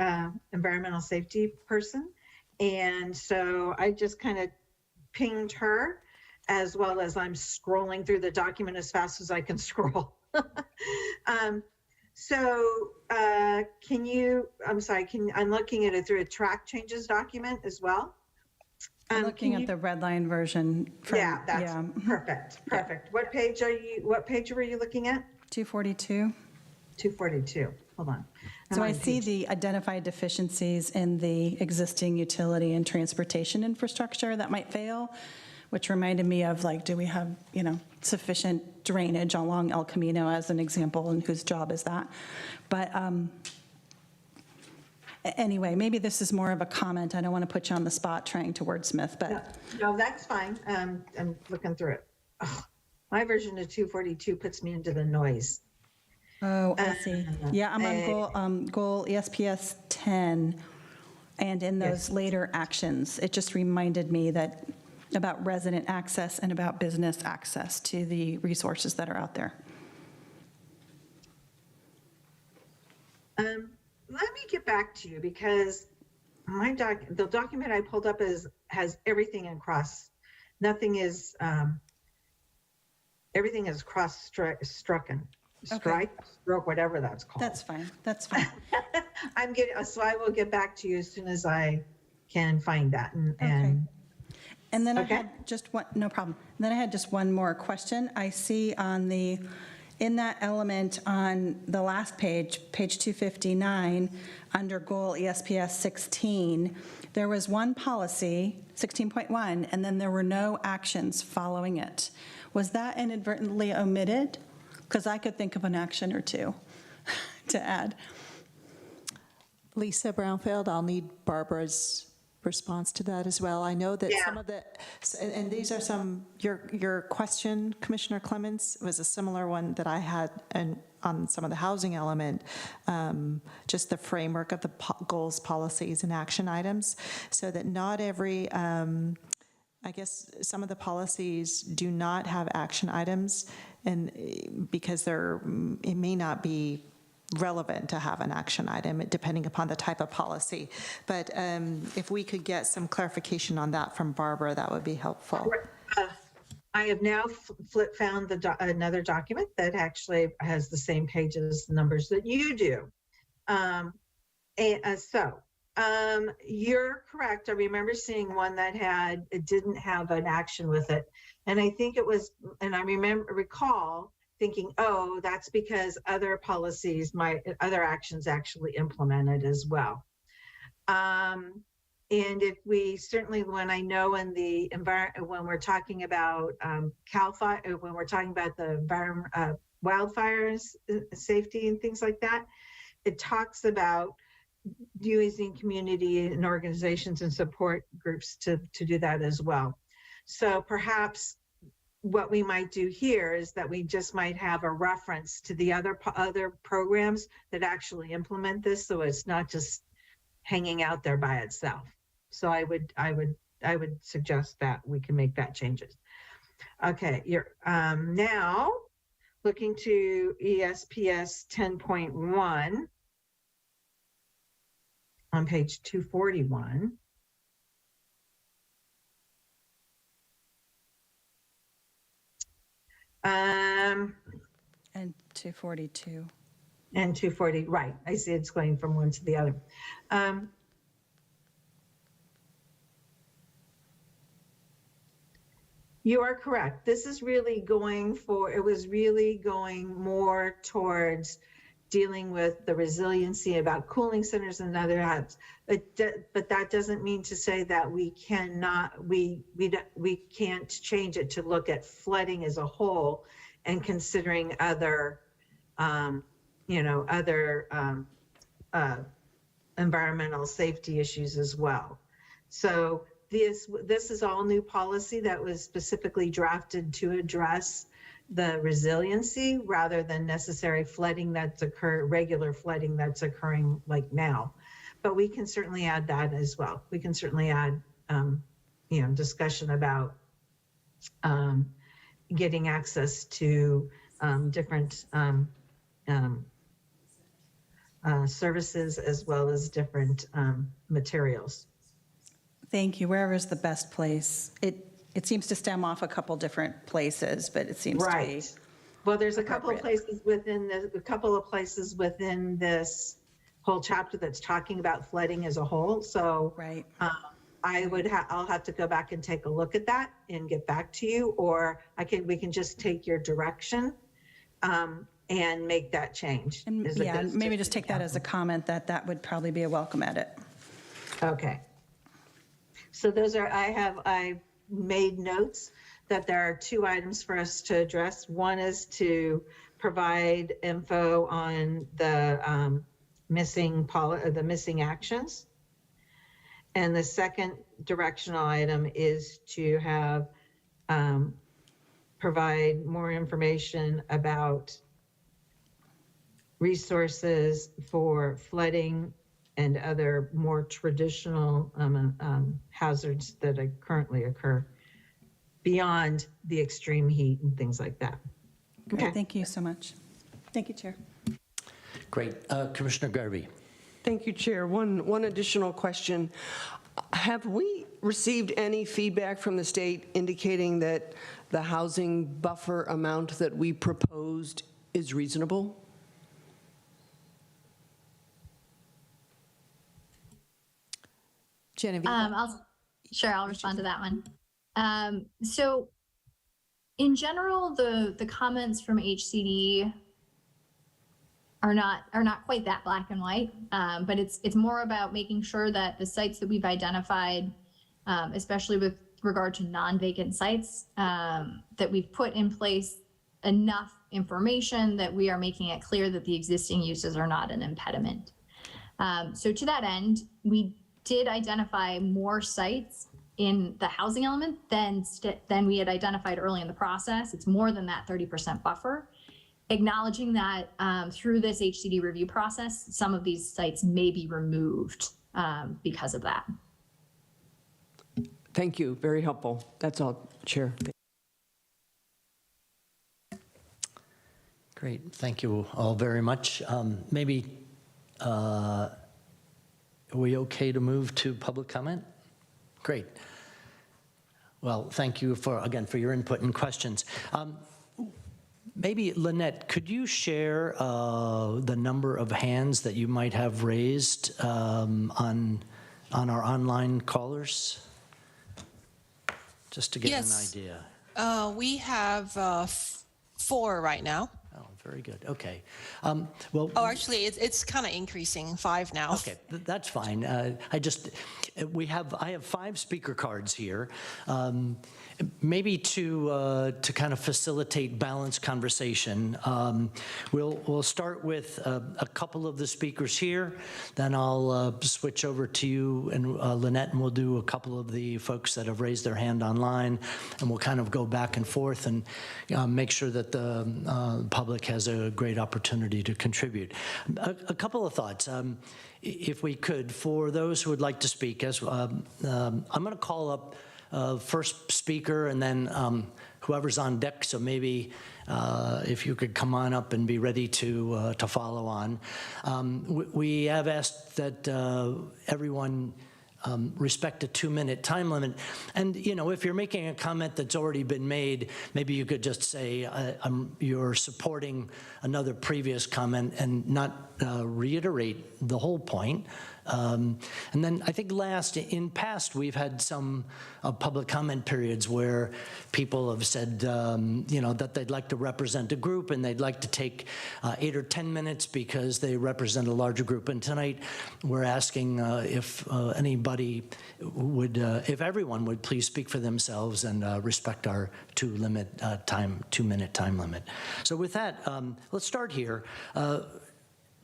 environmental safety person. And so I just kind of pinged her, as well as I'm scrolling through the document as fast as I can scroll. Can you, I'm sorry, I'm looking at it through a track changes document as well. I'm Can looking you- at the red line version from, Yeah, that's perfect. What page were you looking at? 242. 242, hold on. So I'm I on see page- the identified deficiencies in the existing utility and transportation infrastructure that might fail, which reminded me of like, do we have, sufficient drainage along El Camino as an example, and whose job is that? But anyway, maybe this is more of a comment. I don't want to put you on the spot trying to wordsmith, but No, that's fine. I'm looking through it. Ugh, my version of 242 puts me into the noise. oh, I see. Yeah, I'm on goal ESPS 10, and in those later actions, it just reminded me that about resident access and about business access to the resources that are out there. Let me get back to you because the document I pulled up has everything across. Nothing is everything is stroke, whatever that's called. That's fine. That's fine. So I will get back to you as soon as I can find that. And then I Okay. had just one, no problem. And then I had just one more question. I see in that element on the last page, page 259, under goal ESPS 16, there was one policy, 16.1, and then there were no actions following it. Was that inadvertently omitted? Because I could think of an action or two to add. Lisa Brownfield, I'll need Barbara's response to that as well. I know that some of the, and these are some, your question, Commissioner Clements, was a similar one that I had on some of the housing element, just the framework of the goals, policies, and action items, so that not every, I guess some of the policies do not have action items, and because it may not be relevant to have an action item, depending upon the type of policy. But if we could get some clarification on that from Barbara, that would be helpful. I have now found another document that actually has the same pages numbers that you do. You're correct. I remember seeing one that it didn't have an action with it. And I think it was, and I recall thinking, oh, that's because other policies, other actions actually implemented as well. And if we certainly, when I know in the environment, when we're talking about CAL FIRE, when we're talking about the wildfires safety and things like that, it talks about using community and organizations and support groups to do that as well. So perhaps what we might do here is that we just might have a reference to the other programs that actually implement this, so it's not just hanging out there by itself. So I would suggest that we can make that changes. Okay, you're now looking to ESPS 10.1 on page 241. And 242. And 240, right. I see it's going from one to the other. You are correct. This is really it was really going more towards dealing with the resiliency about cooling centers and other apps. But that doesn't mean to say that we can't change it to look at flooding as a whole and considering other, environmental safety issues as well. So this is all new policy that was specifically drafted to address the resiliency rather than necessary flooding regular flooding that's occurring like now. But we can certainly add that as well. We can certainly add, discussion about getting access to different services as well as different materials. Thank you. Wherever is the best place. It seems to stem off a couple different places, but it seems to be. Well, there's a couple of appropriate. places within this whole chapter that's talking about flooding as a whole. So Right. I'll have to go back and take a look at that and get back to you, or we can just take your direction and make that change. And Is it yeah, best maybe to- just take that as a comment that would probably be a welcome edit. Okay. So I made notes that there are 2 items for us to address. One is to provide info on the missing actions. And the second directional item is to have, provide more information about resources for flooding and other more traditional hazards that currently occur beyond the extreme heat and things like that. Okay. Thank you so much. Thank you, Chair. Great. Commissioner Garvey. Thank you, Chair. One additional question. Have we received any feedback from the state indicating that the housing buffer amount that we proposed is reasonable? Genevieve? I'll respond to that one. So in general, the comments from HCD are not quite that black and white, but it's more about making sure that the sites that we've identified, especially with regard to non-vacant sites, that we've put in place enough information that we are making it clear that the existing uses are not an impediment. So to that end, we did identify more sites in the housing element than we had identified early in the process. It's more than that 30% buffer. Acknowledging that through this HCD review process, some of these sites may be removed because of that. Thank you. Very helpful. That's all, Chair. Great. Thank you all very much. Are we okay to move to public comment? Great. Well, thank you again for your input and questions. Maybe, Lynette, could you share the number of hands that you might have raised on our online callers? Just to get an idea. We have 4 right now. Oh, very good. Okay. Actually, it's kind of increasing, 5 now. Okay, that's fine. I have 5 speaker cards here. Maybe to kind of facilitate balanced conversation, we'll start with a couple of the speakers here. Then I'll switch over to you and Lynette, and we'll do a couple of the folks that have raised their hand online, and we'll kind of go back and forth and make sure that the public has a great opportunity to contribute. A couple of thoughts. If we could, for those who would like to speak, I'm going to call up first speaker and then whoever's on deck. So maybe if you could come on up and be ready to follow on. We have asked that everyone respect a 2-minute time limit. And, if you're making a comment that's already been made, maybe you could just say you're supporting another previous comment and not reiterate the whole point. And then I think in past, we've had some public comment periods where people have said, that they'd like to represent a group and they'd like to take 8 or 10 minutes because they represent a larger group. And tonight, we're asking if anybody would, if everyone would please speak for themselves and respect our 2-minute time limit. So with that, let's start here.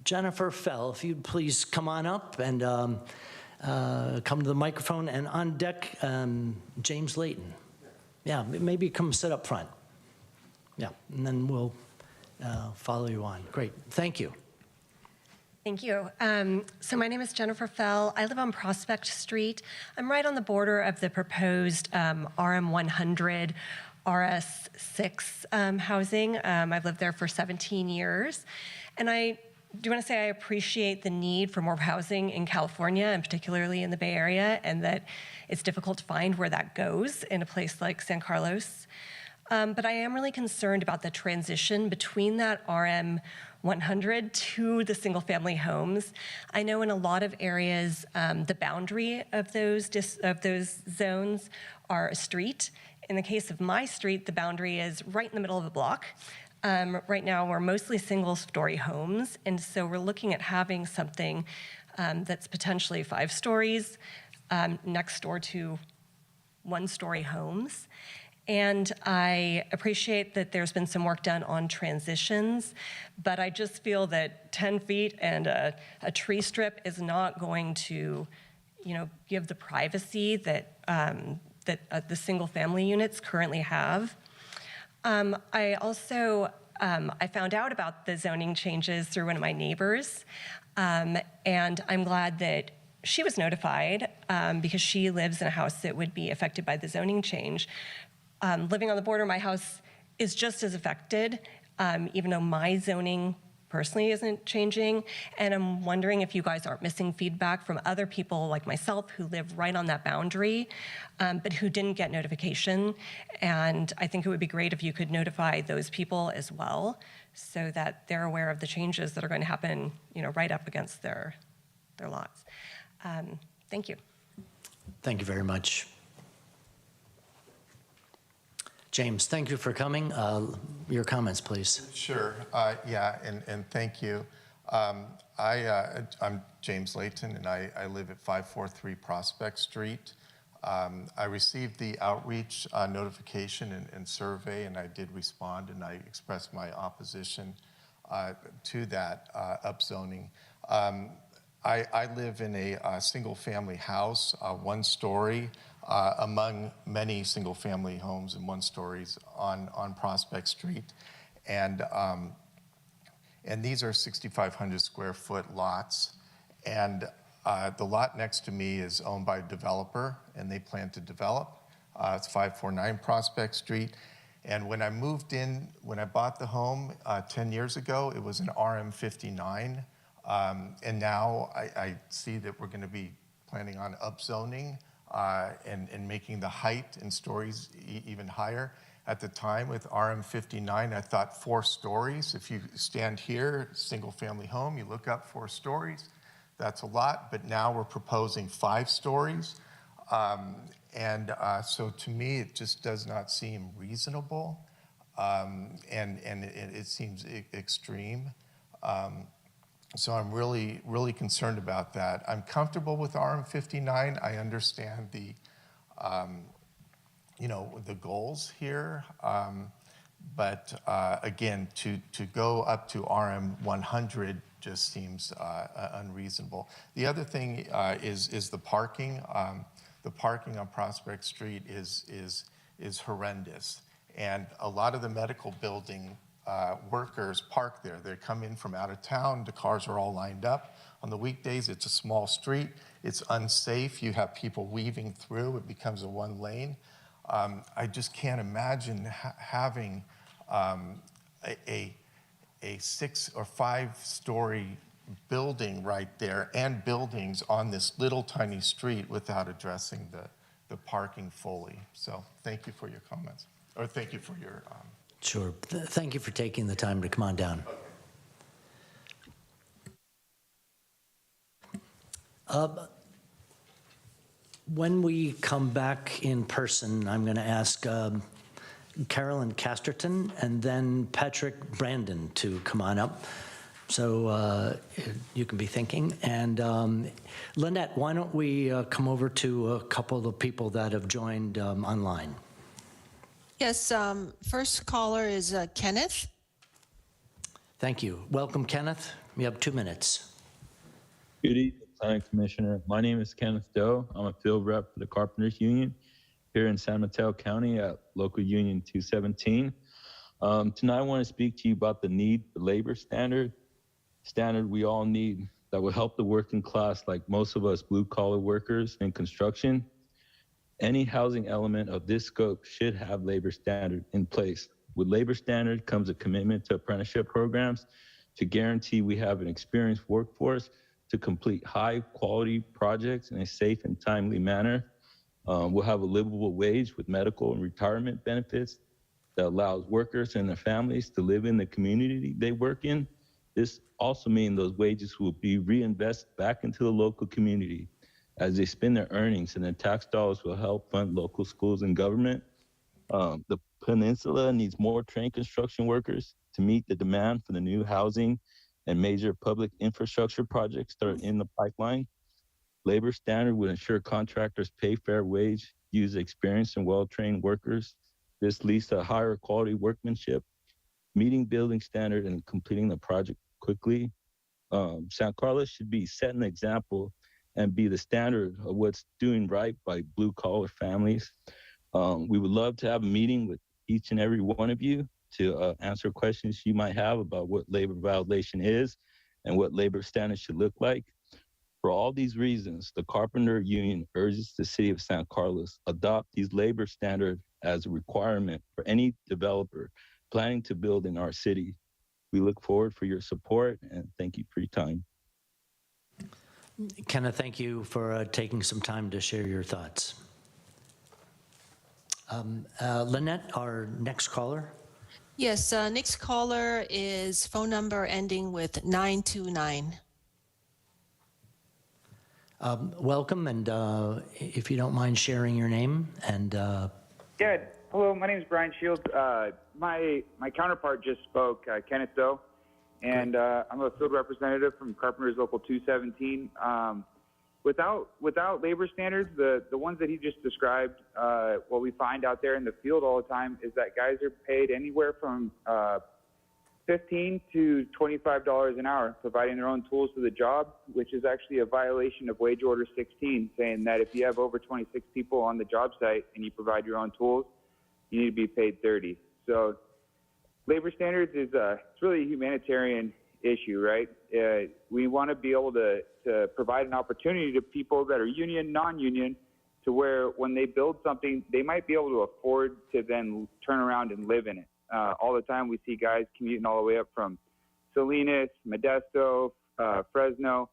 Jennifer Fell, if you'd please come on up and come to the microphone. And on deck, James Layton. Yeah, maybe come sit up front. Yeah, and then we'll follow you on. Great, thank you. Thank you. So my name is Jennifer Fell. I live on Prospect Street. I'm right on the border of the proposed RM100 RS6 housing. I've lived there for 17 years. And I do want to say I appreciate the need for more housing in California, and particularly in the Bay Area, and that it's difficult to find where that goes in a place like San Carlos. But I am really concerned about the transition between that RM 100 to the single-family homes. I know in a lot of areas, the boundary of those zones are a street. In the case of my street, the boundary is right in the middle of a block. Right now, we're mostly single-story homes, and so we're looking at having something that's potentially 5 stories next door to one-story homes. And I appreciate that there's been some work done on transitions, but I just feel that 10 feet and a tree strip is not going to, give the privacy that the single-family units currently have. I also I found out about the zoning changes through one of my neighbors, and I'm glad that she was notified because she lives in a house that would be affected by the zoning change. Living on the border, my house is just as affected, even though my zoning personally isn't changing. And I'm wondering if you guys aren't missing feedback from other people like myself who live right on that boundary, but who didn't get notification. And I think it would be great if you could notify those people as well so that they're aware of the changes that are going to happen, right up against their lots. Thank you. Thank you very much. James, thank you for coming. Your comments, please. Sure. Yeah, and thank you. I'm James Layton, and I live at 543 Prospect Street. I received the outreach notification and survey, and I did respond, and I expressed my opposition to that upzoning. I live in a single-family house, 1-story, among many single-family homes and 1-stories on Prospect Street, and these are 6,500 square foot lots. And the lot next to me is owned by a developer, and they plan to develop. It's 549 Prospect Street. And when I moved in, when I bought the home 10 years ago, it was an RM 59. And now I see that we're going to be planning on upzoning and making the height and stories even higher. At the time with RM 59, I thought 4 stories. If you stand here, single family home, you look up 4 stories, that's a lot, but now we're proposing 5 stories. So to me, it just does not seem reasonable, and it seems extreme. So I'm really, really concerned about that. I'm comfortable with RM 59. I understand the goals here. But again, to go up to RM 100 just seems unreasonable. The other thing is the parking. The parking on Prospect Street is horrendous. And a lot of the medical building workers park there. They come in from out of town. The cars are all lined up. On the weekdays, it's a small street. It's unsafe. You have people weaving through. It becomes a 1 lane. I just can't imagine having a 6 or 5 story building right there and buildings on this little tiny street without addressing the parking fully. So thank you for your comments, or thank you for your Sure. Thank you for taking the time to come on down. When we come back in person, I'm going to ask Carolyn Casterton and then Patrick Brandon to come on up. So you can be thinking. And Lynette, why don't we come over to a couple of the people that have joined online? Yes, first caller is Kenneth. Thank you. Welcome, Kenneth. You have 2 minutes. Good evening, Planning Commissioner. My name is Kenneth Doe. I'm a field rep for the Carpenters Union here in San Mateo County at Local Union 217. Tonight I want to speak to you about the need for labor standard we all need that will help the working class, like most of us blue-collar workers in construction. Any housing element of this scope should have labor standard in place. With labor standard comes a commitment to apprenticeship programs to guarantee we have an experienced workforce to complete high-quality projects in a safe and timely manner. We'll have a livable wage with medical and retirement benefits that allows workers and their families to live in the community they work in. This also means those wages will be reinvested back into the local community as they spend their earnings, and their tax dollars will help fund local schools and government. The peninsula needs more train construction workers to meet the demand for the new housing and major public infrastructure projects that are in the pipeline. Labor standard would ensure contractors pay fair wage, use experienced and well-trained workers. This leads to higher quality workmanship, meeting building standard, and completing the project quickly. San Carlos should be setting an example and be the standard of what's doing right by blue-collar families. We would love to have a meeting with each and every one of you to answer questions you might have about what labor violation is and what labor standards should look like. For all these reasons, the Carpenter Union urges the City of San Carlos adopt these labor standards as a requirement for any developer planning to build in our city. We look forward for your support, and thank you for your time. Kenneth, thank you for taking some time to share your thoughts. Lynette, our next caller. Yes, next caller is phone number ending with 929. Welcome, and if you don't mind sharing your name and. Yeah, hello, my name is Brian Shields. My counterpart just spoke, Kenneth Doe, and I'm a field representative from Carpenters Local 217. Without labor standards, the ones that he just described, what we find out there in the field all the time is that guys are paid anywhere from $15 to $25 an hour, providing their own tools to the job, which is actually a violation of Wage Order 16, saying that if you have over 26 people on the job site and you provide your own tools, you need to be paid 30. So labor standards is it's really a humanitarian issue, right? We want to be able to provide an opportunity to people that are union, non-union, to where when they build something, they might be able to afford to then turn around and live in it. All the time we see guys commuting all the way up from Salinas, Modesto, Fresno,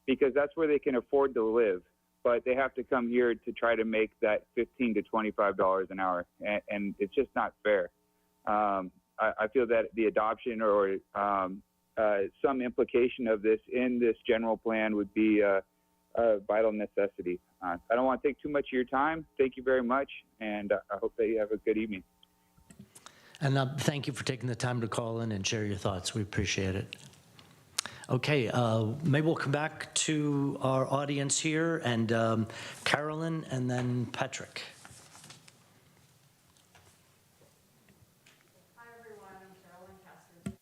because that's where they can afford to live. But they have to come here to try to make that $15 to $25 an hour, and it's just not fair. I feel that the adoption or some implication of this in this general plan would be a vital necessity. I don't want to take too much of your time. Thank you very much, and I hope that you have a good evening. And thank you for taking the time to call in and share your thoughts. We appreciate it. Okay, maybe we'll come back to our audience here, and Carolyn, and then Patrick. Hi, everyone. I'm Carolyn Castor.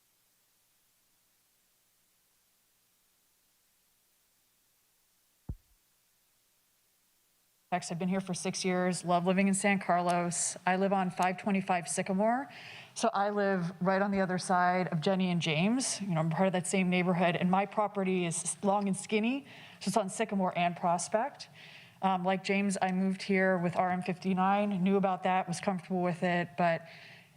I've been here for 6 years, love living in San Carlos. I live on 525 Sycamore. So I live right on the other side of Jenny and James. You know, I'm part of that same neighborhood, and my property is long and skinny, so it's on Sycamore and Prospect. Like James, I moved here with RM59, knew about that, was comfortable with it, but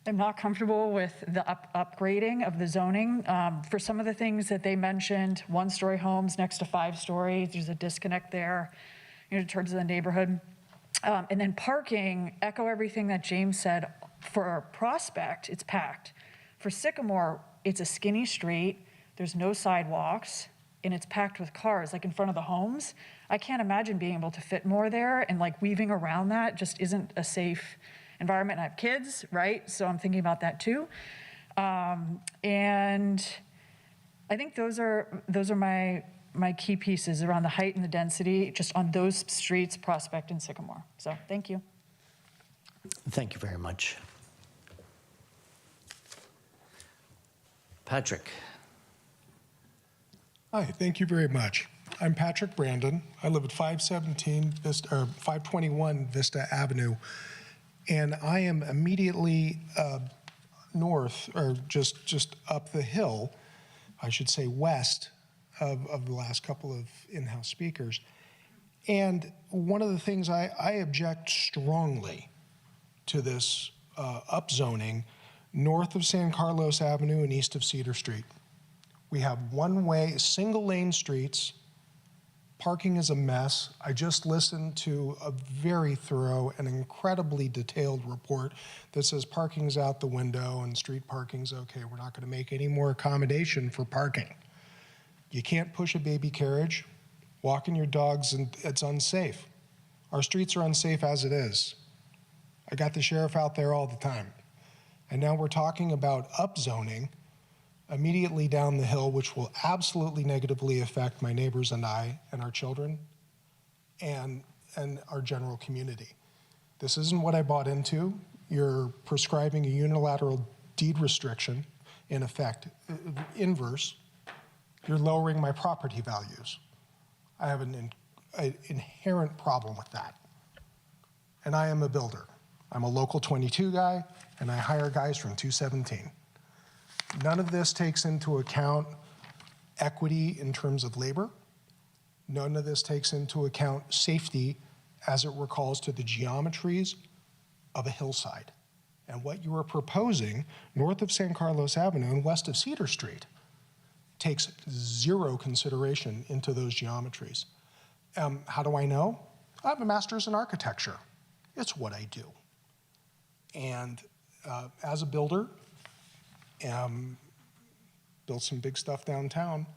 I'm not comfortable with the upgrading of the zoning. For some of the things that they mentioned, 1-story homes next to 5-story, there's a disconnect there, you know, in terms of the neighborhood. And then parking, echo everything that James said. For Prospect, it's packed. For Sycamore, it's a skinny street, there's no sidewalks, and it's packed with cars, like in front of the homes. I can't imagine being able to fit more there, and like weaving around that just isn't a safe environment. I have kids, right? So I'm thinking about that too. And I think those are my key pieces around the height and the density, just on those streets, Prospect and Sycamore. So thank you. Thank you very much. Patrick. Hi, thank you very much. I'm Patrick Brandon. I live at 521 Vista Avenue, and I am immediately north, or just up the hill, I should say west of the last couple of in-house speakers. And one of the things I object strongly to this upzoning north of San Carlos Avenue and east of Cedar Street. We have one-way, single-lane streets Parking is a mess. I just listened to a very thorough and incredibly detailed report that says parking's out the window and street parking's okay. We're not going to make any more accommodation for parking. You can't push a baby carriage, walking your dogs, and it's unsafe. Our streets are unsafe as it is. I got the sheriff out there all the time. And now we're talking about upzoning immediately down the hill, which will absolutely negatively affect my neighbors and I and our children and our general community. This isn't what I bought into. You're prescribing a unilateral deed restriction, in effect, inverse. You're lowering my property values. I have an inherent problem with that. And I am a builder. I'm a local 22 guy, and I hire guys from 217. None of this takes into account equity in terms of labor. None of this takes into account safety as it recalls to the geometries of a hillside. And what you are proposing north of San Carlos Avenue and west of Cedar Street takes zero consideration into those geometries. How do I know? I have a master's in architecture. It's what I do. And as a builder, built some big stuff downtown,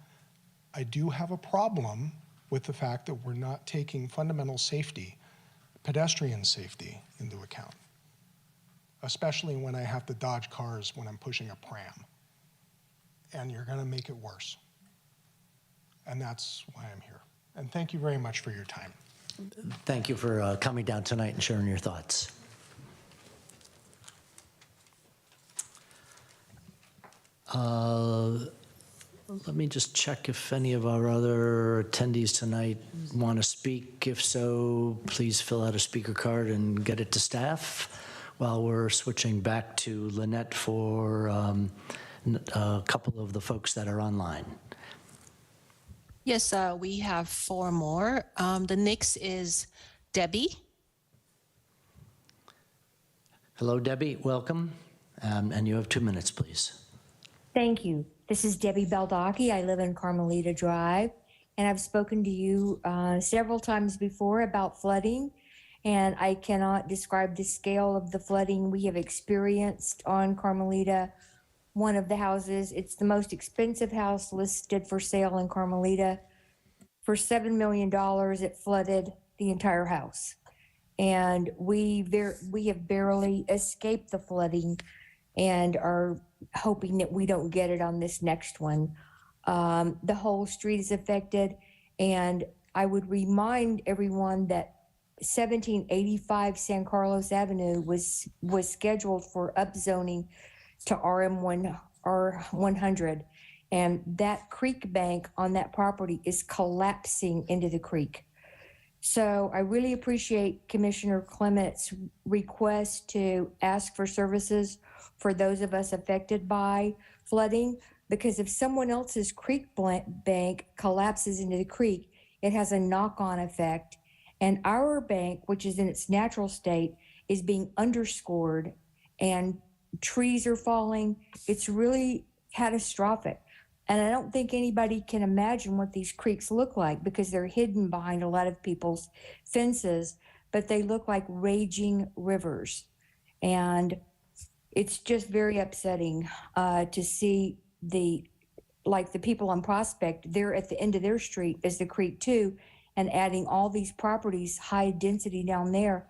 I do have a problem with the fact that we're not taking fundamental safety, pedestrian safety, into account, especially when I have to dodge cars when I'm pushing a pram. And you're going to make it worse. And that's why I'm here. And thank you very much for your time. Thank you for coming down tonight and sharing your thoughts. Let me just check if any of our other attendees tonight want to speak. If so, please fill out a speaker card and get it to staff while we're switching back to Lynette for a couple of the folks that are online. Yes, we have 4 more. The next is Debbie. Hello, Debbie. Welcome. And you have 2 minutes, please. Thank you. This is Debbie Baldacchi. I live in Carmelita Drive, and I've spoken to you several times before about flooding, and I cannot describe the scale of the flooding we have experienced on Carmelita. One of the houses, it's the most expensive house listed for sale in Carmelita. For $7 million, it flooded the entire house. And we have barely escaped the flooding and are hoping that we don't get it on this next one. The whole street is affected, and I would remind everyone that 1785 San Carlos Avenue was scheduled for upzoning to RM100, and that creek bank on that property is collapsing into the creek. So I really appreciate Commissioner Clement's request to ask for services for those of us affected by flooding, because if someone else's creek bank collapses into the creek, it has a knock-on effect. And our bank, which is in its natural state, is being underscored and trees are falling. It's really catastrophic. And I don't think anybody can imagine what these creeks look like because they're hidden behind a lot of people's fences, but they look like raging rivers. And it's just very upsetting to see the people on Prospect, they're at the end of their street is the creek too, and adding all these properties, high density down there.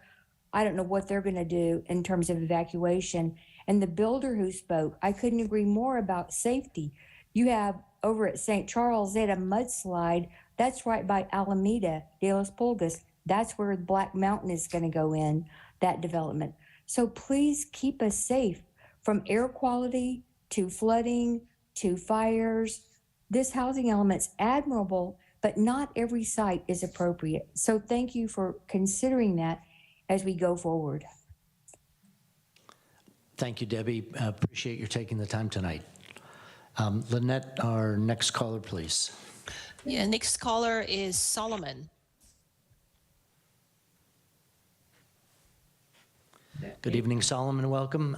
I don't know what they're gonna do in terms of evacuation. And the builder who spoke, I couldn't agree more about safety. You have over at St. Charles, they had a mudslide. That's right by Alameda, De Los Pulgas. That's where Black Mountain is gonna go in, that development. So please keep us safe from air quality to flooding to fires. This housing element's admirable, but not every site is appropriate. So thank you for considering that as we go forward. Thank you, Debbie. Appreciate your taking the time tonight. Lynette, our next caller, please. Yeah, next caller is Solomon. Good evening, Solomon. Welcome.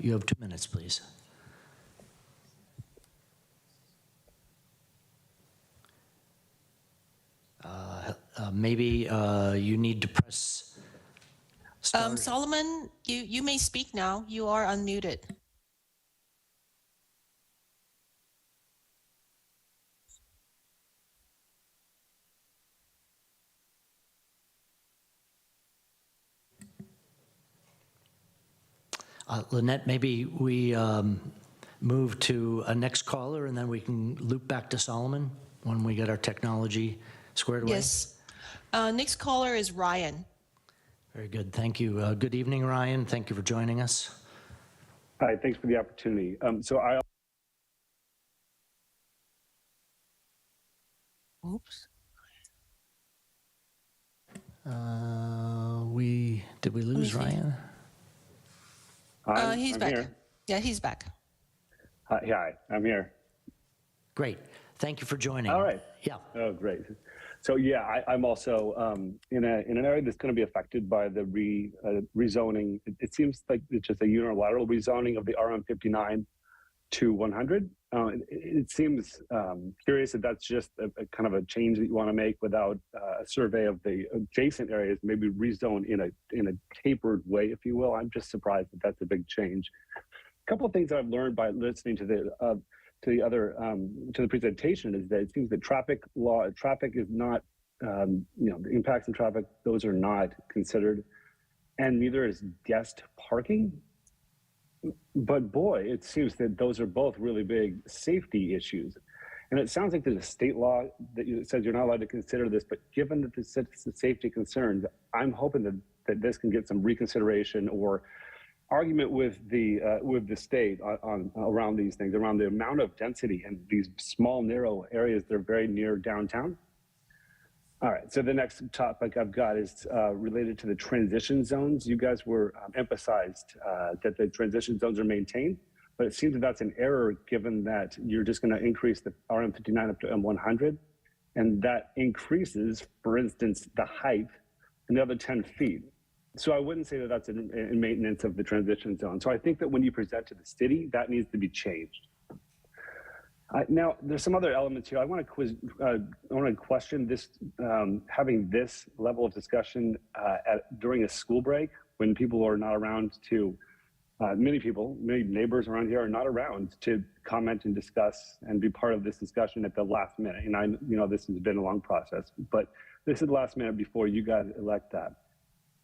You have 2 minutes, please. Maybe you need to press star. Solomon, you may speak now. You are unmuted. Lynette, maybe we move to a next caller, and then we can loop back to Solomon when we get our technology squared away. Yes. Next caller is Ryan. Very good. Thank you. Good evening, Ryan. Thank you for joining us. Hi, thanks for the opportunity. Oops. Did we lose Ryan? Hi, He's I'm back. here. Yeah, he's back. Hi, I'm here. Great. Thank you for joining. All right. Yeah. Oh, great. So yeah, I'm also in an area that's going to be affected by the rezoning. It seems like it's just a unilateral rezoning of the RM59 to 100. It seems curious that that's just a kind of a change that you want to make without a survey of the adjacent areas, maybe rezone in a tapered way, if you will. I'm just surprised that that's a big change. A couple of things that I've learned by listening to the presentation is that it seems that traffic is not, the impacts of traffic, those are not considered, and neither is guest parking. But boy, it seems that those are both really big safety issues. And it sounds like there's a state law that says you're not allowed to consider this, but given that there's safety concerns, I'm hoping that this can get some reconsideration or argument with the state on around these things, around the amount of density in these small, narrow areas that are very near downtown. All right, so the next topic I've got is related to the transition zones. You guys were emphasized that the transition zones are maintained, but it seems that that's an error given that you're just going to increase the RM59 up to M100, and that increases, for instance, the height another 10 feet. So I wouldn't say that that's in maintenance of the transition zone. So I think that when you present to the city, that needs to be changed. Now, there's some other elements here. I want to question this, having this level of discussion during a school break when people are not around to, many neighbors around here are not around to comment and discuss and be part of this discussion at the last minute. And I, this has been a long process, but this is the last minute before you guys elect that.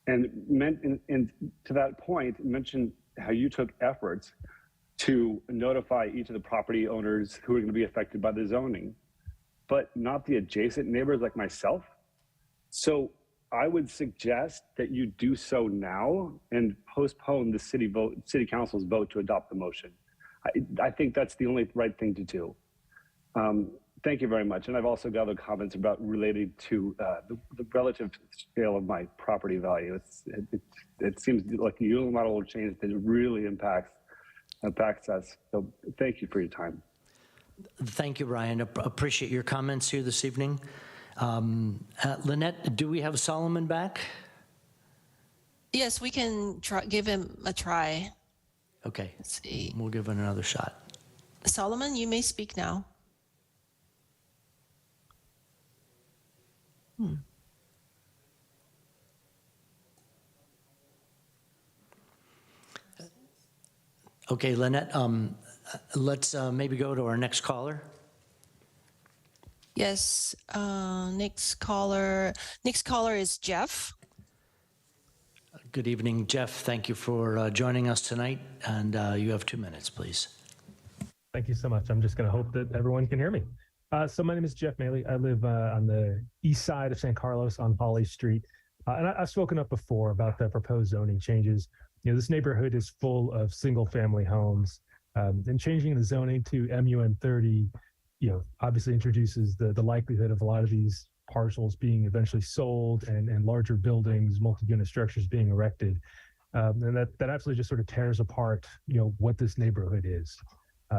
And to that point, mention how you took efforts to notify each of the property owners who are going to be affected by the zoning, but not the adjacent neighbors like myself. So I would suggest that you do so now and postpone the city council's vote to adopt the motion. I think that's the only right thing to do. Thank you very much. And I've also got other comments about related to the relative scale of my property value. It seems like a unilateral change that really impacts us. So thank you for your time. Thank you, Ryan. Appreciate your comments here this evening. Lynette, do we have Solomon back? Yes, we can give him a try. Okay. Let's see. We'll give it another shot. Solomon, you may speak now. Okay, Lynette, let's maybe go to our next caller. Yes, next caller is Jeff. Good evening, Jeff. Thank you for joining us tonight, and you have 2 minutes, please. Thank you so much. I'm just going to hope that everyone can hear me. So my name is Jeff Maley. I live on the east side of San Carlos on Polly Street. And I've spoken up before about the proposed zoning changes. This neighborhood is full of single family homes, and changing the zoning to MUN 30, obviously introduces the likelihood of a lot of these parcels being eventually sold and larger buildings, multi-unit structures being erected. And that absolutely just sort of tears apart, what this neighborhood is.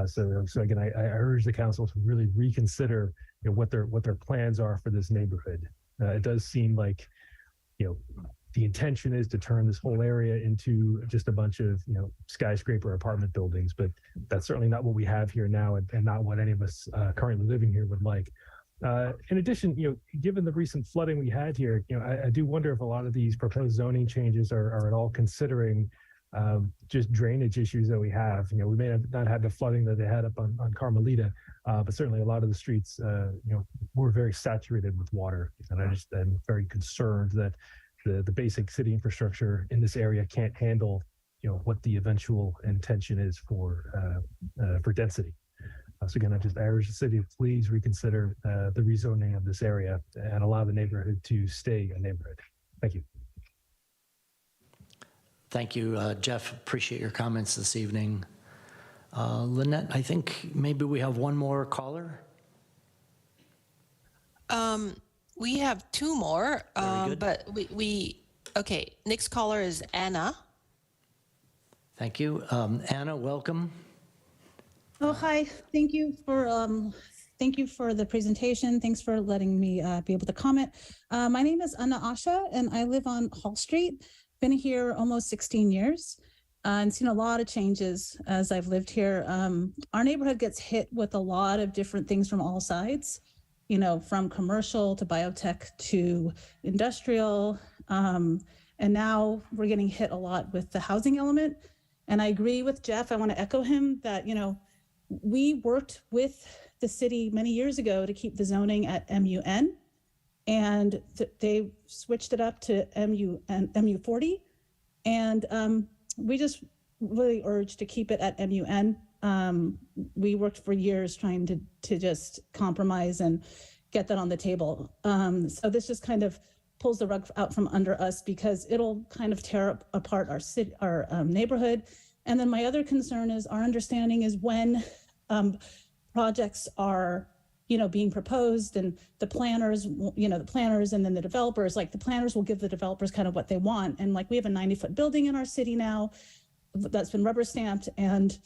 So again, I urge the council to really reconsider what their plans are for this neighborhood. It does seem like, the intention is to turn this whole area into just a bunch of, skyscraper apartment buildings, but that's certainly not what we have here now and not what any of us currently living here would like. In addition, given the recent flooding we had here, I do wonder if a lot of these proposed zoning changes are at all considering just drainage issues that we have. We may have not had the flooding that they had up on Carmelita, but certainly a lot of the streets, were very saturated with water. And I just am very concerned that the basic city infrastructure in this area can't handle, what the eventual intention is for density. So again, I just urge the city to please reconsider the rezoning of this area and allow the neighborhood to stay a neighborhood. Thank you. Thank you, Jeff. Appreciate your comments this evening. Lynette, I think maybe we have one more caller. We have two more, Very good. but okay, next caller is Anna. Thank you. Anna, welcome. Oh, hi. Thank you for the presentation. Thanks for letting me be able to comment. My name is Anna Asha, and I live on Hall Street. Been here almost 16 years and seen a lot of changes as I've lived here. Our neighborhood gets hit with a lot of different things from all sides, from commercial to biotech to industrial. And now we're getting hit a lot with the housing element. And I agree with Jeff. I want to echo him that, we worked with the city many years ago to keep the zoning at MUN, and they switched it up to MU40. And we just really urge to keep it at MUN. We worked for years trying to just compromise and get that on the table. So this just kind of pulls the rug out from under us because it'll kind of tear apart our city, our neighborhood. And then my other concern is our understanding is when projects are, being proposed and the planners, and then the developers, like the planners will give the developers kind of what they want. And like we have a 90-foot building in our city now that's been rubber stamped. And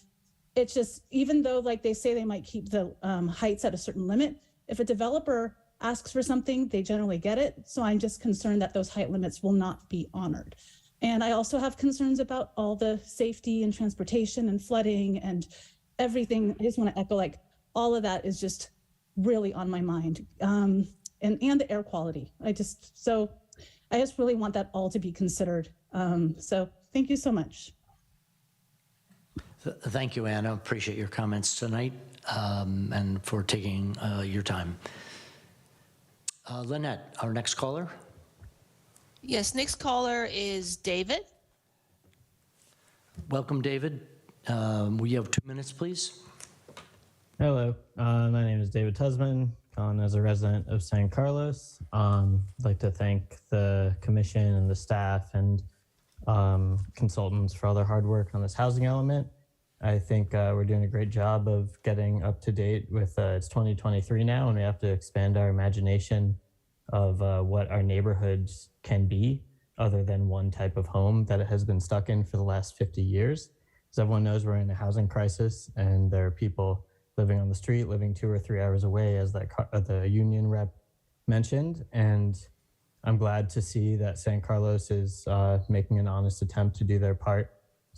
it's just, even though like they say they might keep the heights at a certain limit, if a developer asks for something, they generally get it. So I'm just concerned that those height limits will not be honored. And I also have concerns about all the safety and transportation and flooding and everything. I just want to echo, like, all of that is just really on my mind. And the air quality. I just really want that all to be considered. So thank you so much. Thank you, Anna. Appreciate your comments tonight and for taking your time. Lynette, our next caller. Yes, next caller is David. Welcome, David. We have 2 minutes, please. Hello, my name is David Tusman, calling as a resident of San Carlos. I'd like to thank the commission and the staff and consultants for all their hard work on this housing element. I think we're doing a great job of getting up to date with it's 2023 now, and we have to expand our imagination of what our neighborhoods can be other than one type of home that it has been stuck in for the last 50 years. As everyone knows, we're in a housing crisis, and there are people living on the street, living 2 or 3 hours away, as the union rep mentioned. And I'm glad to see that San Carlos is making an honest attempt to do their part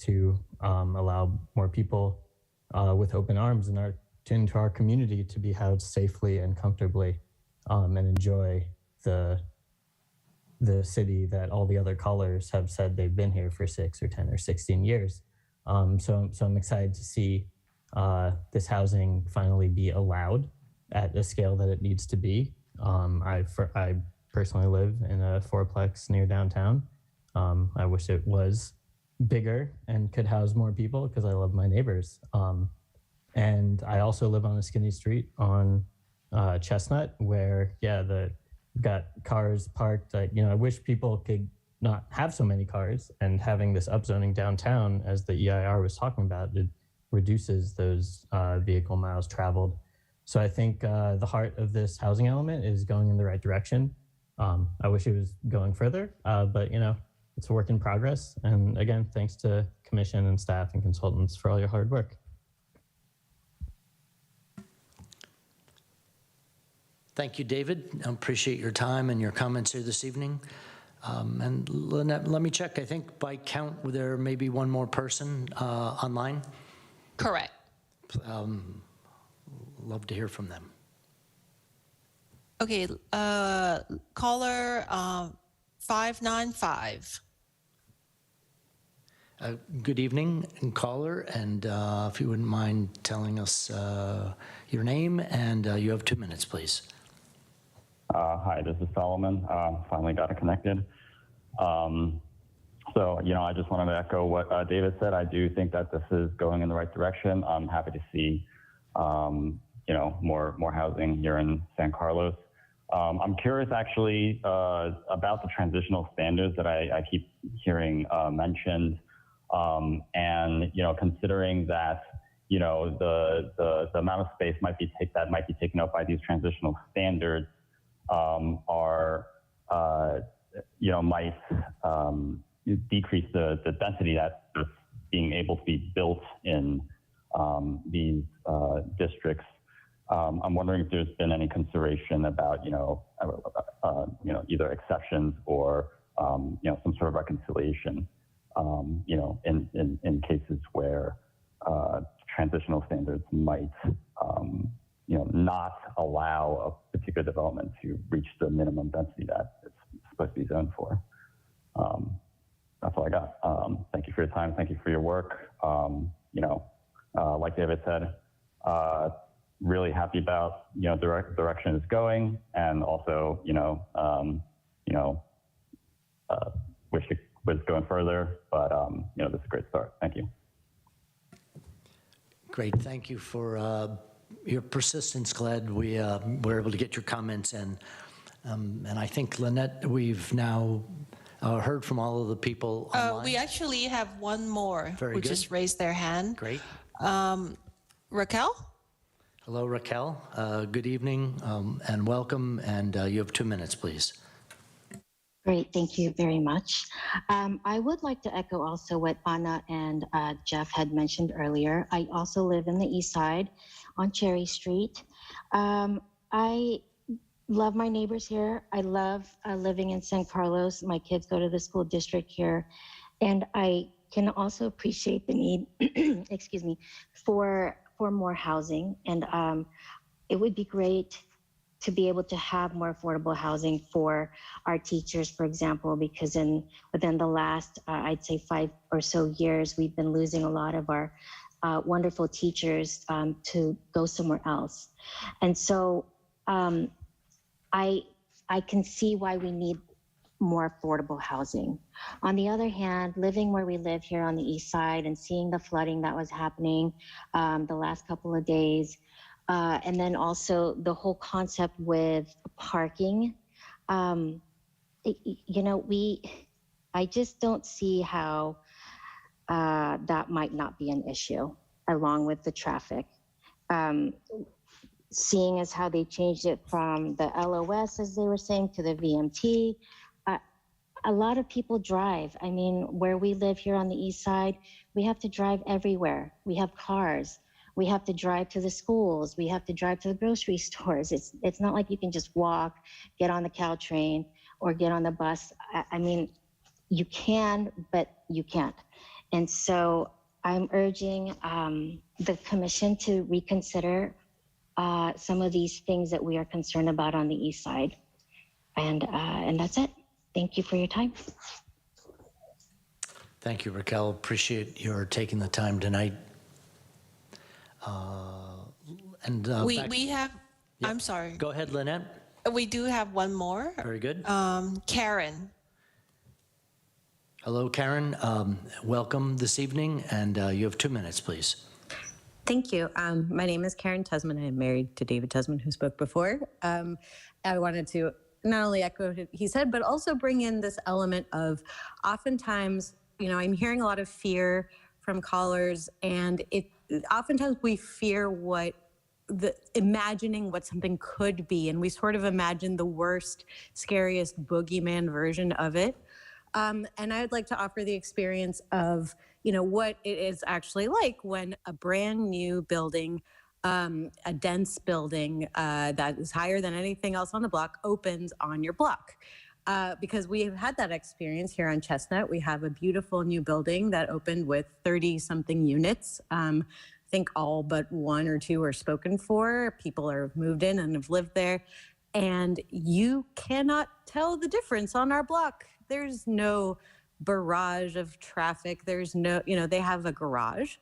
to allow more people with open arms into our community to be housed safely and comfortably and enjoy the city that all the other callers have said they've been here for 6 or 10 or 16 years. So I'm excited to see this housing finally be allowed at the scale that it needs to be. I personally live in a fourplex near downtown. I wish it was bigger and could house more people because I love my neighbors. And I also live on a skinny street on Chestnut where, we've got cars parked. I wish people could not have so many cars, and having this upzoning downtown, as the EIR was talking about, it reduces those vehicle miles traveled. So I think the heart of this housing element is going in the right direction. I wish it was going further, but it's a work in progress. And again, thanks to commission and staff and consultants for all your hard work. Thank you, David. I appreciate your time and your comments here this evening. And Lynette, let me check. I think by count, there may be one more person online. Correct. Love to hear from them. Okay, caller 595. Good evening, caller, and if you wouldn't mind telling us your name, and you have 2 minutes, please. Hi, this is Solomon. Finally got it connected. So, I just wanted to echo what David said. I do think that this is going in the right direction. I'm happy to see, more housing here in San Carlos. I'm curious, actually, about the transitional standards that I keep hearing mentioned. And considering that the amount of space might be taken up by these transitional standards might decrease the density that's being able to be built in these districts. I'm wondering if there's been any consideration about either exceptions or some sort of reconciliation. In cases where transitional standards might, not allow a particular development to reach the minimum density that it's supposed to be zoned for. That's all I got. Thank you for your time. Thank you for your work. Like David said, really happy about the direction it's going, and also wish it was going further, but this is a great start. Thank you. Great, thank you for your persistence. Glad we were able to get your comments in. And I think, Lynette, we've now heard from all of the people online. We actually have one more who just raised their hand. Great. Raquel? Hello, Raquel. Good evening and welcome. And you have 2 minutes, please. Great, thank you very much. I would like to echo also what Anna and Jeff had mentioned earlier. I also live in the East Side on Cherry Street. I love my neighbors here. I love living in San Carlos. My kids go to the school district here. And I can also appreciate the need, excuse me, for more housing. And it would be great to be able to have more affordable housing for our teachers, for example, because within the last, I'd say 5 or so years, we've been losing a lot of our wonderful teachers to go somewhere else. And so I can see why we need more affordable housing. On the other hand, living where we live here on the East Side and seeing the flooding that was happening the last couple of days, and then also the whole concept with parking, I just don't see how that might not be an issue, along with the traffic. Seeing as how they changed it from the LOS, as they were saying, to the VMT, a lot of people drive. I mean, where we live here on the East Side, we have to drive everywhere. We have cars. We have to drive to the schools. We have to drive to the grocery stores. It's not like you can just walk, get on the Caltrain, or get on the bus. I mean, you can, but you can't. And so I'm urging the commission to reconsider some of these things that we are concerned about on the East Side. And that's it. Thank you for your time. Thank you, Raquel. Appreciate your taking the time tonight. We have, Yep. I'm sorry. Go ahead, Lynette. We do have one more. Very good. Karen. Hello, Karen. Welcome this evening, and you have 2 minutes, please. Thank you. My name is Karen Tusman. I'm married to David Tusman, who spoke before. I wanted to not only echo what he said, but also bring in this element of oftentimes, I'm hearing a lot of fear from callers, and oftentimes we fear imagining what something could be, and we sort of imagine the worst, scariest boogeyman version of it. And I would like to offer the experience of, what it is actually like when a brand new building, a dense building that is higher than anything else on the block opens on your block. Because we have had that experience here on Chestnut. We have a beautiful new building that opened with 30-something units. I think all but 1 or 2 are spoken for. People are moved in and have lived there. and you cannot tell the difference on our block. There's no barrage of traffic. There's no, they have a garage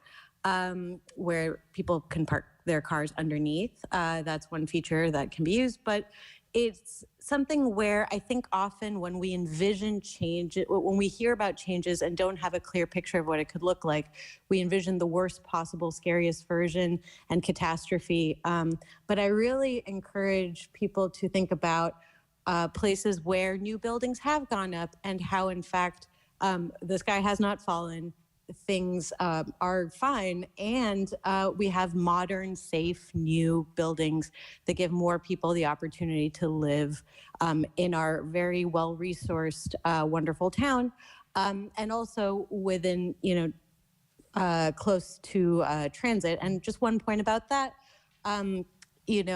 where people can park their cars underneath. That's one feature that can be used, but it's something where I think often when we envision change, when we hear about changes and don't have a clear picture of what it could look like, we envision the worst possible, scariest version and catastrophe. But I really encourage people to think about places where new buildings have gone up and how, in fact, the sky has not fallen. Things are fine, and we have modern, safe, new buildings that give more people the opportunity to live in our very well-resourced, wonderful town, and also within, close to transit. And just one point about that, yes,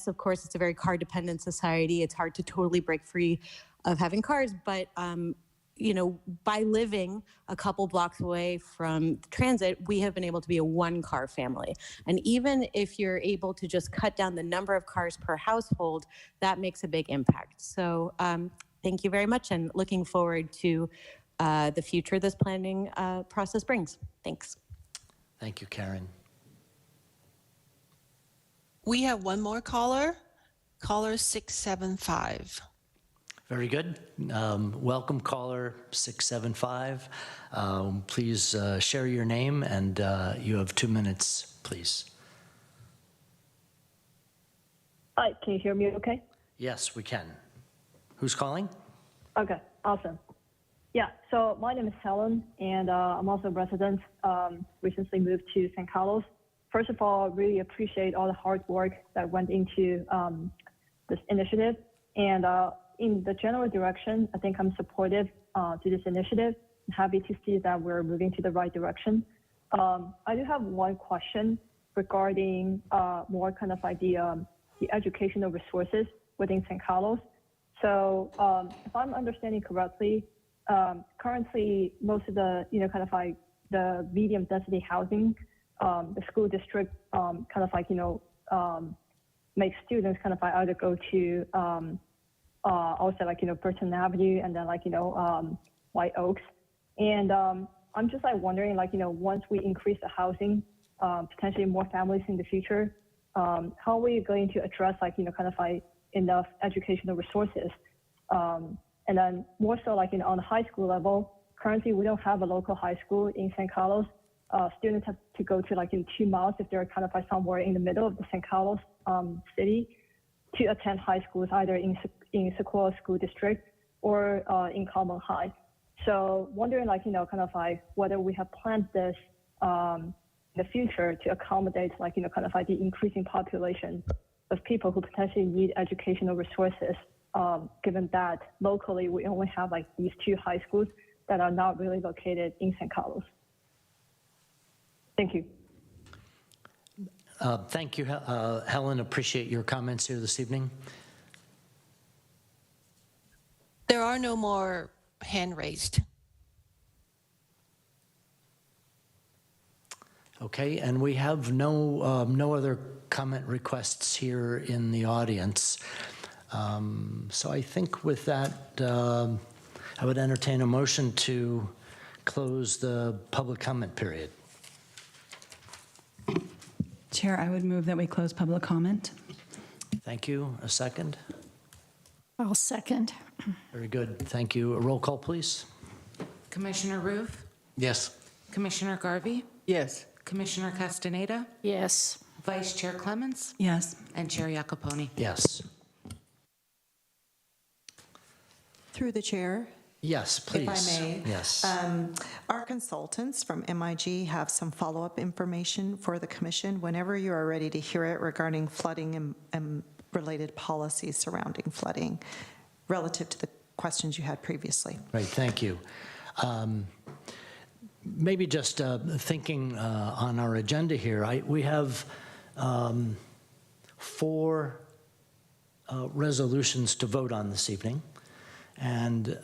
of course, it's a very car-dependent society. It's hard to totally break free of having cars, but by living a couple blocks away from transit, we have been able to be a one-car family. And even if you're able to just cut down the number of cars per household, that makes a big impact. So thank you very much, and looking forward to the future this planning process brings. Thanks. Thank you, Karen. We have one more caller, caller 675. Very good. Welcome, caller 675. Please share your name, and you have 2 minutes, please. Hi, can you hear me okay? Yes, we can. Who's calling? Okay, awesome. Yeah, so my name is Helen, and I'm also a resident, recently moved to San Carlos. First of all, really appreciate all the hard work that went into this initiative. And in the general direction, I think I'm supportive to this initiative. I'm happy to see that we're moving to the right direction. I do have one question regarding more kind of like the educational resources within San Carlos. So if I'm understanding correctly, currently most of the, kind of like the medium density housing, the school district kind of like, make students kind of like either go to also like, Burton Avenue and then like, White Oaks. And I'm just like wondering, like, once we increase the housing, potentially more families in the future, how are we going to address like, kind of like enough educational resources? And then more so like, on the high school level, currently we don't have a local high school in San Carlos. Students have to go to like 2 miles if they're kind of like somewhere in the middle of the San Carlos city to attend high schools, either in Sequoia School District or in Common High. So wondering like, kind of like whether we have planned this in the future to accommodate like, kind of like the increasing population of people who potentially need educational resources, given that locally we only have like these 2 high schools that are not really located in San Carlos. Thank you. Thank you, Helen. Appreciate your comments here this evening. There are no more hand raised. Okay, and we have no other comment requests here in the audience. So I think with that, I would entertain a motion to close the public comment period. Chair, I would move that we close public comment. Thank you. A second? I'll second. Very good. Thank you. A roll call, please. Commissioner Roof? Yes. Commissioner Garvey? Yes. Commissioner Castaneda? Yes. Vice Chair Clements? Yes. And Chair Iacoponi? Yes. Through the chair. Yes, please. If I may. Yes. Our consultants from MIG have some follow-up information for the commission whenever you are ready to hear it regarding flooding and related policies surrounding flooding relative to the questions you had previously. Right, thank you. Maybe just thinking on our agenda here, we have 4 resolutions to vote on this evening. And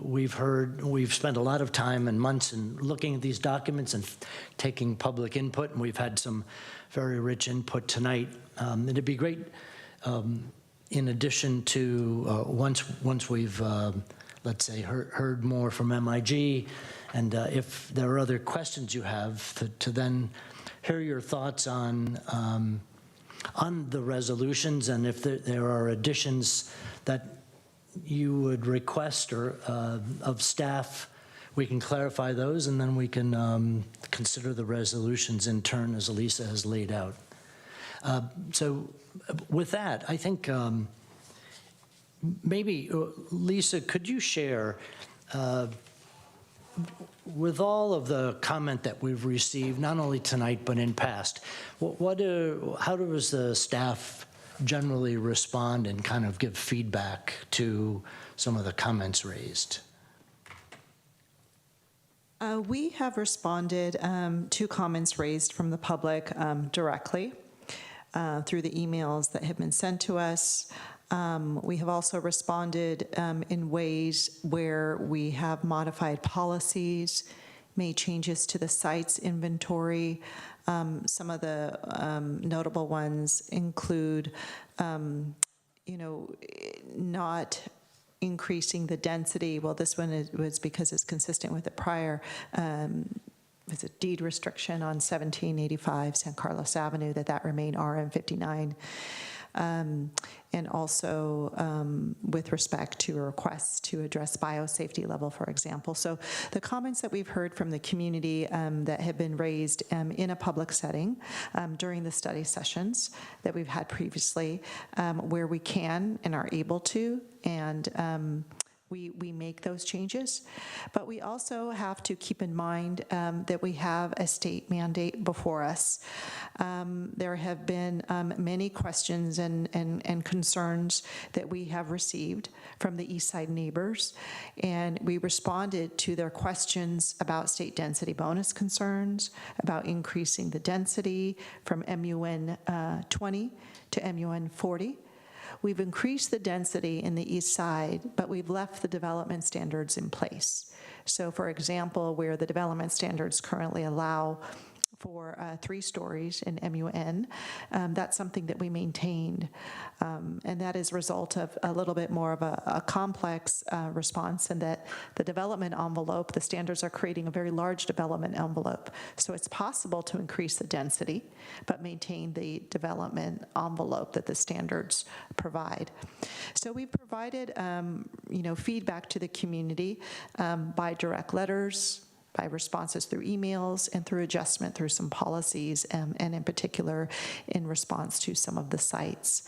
we've spent a lot of time and months in looking at these documents and taking public input, and we've had some very rich input tonight. It'd be great, in addition to once we've, let's say, heard more from MIG, and if there are other questions you have, to then hear your thoughts on the resolutions, and if there are additions that you would request or of staff, we can clarify those, and then we can consider the resolutions in turn as Elisa has laid out. So with that, I think maybe, Lisa, could you share, with all of the comment that we've received, not only tonight but in past, how does the staff generally respond and kind of give feedback to some of the comments raised? We have responded to comments raised from the public directly through the emails that have been sent to us. We have also responded in ways where we have modified policies, made changes to the site's inventory. Some of the notable ones include, not increasing the density. Well, this one was because it's consistent with the prior. It's a deed restriction on 1785 San Carlos Avenue that remain RM 59. And also with respect to requests to address biosafety level, for example. So the comments that we've heard from the community that have been raised in a public setting during the study sessions that we've had previously, where we can and are able to, and we make those changes. But we also have to keep in mind that we have a state mandate before us. There have been many questions and concerns that we have received from the East Side neighbors, and we responded to their questions about state density bonus concerns, about increasing the density from MUN 20 to MUN 40. We've increased the density in the east side, but we've left the development standards in place. So for example, where the development standards currently allow for 3 stories in MUN, that's something that we maintained. And that is a result of a little bit more of a complex response, and that the development envelope, the standards are creating a very large development envelope. So it's possible to increase the density, but maintain the development envelope that the standards provide. So we've provided, feedback to the community by direct letters, by responses through emails, and through adjustment through some policies, and in particular in response to some of the sites.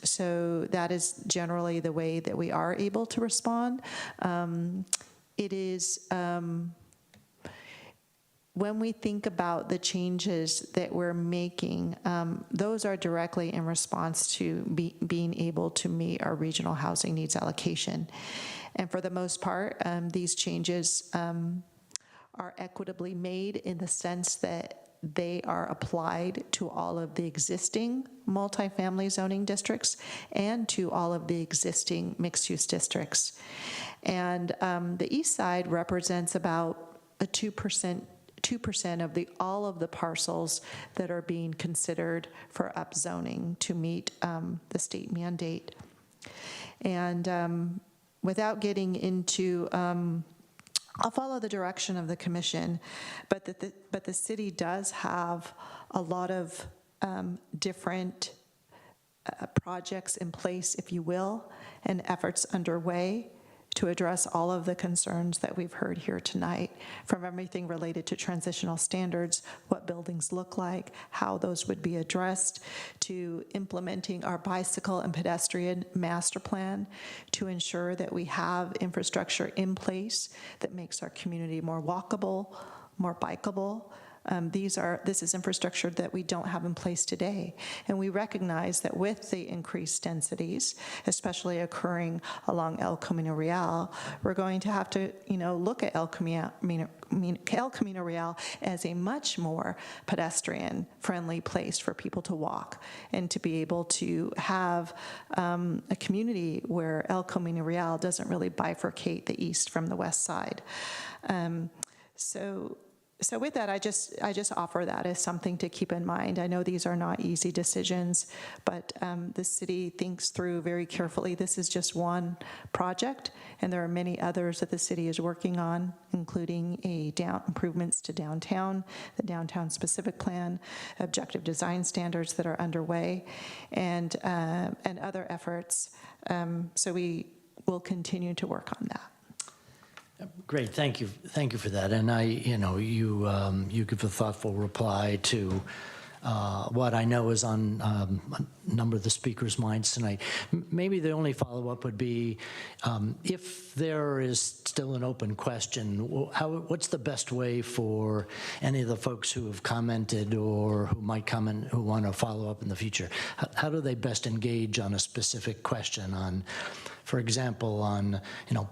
So that is generally the way that we are able to respond. It is, when we think about the changes that we're making, those are directly in response to being able to meet our regional housing needs allocation. And for the most part, these changes are equitably made in the sense that they are applied to all of the existing multifamily zoning districts and to all of the existing mixed-use districts. And the east side represents about a 2% of all of the parcels that are being considered for upzoning to meet the state mandate. And without getting into, I'll follow the direction of the commission, but the city does have a lot of different projects in place, if you will, and efforts underway to address all of the concerns that we've heard here tonight, from everything related to transitional standards, what buildings look like, how those would be addressed, to implementing our bicycle and pedestrian master plan to ensure that we have infrastructure in place that makes our community more walkable, more bikeable, This is infrastructure that we don't have in place today. And we recognize that with the increased densities, especially occurring along El Camino Real, we're going to have to, look at El Camino Real as a much more pedestrian-friendly place for people to walk and to be able to have a community where El Camino Real doesn't really bifurcate the east from the west side. So with that, I just offer that as something to keep in mind. I know these are not easy decisions, but the city thinks through very carefully. This is just one project, and there are many others that the city is working on, including improvements to downtown, the downtown specific plan, objective design standards that are underway, and other efforts. So we will continue to work on that. Great, thank you for that. And you give a thoughtful reply to what I know is on a number of the speakers' minds tonight. Maybe the only follow-up would be, if there is still an open question, what's the best way for any of the folks who have commented or who might comment, who want to follow up in the future? How do they best engage on a specific question on, for example, on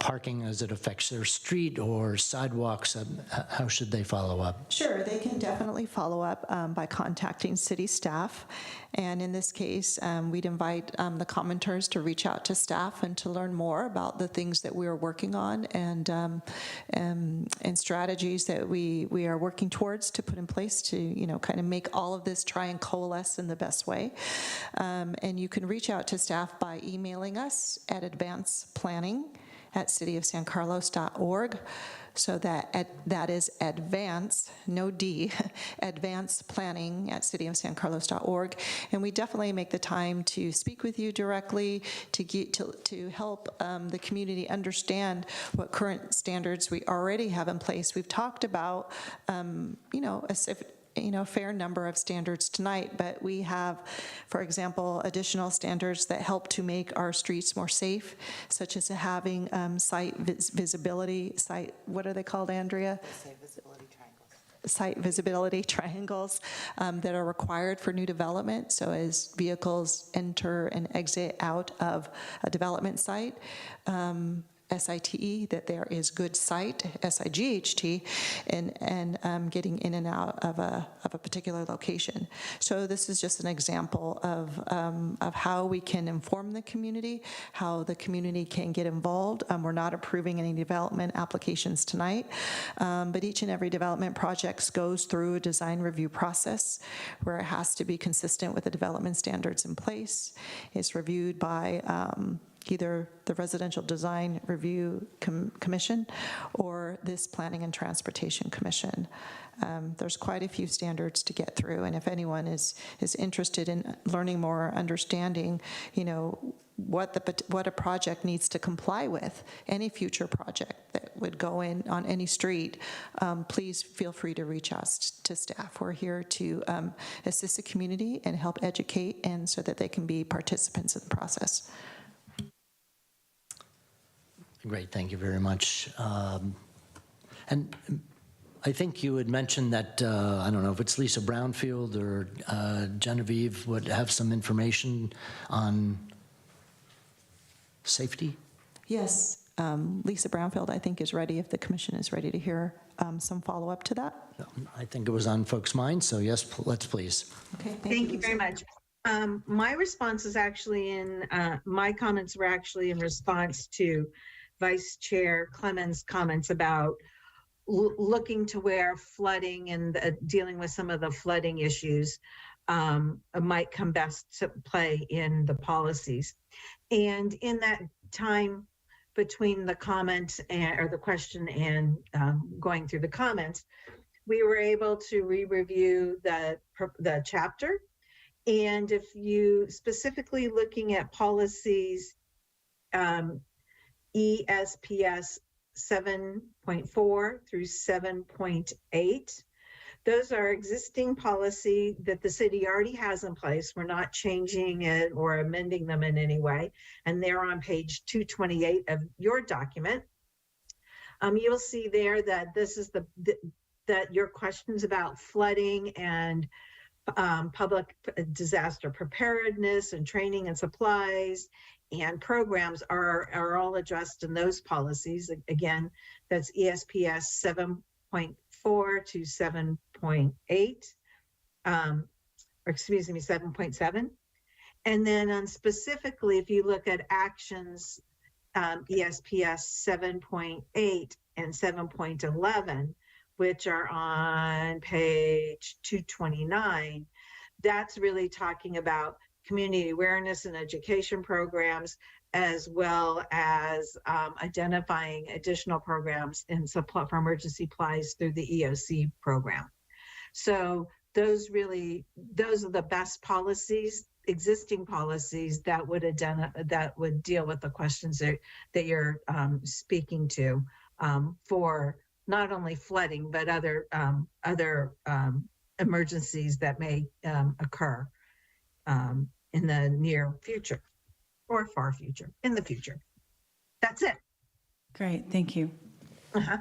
parking as it affects their street or sidewalks? How should they follow up? Sure, they can definitely follow up by contacting city staff. And in this case, we'd invite the commenters to reach out to staff and to learn more about the things that we are working on and strategies that we are working towards to put in place to kind of make all of this try and coalesce in the best way. And you can reach out to staff by emailing us at advanceplanning@cityofsancarlos.org. So that is advance, no D, advanceplanning@cityofsancarlos.org. And we definitely make the time to speak with you directly to help the community understand what current standards we already have in place. We've talked about, a fair number of standards tonight, but we have, for example, additional standards that help to make our streets more safe, such as having site visibility, what are they called, Andrea? Site visibility triangles that are required for new development. So as vehicles enter and exit out of a development site, SITE, that there is good sight, SIGHT, and getting in and out of a particular location. So this is just an example of how we can inform the community, how the community can get involved. We're not approving any development applications tonight, but each and every development project goes through a design review process where it has to be consistent with the development standards in place. It's reviewed by either the Residential Design Review Commission or this Planning and Transportation Commission. There's quite a few standards to get through, and if anyone is interested in learning more, understanding, what a project needs to comply with, any future project that would go in on any street, please feel free to reach out to staff. We're here to assist the community and help educate, and so that they can be participants in the process. Great, thank you very much. And I think you had mentioned that, I don't know if it's Lisa Brownfield or Genevieve would have some information on safety? Yes, Lisa Brownfield, I think, is ready if the commission is ready to hear some follow-up to that. I think it was on folks' minds, so yes, let's please. Okay, thank you very much. My response is actually my comments were actually in response to Vice Chair Clemens' comments about looking to where flooding and dealing with some of the flooding issues might come best to play in the policies. And in that time between the comment or the question and going through the comments, we were able to re-review the chapter. And if you specifically looking at policies, ESPS 7.4 through 7.8. Those are existing policy that the city already has in place. We're not changing it or amending them in any way. And they're on page 228 of your document. You'll see there that this is that your questions about flooding and public disaster preparedness and training and supplies and programs are all addressed in those policies. Again, that's ESPS 7.4 to 7.8, or excuse me, 7.7. And then specifically, if you look at actions, ESPS 7.8 and 7.11, which are on page 229, that's really talking about community awareness and education programs, as well as identifying additional programs in supply for emergency supplies through the EOC program. So those are the best policies, existing policies that would deal with the questions that you're speaking to for not only flooding, but other emergencies that may occur in the near future or far future, in the future. That's it. Great, thank you. Uh-huh.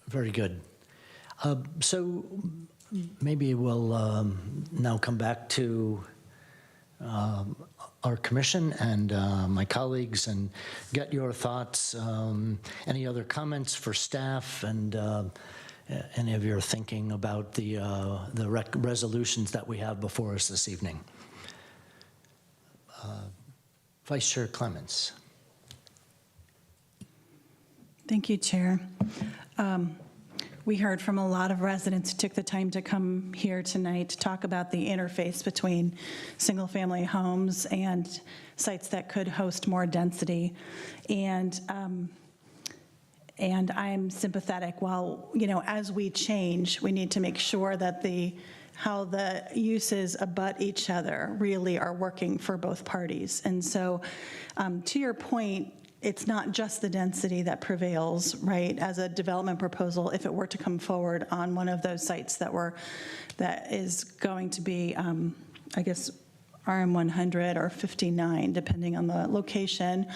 Very good. So maybe we'll now come back to our commission and my colleagues and get your thoughts. Any other comments for staff and any of your thinking about the resolutions that we have before us this evening? Vice Chair Clements. Thank you, Chair. We heard from a lot of residents who took the time to come here tonight to talk about the interface between single-family homes and sites that could host more density. And I'm sympathetic. While, as we change, we need to make sure that how the uses abut each other really are working for both parties. And so, to your point, it's not just the density that prevails, right? As a development proposal, if it were to come forward on one of those sites that is going to be, I guess, RM100 or 59, depending on the location.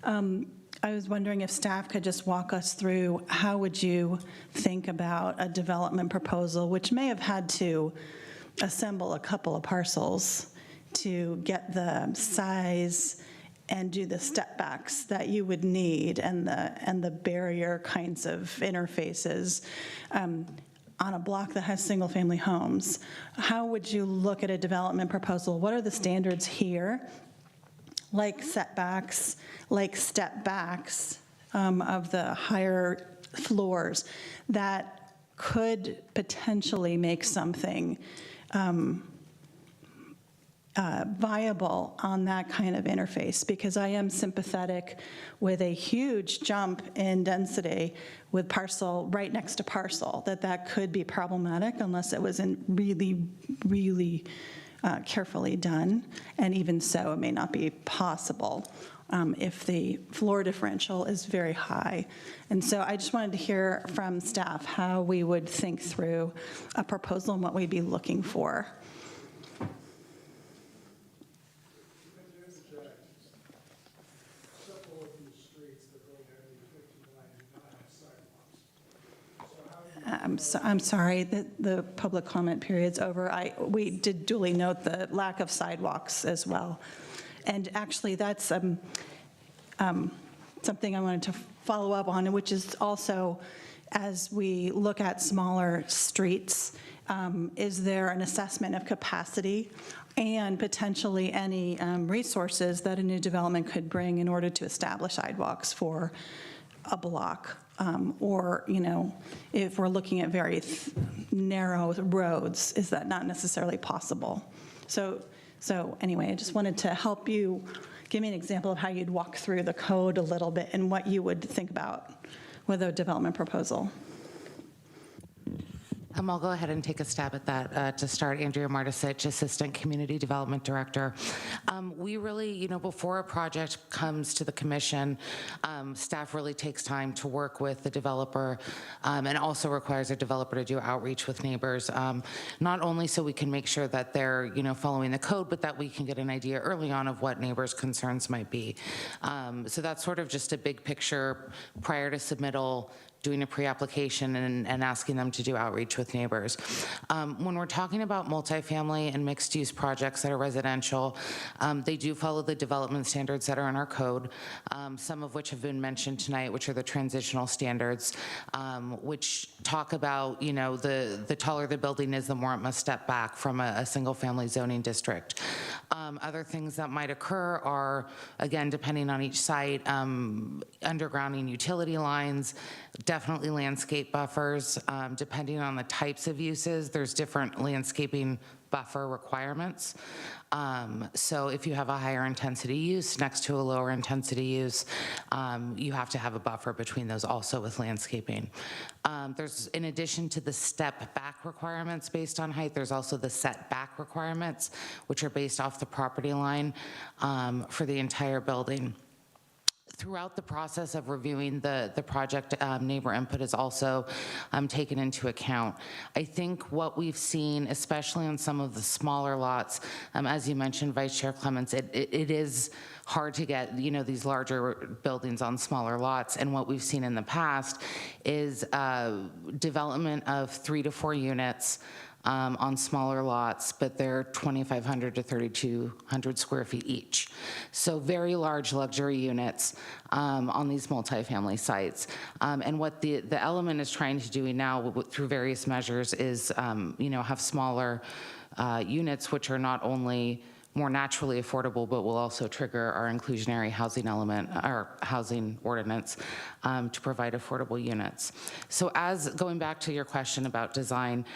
I was wondering if staff could just walk us through how would you think about a development proposal, which may have had to assemble a couple of parcels to get the size and do the step backs that you would need and the barrier kinds of interfaces on a block that has single family homes. How would you look at a development proposal? What are the standards here, like setbacks, like step backs of the higher floors that could potentially make something viable on that kind of interface? Because I am sympathetic with a huge jump in density with parcel right next to parcel, that could be problematic unless it was really, really carefully done. And even so, it may not be possible if the floor differential is very high. And so I just wanted to hear from staff how we would think through a proposal and what we'd be looking for. I'm sorry that the public comment period's over. We did duly note the lack of sidewalks as well. And actually, that's something I wanted to follow up on, which is also, as we look at smaller streets, is there an assessment of capacity and potentially any resources that a new development could bring in order to establish sidewalks for a block? Or, if we're looking at very narrow roads, is that not necessarily possible? So anyway, I just wanted to help you give me an example of how you'd walk through the code a little bit and what you would think about with a development proposal. I'll go ahead and take a stab at that to start. Andrea Martisich, Assistant Community Development Director. We really, before a project comes to the commission, staff really takes time to work with the developer and also requires a developer to do outreach with neighbors, not only so we can make sure that they're, following the code, but that we can get an idea early on of what neighbors' concerns might be. So that's sort of just a big picture prior to submittal, doing a pre-application and asking them to do outreach with neighbors. When we're talking about multifamily and mixed-use projects that are residential, they do follow the development standards that are in our code, some of which have been mentioned tonight, which are the transitional standards, which talk about, the taller the building is, the more it must step back from a single-family zoning district. Other things that might occur are, again, depending on each site, undergrounding utility lines, definitely landscape buffers. Depending on the types of uses, there's different landscaping buffer requirements. So if you have a higher intensity use next to a lower intensity use, you have to have a buffer between those also with landscaping. There's, in addition to the step back requirements based on height, there's also the setback requirements, which are based off the property line for the entire building. Throughout the process of reviewing the project, neighbor input is also taken into account. I think what we've seen, especially on some of the smaller lots, as you mentioned, Vice Chair Clements, it is hard to get these larger buildings on smaller lots. And what we've seen in the past is development of 3 to 4 units on smaller lots, but they're 2,500 to 3,200 square feet each. So very large luxury units on these multifamily sites. And what the element is trying to do now through various measures is, have smaller units, which are not only more naturally affordable, but will also trigger our inclusionary housing element, our housing ordinance, to provide affordable units. So going back to your question about design,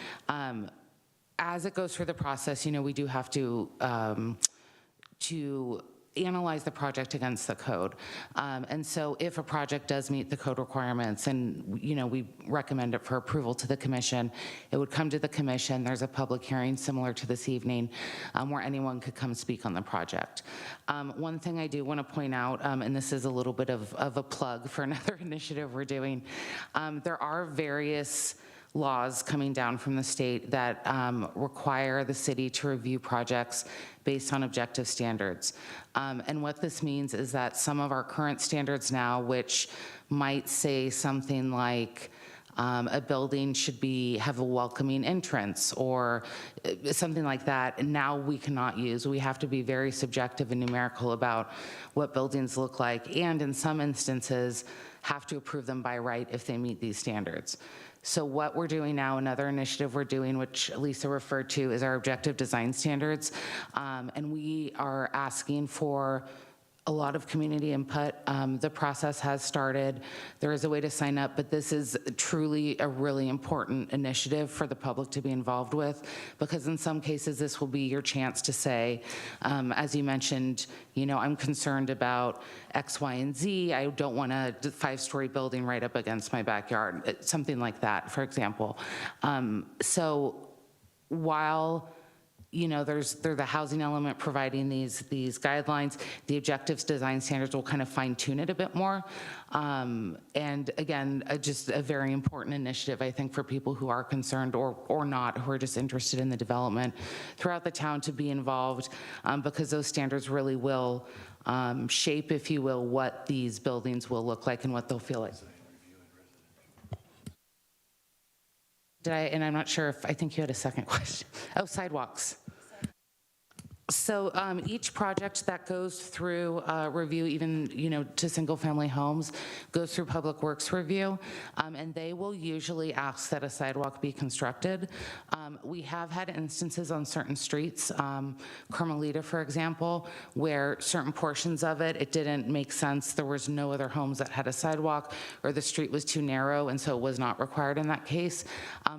as it goes through the process, we do have to analyze the project against the code. And so if a project does meet the code requirements and, we recommend it for approval to the commission, it would come to the commission. There's a public hearing similar to this evening where anyone could come speak on the project. One thing I do want to point out, and this is a little bit of a plug for another initiative we're doing, there are various laws coming down from the state that require the city to review projects based on objective standards. And what this means is that some of our current standards now, which might say something like a building should have a welcoming entrance or something like that, and now we cannot use. We have to be very subjective and numerical about what buildings look like, and in some instances have to approve them by right if they meet these standards. So what we're doing now, another initiative we're doing, which Lisa referred to, is our objective design standards. And we are asking for a lot of community input. The process has started. There is a way to sign up, but this is truly a really important initiative for the public to be involved with, because in some cases this will be your chance to say, as you mentioned, I'm concerned about X, Y, and Z. I don't want a 5-story building right up against my backyard, something like that, for example. So while there's the housing element providing these guidelines, the objectives design standards will kind of fine tune it a bit more. And again, just a very important initiative, I think, for people who are concerned or not, who are just interested in the development throughout the town to be involved, because those standards really will shape, if you will, what these buildings will look like and what they'll feel like. And I'm not sure I think you had a second question. Oh, sidewalks. So each project that goes through review, even to single-family homes, goes through Public Works review, and they will usually ask that a sidewalk be constructed. We have had instances on certain streets, Carmelita, for example, where certain portions of it didn't make sense. There was no other homes that had a sidewalk, or the street was too narrow, and so it was not required in that case.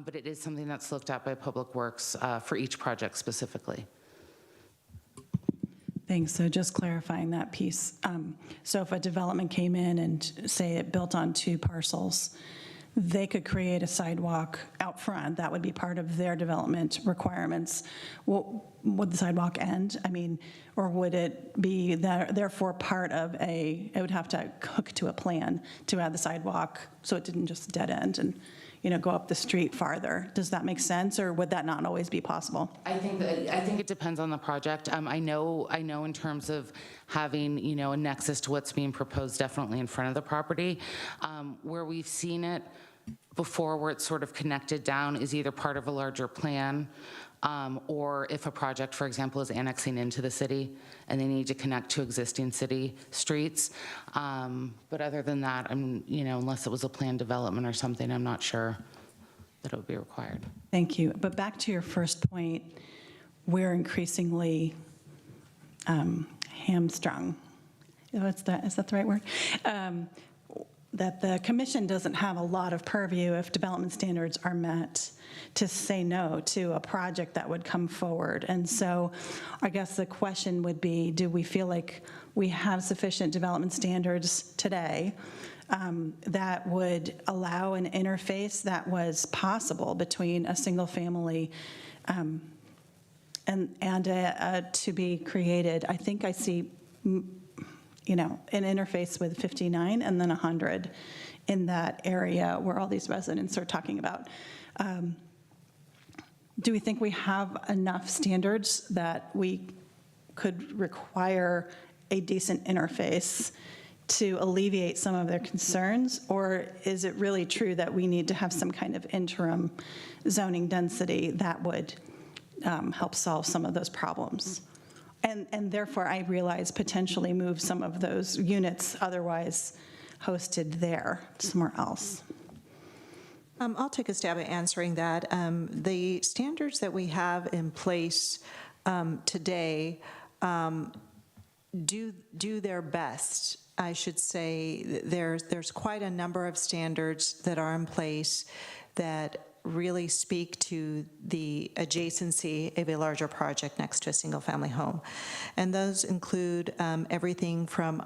But it is something that's looked at by Public Works for each project specifically. Thanks. So just clarifying that piece. So if a development came in and say it built on 2 parcels, they could create a sidewalk out front. That would be part of their development requirements. Would the sidewalk end? I mean, or would it be therefore part of it would have to hook to a plan to add the sidewalk so it didn't just dead end and, go up the street farther. Does that make sense, or would that not always be possible? I think it depends on the project. I know in terms of having, a nexus to what's being proposed definitely in front of the property. Where we've seen it before, where it's sort of connected down, is either part of a larger plan, or if a project, for example, is annexing into the city and they need to connect to existing city streets. But other than that, unless it was a planned development or something, I'm not sure that it would be required. Thank you. But back to your first point, we're increasingly hamstrung. Is that the right word? That the commission doesn't have a lot of purview if development standards are met to say no to a project that would come forward. And so I guess the question would be, do we feel like we have sufficient development standards today that would allow an interface that was possible between a single family and a to be created? I think I see an interface with 59 and then 100 in that area where all these residents are talking about. Do we think we have enough standards that we could require a decent interface to alleviate some of their concerns? Or is it really true that we need to have some kind of interim zoning density that would help solve some of those problems? And therefore, I realize potentially move some of those units otherwise hosted there somewhere else. I'll take a stab at answering that. The standards that we have in place today do their best. I should say there's quite a number of standards that are in place that really speak to the adjacency of a larger project next to a single-family home. And those include everything from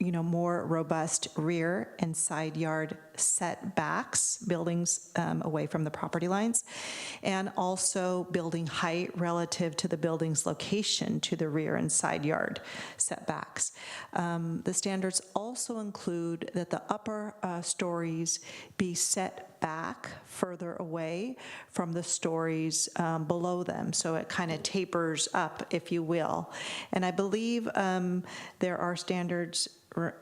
more robust rear and side yard setbacks, buildings away from the property lines, and also building height relative to the building's location to the rear and side yard setbacks. The standards also include that the upper stories be set back further away from the stories below them, so it kind of tapers up, if you will. And I believe there are standards,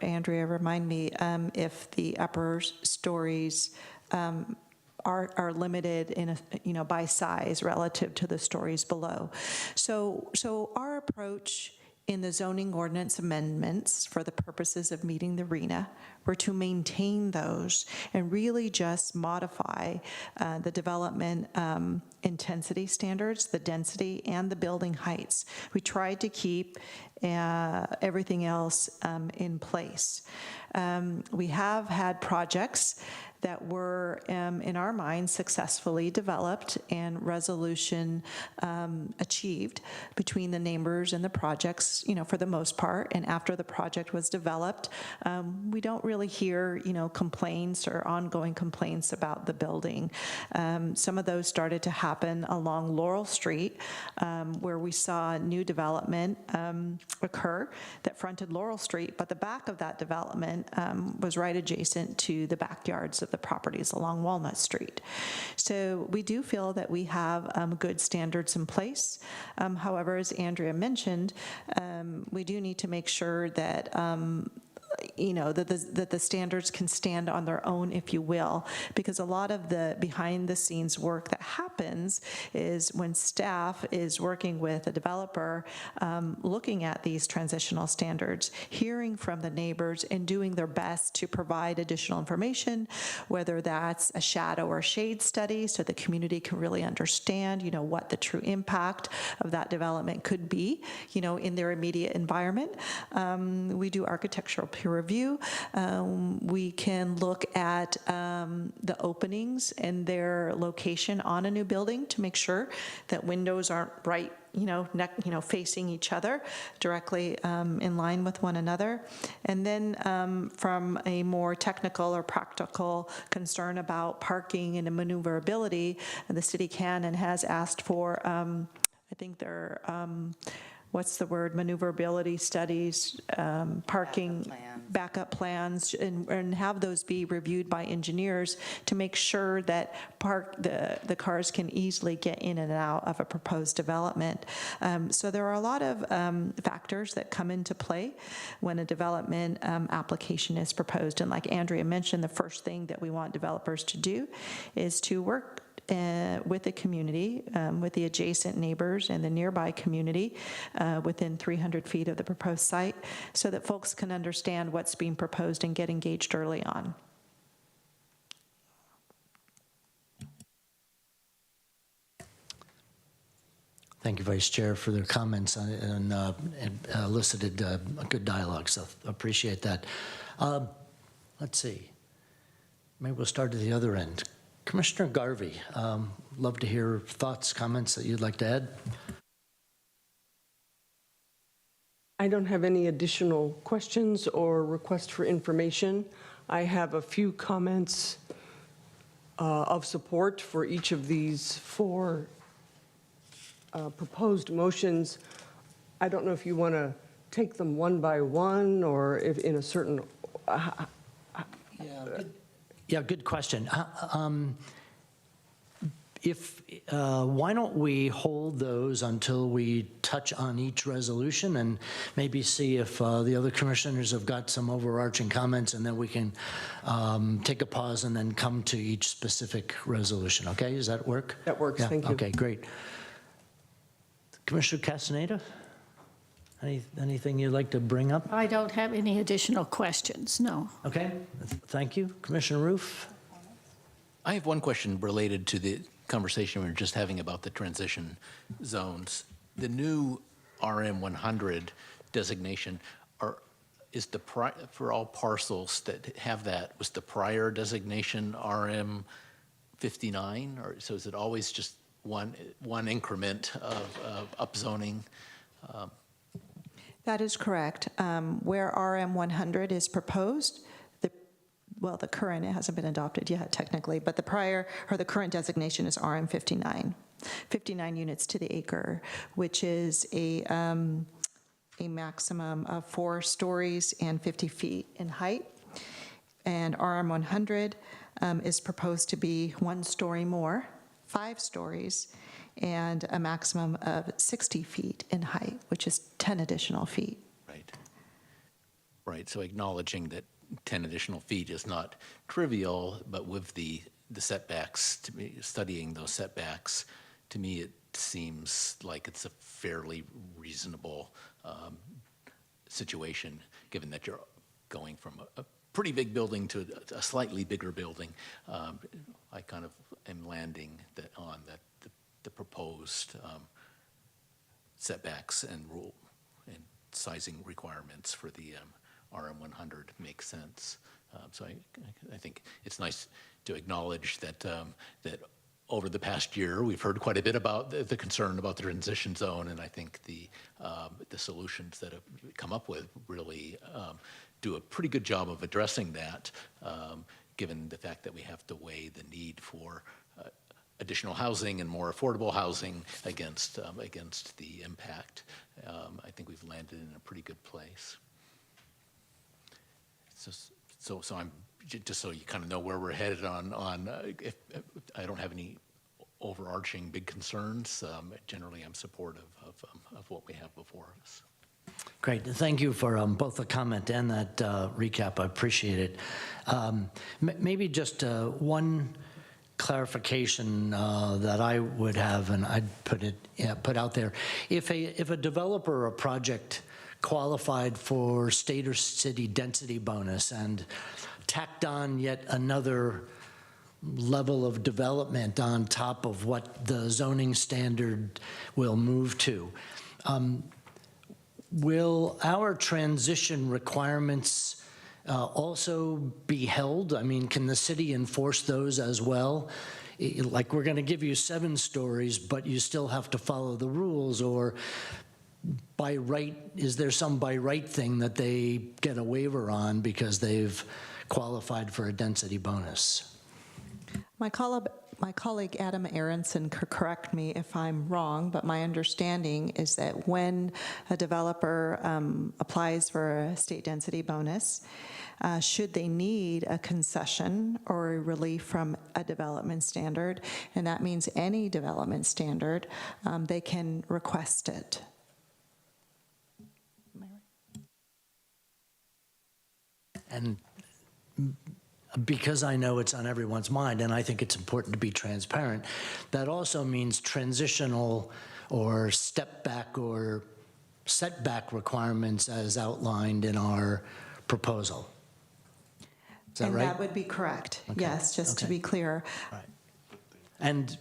Andrea, remind me, if the upper stories are limited in by size relative to the stories below. So our approach in the zoning ordinance amendments for the purposes of meeting the RHNA were to maintain those and really just modify the development intensity standards, the density, and the building heights. We tried to keep everything else in place. We have had projects that were, in our minds, successfully developed and resolution achieved between the neighbors and the projects, for the most part. And after the project was developed, we don't really hear, complaints or ongoing complaints about the building. Some of those started to happen along Laurel Street, where we saw new development occur that fronted Laurel Street, but the back of that development was right adjacent to the backyards of the properties along Walnut Street. So we do feel that we have good standards in place. However, as Andrea mentioned, we do need to make sure that that the standards can stand on their own, if you will, because a lot of the behind the scenes work that happens is when staff is working with a developer, looking at these transitional standards, hearing from the neighbors and doing their best to provide additional information, whether that's a shadow or shade study so the community can really understand, what the true impact of that development could be, in their immediate environment. We do architectural peer review, we can look at the openings and their location on a new building to make sure that windows aren't right, facing each other directly in line with one another. And then from a more technical or practical concern about parking and maneuverability, the city can and has asked for, I think they're, what's the word, maneuverability studies, parking, backup plans, and have those be reviewed by engineers to make sure that the cars can easily get in and out of a proposed development. So there are a lot of factors that come into play when a development application is proposed. And like Andrea mentioned, the first thing that we want developers to do is to work with the community, with the adjacent neighbors and the nearby community within 300 feet of the proposed site, so that folks can understand what's being proposed and get engaged early on. Thank you, Vice Chair, for their comments and elicited a good dialogue, so appreciate that. Let's see. Maybe we'll start at the other end. Commissioner Garvey, love to hear thoughts, comments that you'd like to add. I don't have any additional questions or requests for information. I have a few comments of support for each of these four proposed motions. I don't know if you want to take them one by one or if in a certain... Yeah, good question. Why don't we hold those until we touch on each resolution and maybe see if the other commissioners have got some overarching comments, and then we can take a pause and then come to each specific resolution. Okay, does that work? That works, Yeah. thank you. Okay, great. Commissioner Castaneda, anything you'd like to bring up? I don't have any additional questions, no. Okay, thank you. Commissioner Roof? I have one question related to the conversation we were just having about the transition zones. The new RM 100 designation is for all parcels that have that, was the prior designation RM 59, or so is it always just one increment of upzoning? That is correct. Where RM 100 is proposed, the current, it hasn't been adopted yet technically, but the current designation is RM 59, 59 units to the acre, which is a maximum of 4 stories and 50 feet in height. And RM 100 is proposed to be 1 story more, 5 stories, and a maximum of 60 feet in height, which is 10 additional feet. Right, so acknowledging that 10 additional feet is not trivial, but with the setbacks, to me, studying those setbacks, to me it seems like it's a fairly reasonable situation, given that you're going from a pretty big building to a slightly bigger building. I kind of am landing on the proposed setbacks and rule and sizing requirements for the RM 100 makes sense. So I think it's nice to acknowledge that that over the past year we've heard quite a bit about the concern about the transition zone, and I think the solutions that have come up with really do a pretty good job of addressing that, given the fact that we have to weigh the need for additional housing and more affordable housing against the impact. I think we've landed in a pretty good place. So I'm just so you kind of know where we're headed on if I don't have any overarching big concerns. Generally, I'm supportive of what we have before us. Great. Thank you for both the comment and that recap. I appreciate it. Maybe just one clarification that I would have, and I'd put out there. If a developer or a project qualified for state or city density bonus and tacked on yet another level of development on top of what the zoning standard will move to, will our transition requirements also be held? I mean, can the city enforce those as well? Like, we're going to give you 7 stories, but you still have to follow the rules, or by right, is there some by right thing that they get a waiver on because they've qualified for a density bonus? My colleague Adam Aronson could correct me if I'm wrong, but my understanding is that when a developer applies for a state density bonus, should they need a concession or a relief from a development standard, and that means any development standard, they can request it. And because I know it's on everyone's mind, and I think it's important to be transparent, that also means transitional or step back or setback requirements as outlined in our proposal. Is that and right? That would be correct. Okay. Yes, just to be clear. Right. And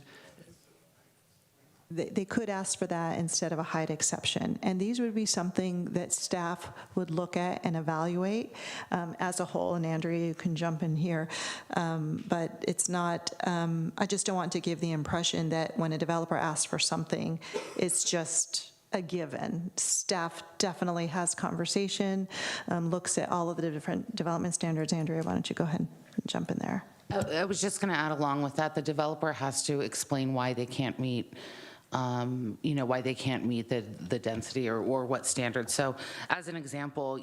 they could ask for that instead of a height exception. And these would be something that staff would look at and evaluate as a whole. And Andrea, you can jump in here. But it's not, I just don't want to give the impression that when a developer asks for something, it's just a given. Staff definitely has conversation, looks at all of the different development standards. Andrea, why don't you go ahead and jump in there? I was just going to add along with that, the developer has to explain why they can't meet why they can't meet the density or what standards. So as an example,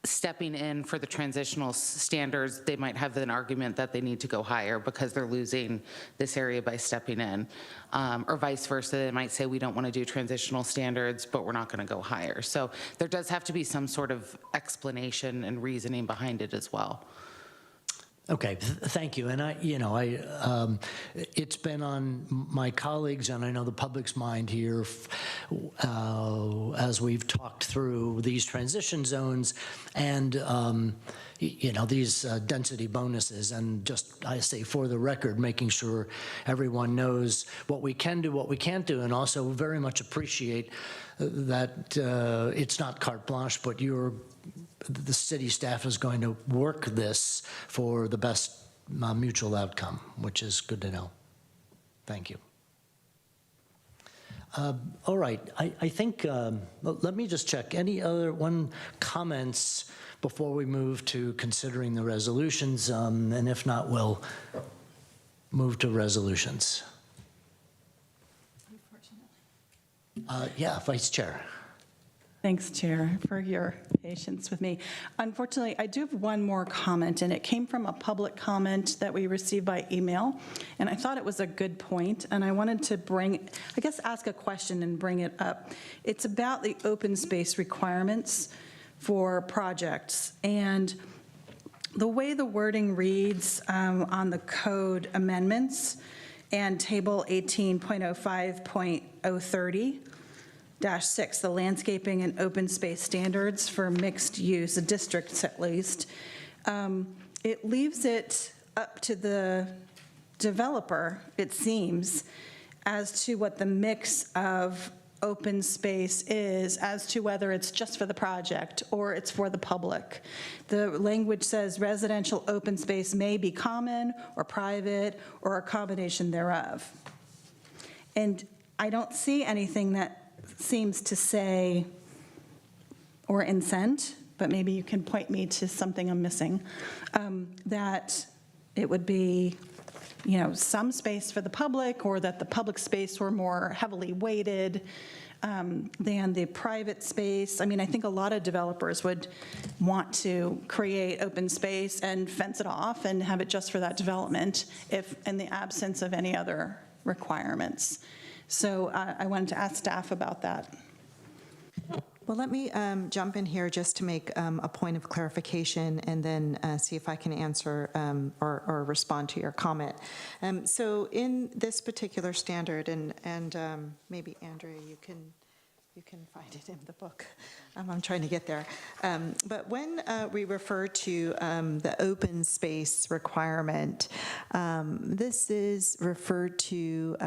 stepping in for the transitional standards, they might have an argument that they need to go higher because they're losing this area by stepping in. Or vice versa, they might say, we don't want to do transitional standards, but we're not going to go higher. So there does have to be some sort of explanation and reasoning behind it as well. Okay, thank you. And it's been on my colleagues and I know the public's mind here as we've talked through these transition zones and these density bonuses, and just, I say for the record, making sure everyone knows what we can do, what we can't do, and also very much appreciate that it's not carte blanche, but the city staff is going to work this for the best mutual outcome, which is good to know. Thank you. All right, I think, let me just check. Any other comments before we move to considering the resolutions? And if not, we'll move to resolutions. Yeah, Vice Chair. Thanks, Chair, for your patience with me. Unfortunately, I do have one more comment, and it came from a public comment that we received by email, and I thought it was a good point, and I wanted to ask a question and bring it up. It's about the open space requirements for projects, and the way the wording reads on the code amendments and table 18.05.030, -6, the landscaping and open space standards for mixed use districts at least, it leaves it up to the developer, it seems, as to what the mix of open space is, as to whether it's just for the project or it's for the public. The language says residential open space may be common or private or a combination thereof. And I don't see anything that seems to say or incent, but maybe you can point me to something I'm missing, that it would be, some space for the public, or that the public space were more heavily weighted than the private space. I mean, I think a lot of developers would want to create open space and fence it off and have it just for that development if in the absence of any other requirements. So I wanted to ask staff about that. Well, let me jump in here just to make a point of clarification and then see if I can answer or respond to your comment. So in this particular standard, and maybe Andrea, you can You can find it in the book. I'm trying to get there. But when we refer to the open space requirement, this is referred to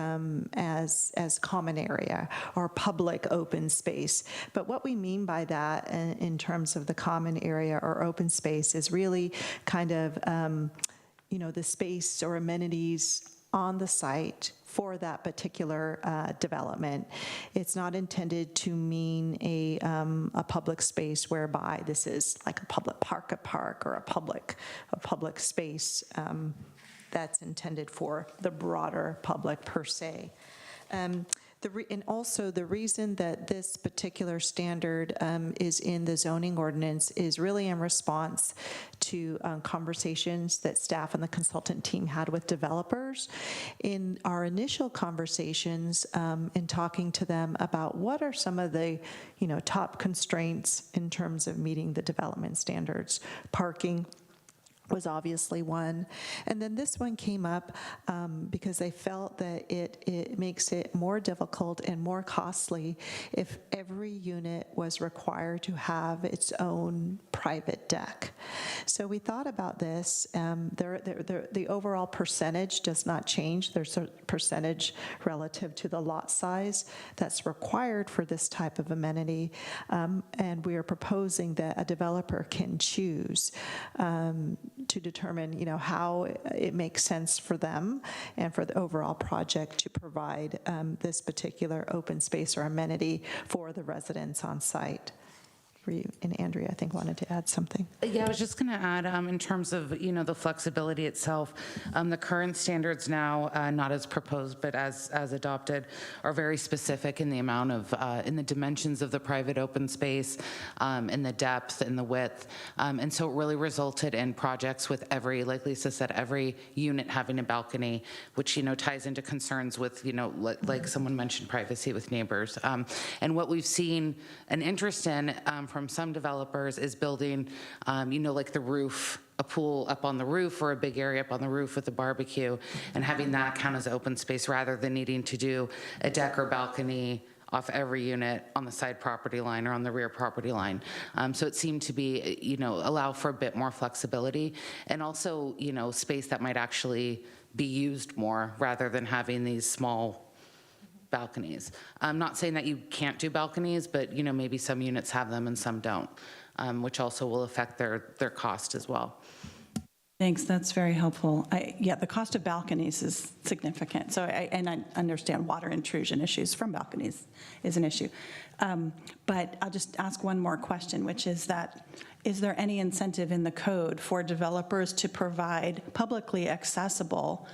as common area or public open space. But what we mean by that in terms of the common area or open space is really kind of, the space or amenities on the site for that particular development. It's not intended to mean a public space whereby this is like a public park or a public space that's intended for the broader public per se. And also the reason that this particular standard is in the zoning ordinance is really in response to conversations that staff and the consultant team had with developers. In our initial conversations, in talking to them about what are some of the top constraints in terms of meeting the development standards, parking was obviously one. And then this one came up because they felt that it makes it more difficult and more costly if every unit was required to have its own private deck. So we thought about this. The overall percentage does not change. There's a percentage relative to the lot size that's required for this type of amenity. And we are proposing that a developer can choose to determine, how it makes sense for them and for the overall project to provide this particular open space or amenity for the residents on site. And Andrea, I think, wanted to add something. Yeah, I was just going to add, in terms of, the flexibility itself, the current standards now, not as proposed, but as adopted, are very specific in the amount of, in the dimensions of the private open space, in the depth and the width. And so it really resulted in projects with every, like Lisa said, every unit having a balcony, which, ties into concerns with, like someone mentioned, privacy with neighbors. And what we've seen an interest in from some developers is building, like the roof, a pool up on the roof or a big area up on the roof with a barbecue, and having that count as open space rather than needing to do a deck or balcony off every unit on the side property line or on the rear property line. So it seemed to be, allow for a bit more flexibility, and also, space that might actually be used more rather than having these small balconies. I'm not saying that you can't do balconies, but maybe some units have them and some don't, which also will affect their cost as well. Thanks, that's very helpful. The cost of balconies is significant. So I understand water intrusion issues from balconies is an issue. But I'll just ask one more question, which is that, is there any incentive in the code for developers to provide publicly accessible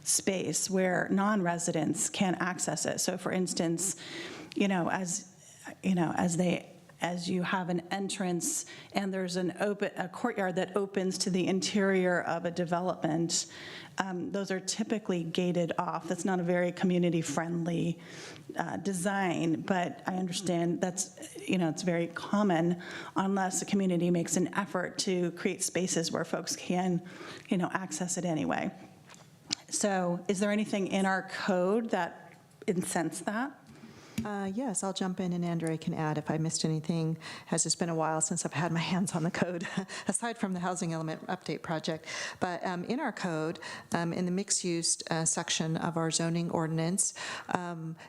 space where non-residents can access it? So for instance, as you have an entrance and there's a courtyard that opens to the interior of a development, those are typically gated off. That's not a very community-friendly design, but I understand that's, it's very common unless the community makes an effort to create spaces where folks can, access it anyway. So is there anything in our code that incents that? Yes, I'll jump in and Andrea can add if I missed anything, as it's been a while since I've had my hands on the code, aside from the housing element update project. But in our code, in the mixed use section of our zoning ordinance,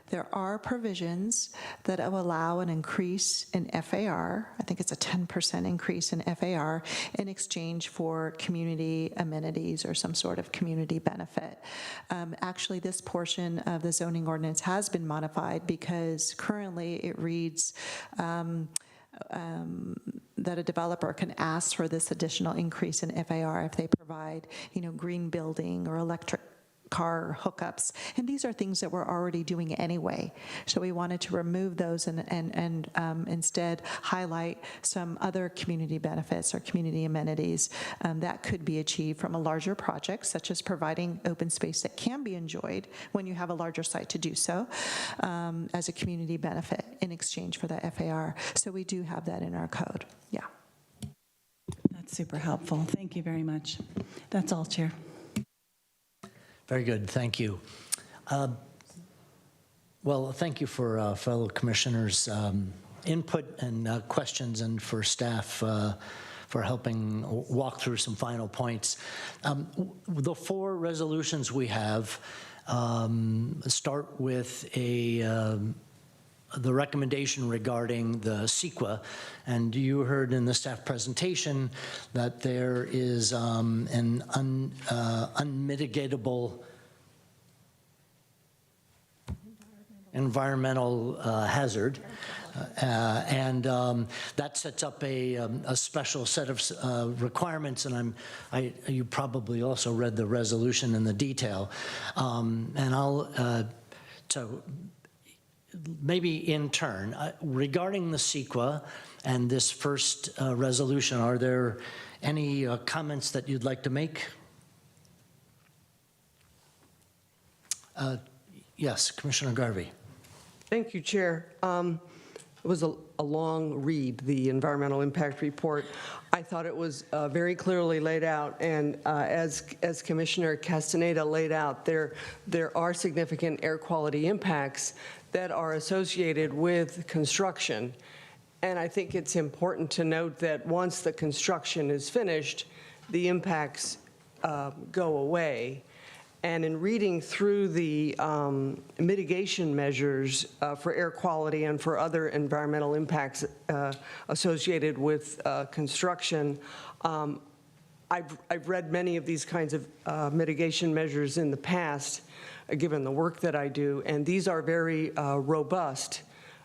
there are provisions that will allow an increase in FAR. I think it's a 10% increase in FAR in exchange for community amenities or some sort of community benefit. Actually, this portion of the zoning ordinance has been modified because currently it reads that a developer can ask for this additional increase in FAR if they provide, green building or electric car hookups. And these are things that we're already doing anyway. So we wanted to remove those and instead highlight some other community benefits or community amenities that could be achieved from a larger project, such as providing open space that can be enjoyed when you have a larger site to do so as a community benefit in exchange for that FAR. So we do have that in our code. Yeah. That's super helpful. Thank you very much. That's all, Chair. Very good, thank you. Well, thank you for fellow commissioners' input and questions, and for staff for helping walk through some final points. The 4 resolutions we have start with the recommendation regarding the CEQA, and you heard in the staff presentation that there is an unmitigatable environmental hazard, and that sets up a special set of requirements. And you probably also read the resolution in the detail, and so maybe in turn regarding the CEQA and this first resolution. Are there any comments that you'd like to make? Yes, Commissioner Garvey. Thank you, Chair. It was a long read, the environmental impact report. I thought it was very clearly laid out, and as Commissioner Castaneda laid out, there are significant air quality impacts that are associated with construction. And I think it's important to note that once the construction is finished, the impacts go away. And in reading through the mitigation measures for air quality and for other environmental impacts associated with construction, I've read many of these kinds of mitigation measures in the past, given the work that I do, and these are very robust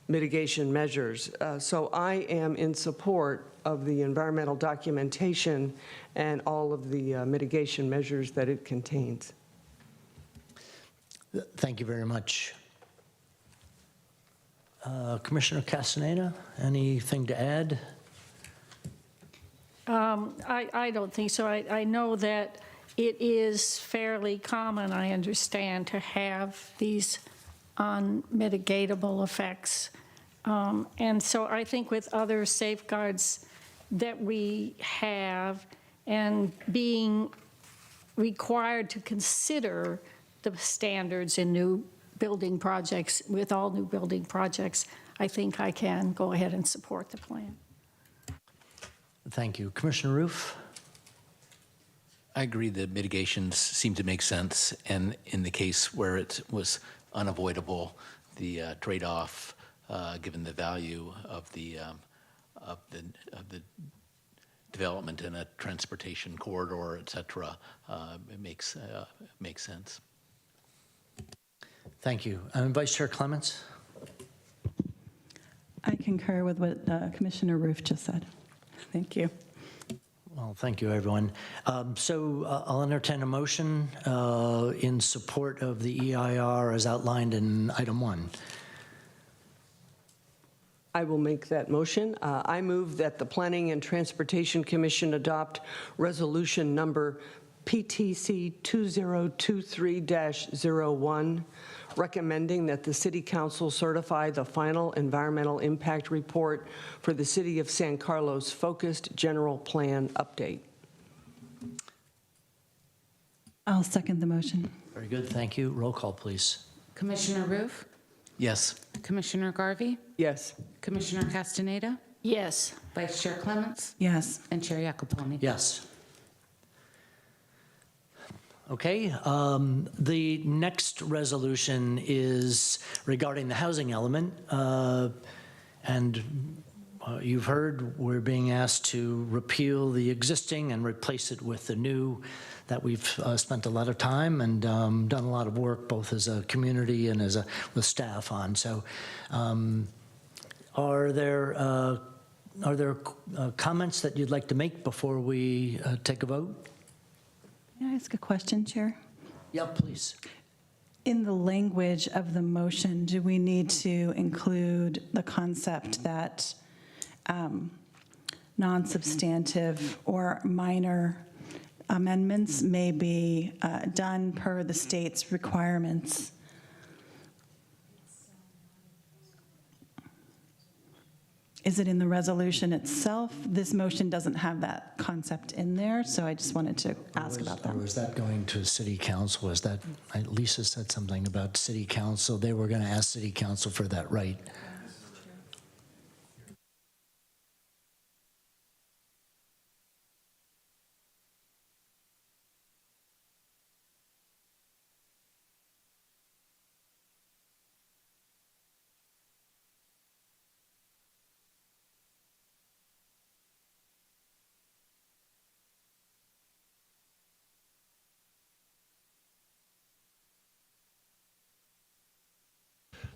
mitigation measures. So I am in support of the environmental documentation and all of the mitigation measures that it contains. Thank you very much. Commissioner Castaneda, anything to add? I don't think so. I know that it is fairly common, I understand, to have these unmitigatable effects. And so I think with other safeguards that we have, and being required to consider the standards in new building projects, with all new building projects, I think I can go ahead and support the plan. Thank you. Commissioner Roof? I agree that mitigations seem to make sense, and in the case where it was unavoidable, the trade-off, given the value of the development in a transportation corridor, et cetera, it makes sense. Thank you. Vice Chair Clements? I concur with what Commissioner Roof just said. Thank you. Well, thank you, everyone. So I'll entertain a motion in support of the EIR as outlined in item 1. I will make that motion. I move that the Planning and Transportation Commission adopt resolution number PTC 2023-01, recommending that the City Council certify the final environmental impact report for the City of San Carlos Focused General Plan Update. I'll second the motion. Very good. Thank you. Roll call, please. Commissioner Roof? Yes. Commissioner Garvey? Yes. Commissioner Castaneda? Yes. Vice Chair Clements? Yes. And Chair Iacoponi? Yes. Okay, the next resolution is regarding the housing element, and you've heard we're being asked to repeal the existing and replace it with the new that we've spent a lot of time and done a lot of work both as a community and with staff on. So are there comments that you'd like to make before we take a vote? May I ask a question, Chair? Yeah, please. In the language of the motion, do we need to include the concept that non-substantive or minor amendments may be done per the state's requirements? is it in the resolution itself? This motion doesn't have that concept in there, so I just wanted to ask about that. Or was that going to city council? Was that, Lisa said something about city council. They were going to ask city council for that right.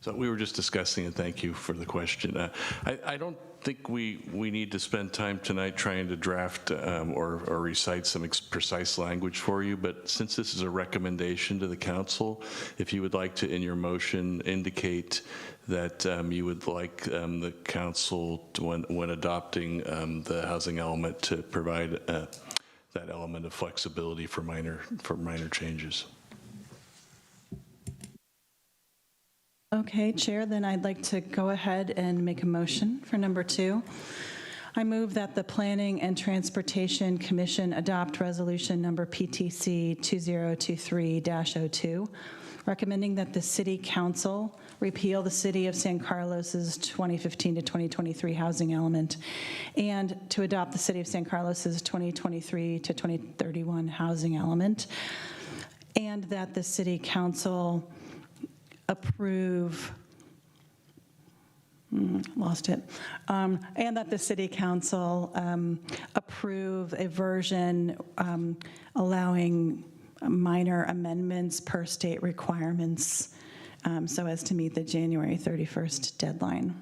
So we were just discussing, and thank you for the question. I don't think we need to spend time tonight trying to draft or recite some precise language for you, but since this is a recommendation to the council, if you would like to, in your motion, indicate that you would like the council, when adopting the housing element, to provide that element of flexibility for minor changes. Okay, Chair, then I'd like to go ahead and make a motion for number 2. I move that the Planning and Transportation Commission adopt resolution number PTC 2023-02, recommending that the City Council repeal the City of San Carlos's 2015 to 2023 housing element and to adopt the City of San Carlos's 2023 to 2031 housing element, and that the City Council approve, lost it, and that the City Council approve a version allowing minor amendments per state requirements so as to meet the January 31st deadline.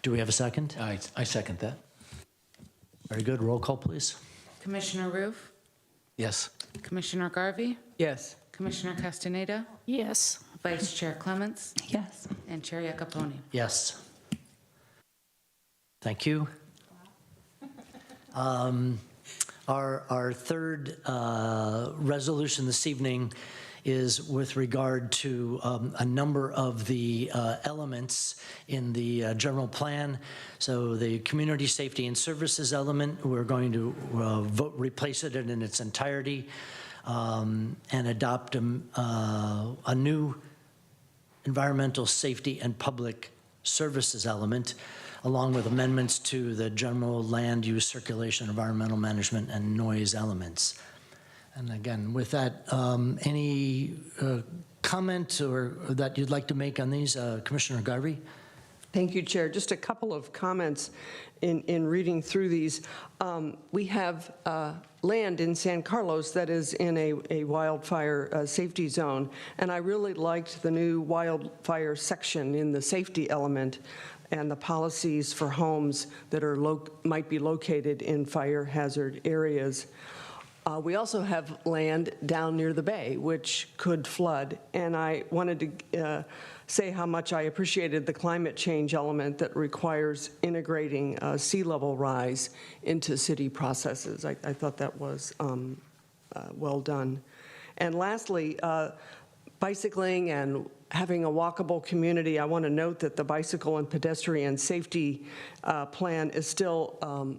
Do we have a second? I second that. Very good. Roll call, please. Commissioner Roof, Yes. Commissioner Garvey, Yes. Commissioner Castaneda, Yes. Vice Chair Clements, Yes. and Chair Iacoponi. Yes. Thank you. Our third resolution this evening is with regard to a number of the elements in the general plan. So the community safety and services element, we're going to replace it in its entirety and adopt a new environmental safety and public services element, along with amendments to the general land use, circulation, environmental management, and noise elements. And again, with that, any comment or that you'd like to make on these, Commissioner Garvey? Thank you, Chair. Just a couple of comments in reading through these. We have land in San Carlos that is in a wildfire safety zone, and I really liked the new wildfire section in the safety element and the policies for homes that are might be located in fire hazard areas. We also have land down near the bay, which could flood, and I wanted to say how much I appreciated the climate change element that requires integrating sea level rise into city processes. I thought that was well done. And lastly, bicycling and having a walkable community, I want to note that the bicycle and pedestrian safety plan is still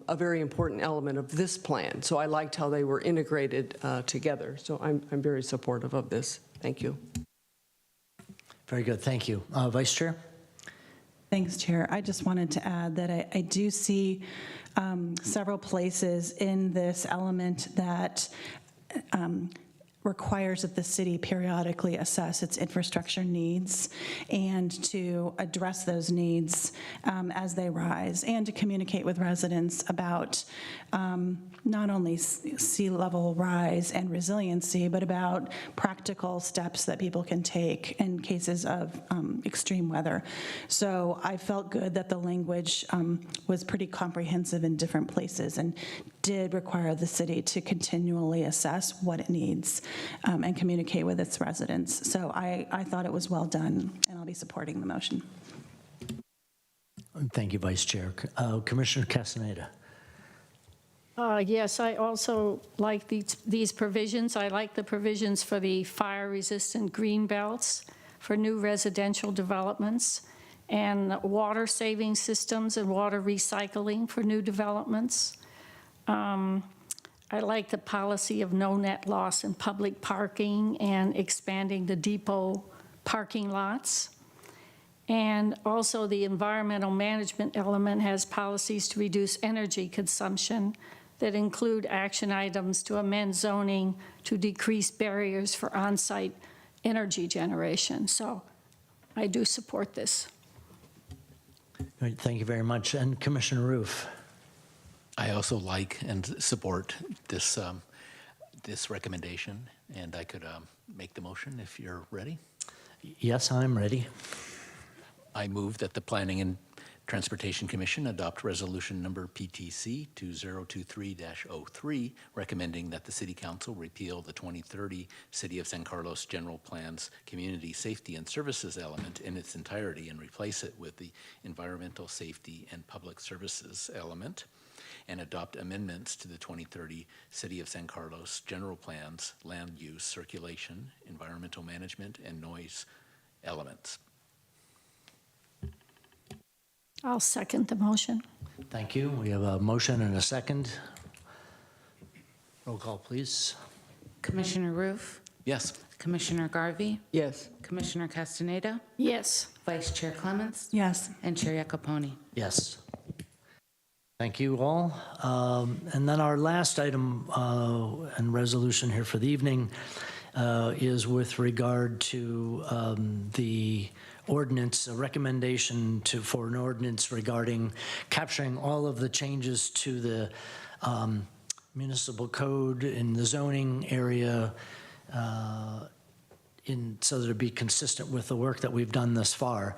a very important element of this plan. So I liked how they were integrated together. So I'm very supportive of this. Thank you. Very good, thank you. Vice Chair? Thanks, Chair. I just wanted to add that I do see several places in this element that requires that the city periodically assess its infrastructure needs and to address those needs as they rise, and to communicate with residents about not only sea level rise and resiliency, but about practical steps that people can take in cases of extreme weather. So I felt good that the language was pretty comprehensive in different places and did require the city to continually assess what it needs and communicate with its residents. So I thought it was well done, and I'll be supporting the motion. Thank you, Vice Chair. Commissioner Castaneda. Yes, I also like these provisions. I like the provisions for the fire-resistant green belts for new residential developments, and water saving systems and water recycling for new developments. I like the policy of no net loss in public parking and expanding the depot parking lots. And also the environmental management element has policies to reduce energy consumption that include action items to amend zoning to decrease barriers for on-site energy generation. So I do support this. Great, thank you very much. And Commissioner Roof. I also like and support this, this recommendation, and I could make the motion if you're ready. Yes, I'm ready. I move that the Planning and Transportation Commission adopt resolution number PTC 2023-03, recommending that the City Council repeal the 2030 City of San Carlos General Plan's Community Safety and Services element in its entirety and replace it with the Environmental Safety and Public Services element, and adopt amendments to the 2030 City of San Carlos General Plan's land use, circulation, environmental management, and noise elements. I'll second the motion. Thank you. We have a motion and a second. Roll call, please. Commissioner Roof, Yes. Commissioner Garvey, Yes. Commissioner Castaneda, Yes. Vice Chair Clements, Yes. and Chair Iacoponi. Yes. Thank you all. And then our last item and resolution here for the evening is with regard to the ordinance, a recommendation for an ordinance regarding capturing all of the changes to the municipal code in the zoning area so that it'd be consistent with the work that we've done thus far.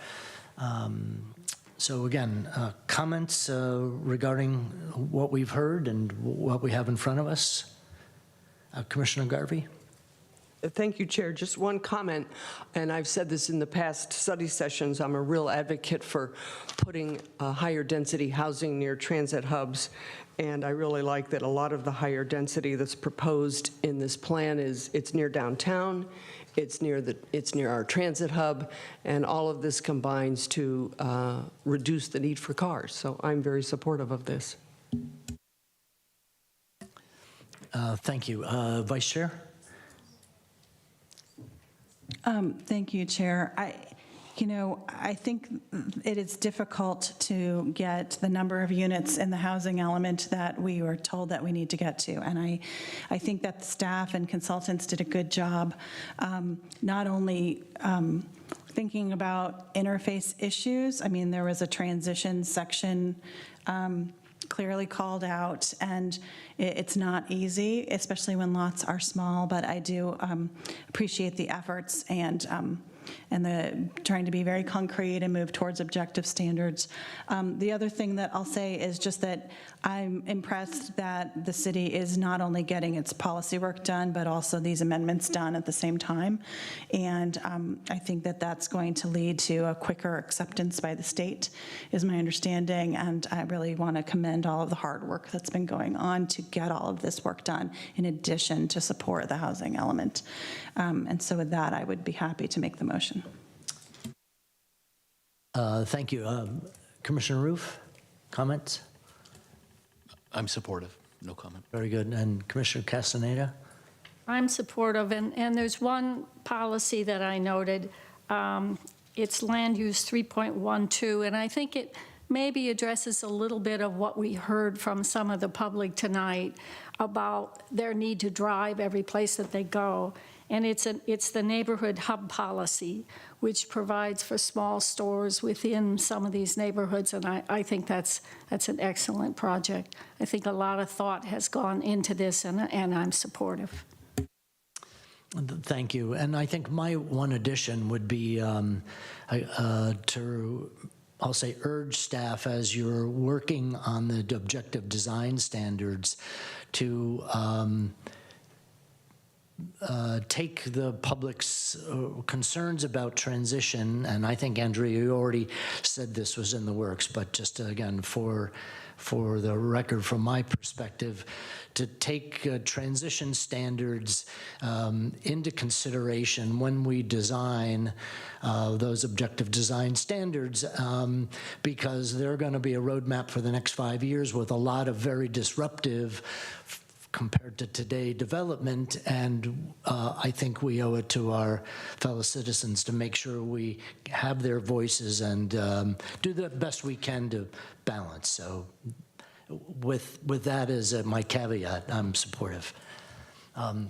So again, comments regarding what we've heard and what we have in front of us? Commissioner Garvey? Thank you, Chair. Just one comment, and I've said this in the past study sessions. I'm a real advocate for putting higher density housing near transit hubs, and I really like that a lot of the higher density that's proposed in this plan it's near downtown, it's near our transit hub, and all of this combines to reduce the need for cars. So I'm very supportive of this. Thank you. Vice Chair? Thank you, Chair. I think it is difficult to get the number of units in the housing element that we were told that we need to get to. And I think that the staff and consultants did a good job, not only thinking about interface issues. I mean, there was a transition section clearly called out, and it's not easy, especially when lots are small, but I do appreciate the efforts and the trying to be very concrete and move towards objective standards. The other thing that I'll say is just that I'm impressed that the city is not only getting its policy work done, but also these amendments done at the same time. And I think that that's going to lead to a quicker acceptance by the state, is my understanding. And I really want to commend all of the hard work that's been going on to get all of this work done, in addition to support the housing element. And so with that, I would be happy to make the motion. Thank you. Commissioner Roof, comments? I'm supportive. No comment. Very good. And Commissioner Castaneda? I'm supportive, and there's one policy that I noted. It's land use 3.12, and I think it maybe addresses a little bit of what we heard from some of the public tonight about their need to drive every place that they go. And it's the neighborhood hub policy, which provides for small stores within some of these neighborhoods, and I think that's an excellent project. I think a lot of thought has gone into this, and I'm supportive. Thank you. And I think my one addition would be to, I'll say, urge staff as you're working on the objective design standards to take the public's concerns about transition, and I think, Andrea, you already said this was in the works, but just again, for the record, from my perspective, to take transition standards into consideration when we design those objective design standards, because they're going to be a roadmap for the next 5 years with a lot of very disruptive compared to today development, and I think we owe it to our fellow citizens to make sure we have their voices and do the best we can to balance. So with that as my caveat, I'm supportive.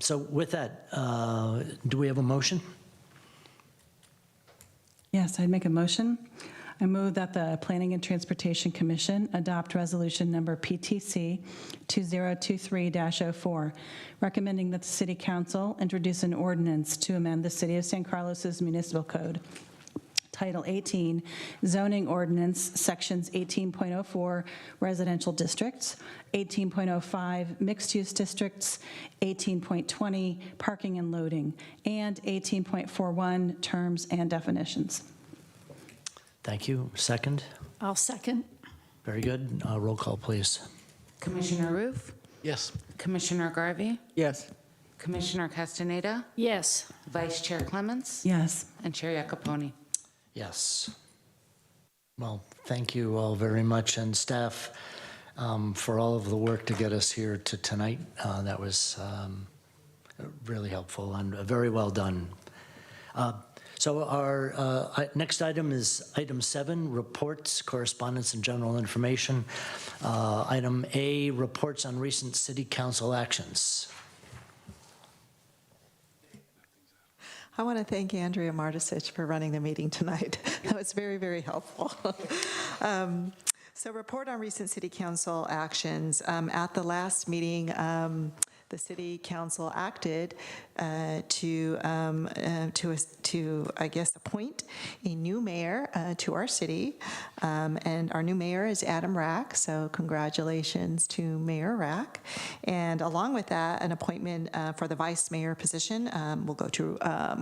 So with that, do we have a motion? Yes, I'd make a motion. I move that the Planning and Transportation Commission adopt resolution number PTC 2023-04, recommending that the City Council introduce an ordinance to amend the City of San Carlos's Municipal Code, Title 18, Zoning Ordinance, Sections 18.04, Residential Districts, 18.05, Mixed-Use Districts, 18.20, Parking and Loading, and 18.41, Terms and Definitions. Thank you. Second? I'll second. Very good. Roll call, please. Commissioner Roof? Yes. Commissioner Garvey? Yes. Commissioner Castaneda? Yes. Vice Chair Clements? Yes. And Chair Iacoponi? Yes. Well, thank you all very much, and staff, for all of the work to get us here to tonight. That was really helpful and very well done. So our next item is item 7, reports, correspondence, and general information. Item A, reports on recent city council actions. I want to thank Andrea Martisich for running the meeting tonight. That was very, very helpful. So report on recent city council actions. At the last meeting, the city council acted to I guess, appoint a new mayor to our city. And our new mayor is Adam Rack, so congratulations to Mayor Rack. And along with that, an appointment for the vice mayor position will go to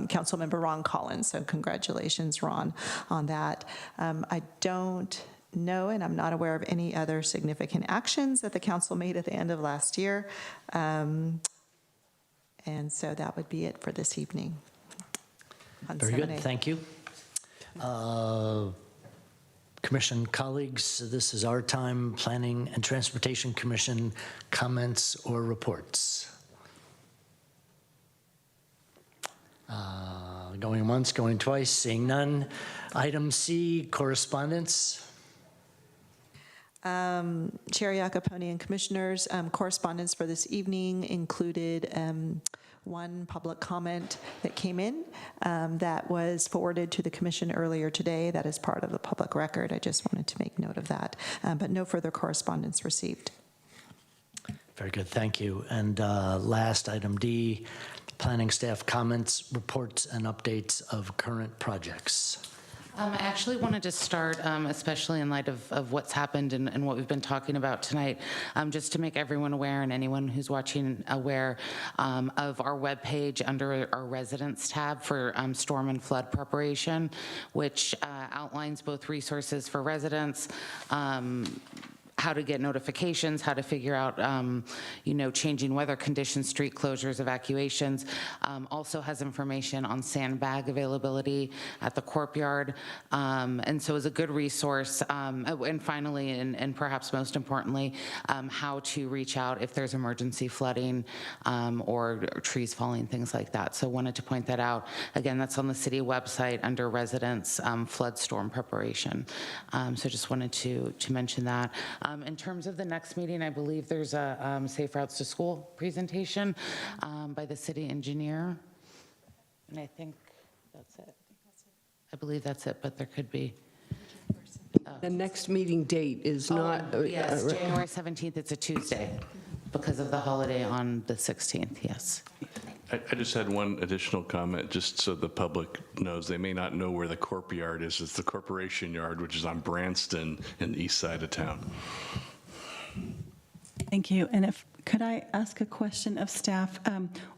Councilmember Ron Collins. So congratulations, Ron, on that. I don't know, and I'm not aware of any other significant actions that the council made at the end of last year. And so that would be it for this evening. Very good, thank you. Commission colleagues, this is our time. Planning and Transportation Commission comments or reports. Going once, going twice, seeing none. Item C, correspondence. Chair Iacoponi and Commissioners, correspondence for this evening included one public comment that came in that was forwarded to the Commission earlier today. That is part of the public record. I just wanted to make note of that, but no further correspondence received. Very good, thank you. And last, item D, planning staff comments, reports, and updates of current projects. I actually wanted to start, especially in light of what's happened and what we've been talking about tonight, just to make everyone aware and anyone who's watching aware of our webpage under our residents tab for storm and flood preparation, which outlines both resources for residents, how to get notifications, how to figure out, changing weather conditions, street closures, evacuations. Also has information on sandbag availability at the Courtyard. And so it's a good resource. And finally, and perhaps most importantly, how to reach out if there's emergency flooding or trees falling, things like that. So wanted to point that out. Again, that's on the city website under residents flood storm preparation. So just wanted to mention that. In terms of the next meeting, I believe there's a Safe Routes to School presentation by the city engineer. And I think that's it. I believe that's it, but there could be. The next meeting date is not. Yes, January 17th, it's a Tuesday because of the holiday on the 16th, yes. I just had one additional comment, just so the public knows. They may not know where the Courtyard is. It's the Corporation Yard, which is on Branston in the east side of town. Thank you. And if Could I ask a question of staff?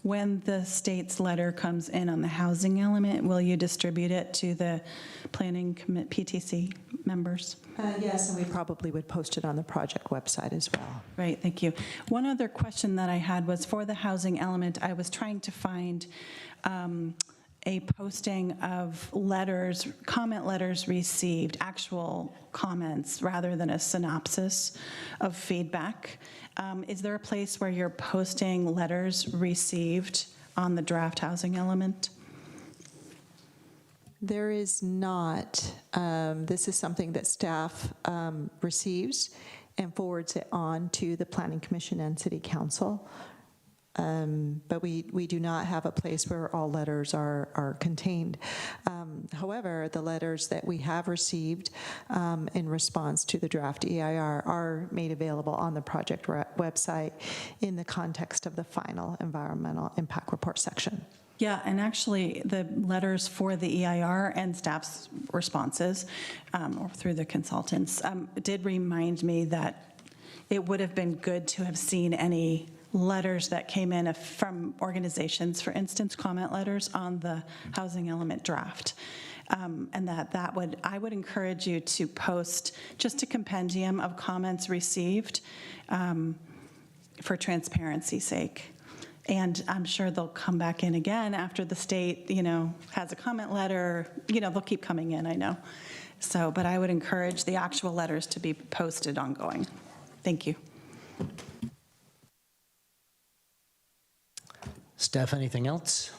When the state's letter comes in on the housing element, will you distribute it to the planning PTC members? Yes, and we probably would post it on the project website as well. Right, thank you. One other question that I had was for the housing element, I was trying to find a posting of letters, comment letters received, actual comments, rather than a synopsis of feedback. Is there a place where you're posting letters received on the draft housing element? There is not. This is something that staff receives and forwards it on to the Planning Commission and City Council. But we do not have a place where all letters are contained. However, the letters that we have received in response to the draft EIR are made available on the project website in the context of the final environmental impact report section. Yeah, and actually, the letters for the EIR and staff's responses, or through the consultants, did remind me that it would have been good to have seen any letters that came in from organizations, for instance, comment letters on the housing element draft. And I would encourage you to post just a compendium of comments received for transparency's sake. And I'm sure they'll come back in again after the state, has a comment letter. They'll keep coming in, I know. So, but I would encourage the actual letters to be posted ongoing. Thank you. Staff, anything else?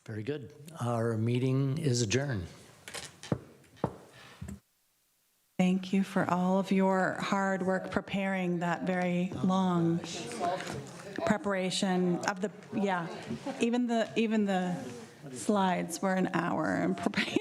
Very good. Our meeting is adjourned. Thank you for all of your hard work preparing that very long preparation of even the slides were an hour in preparing.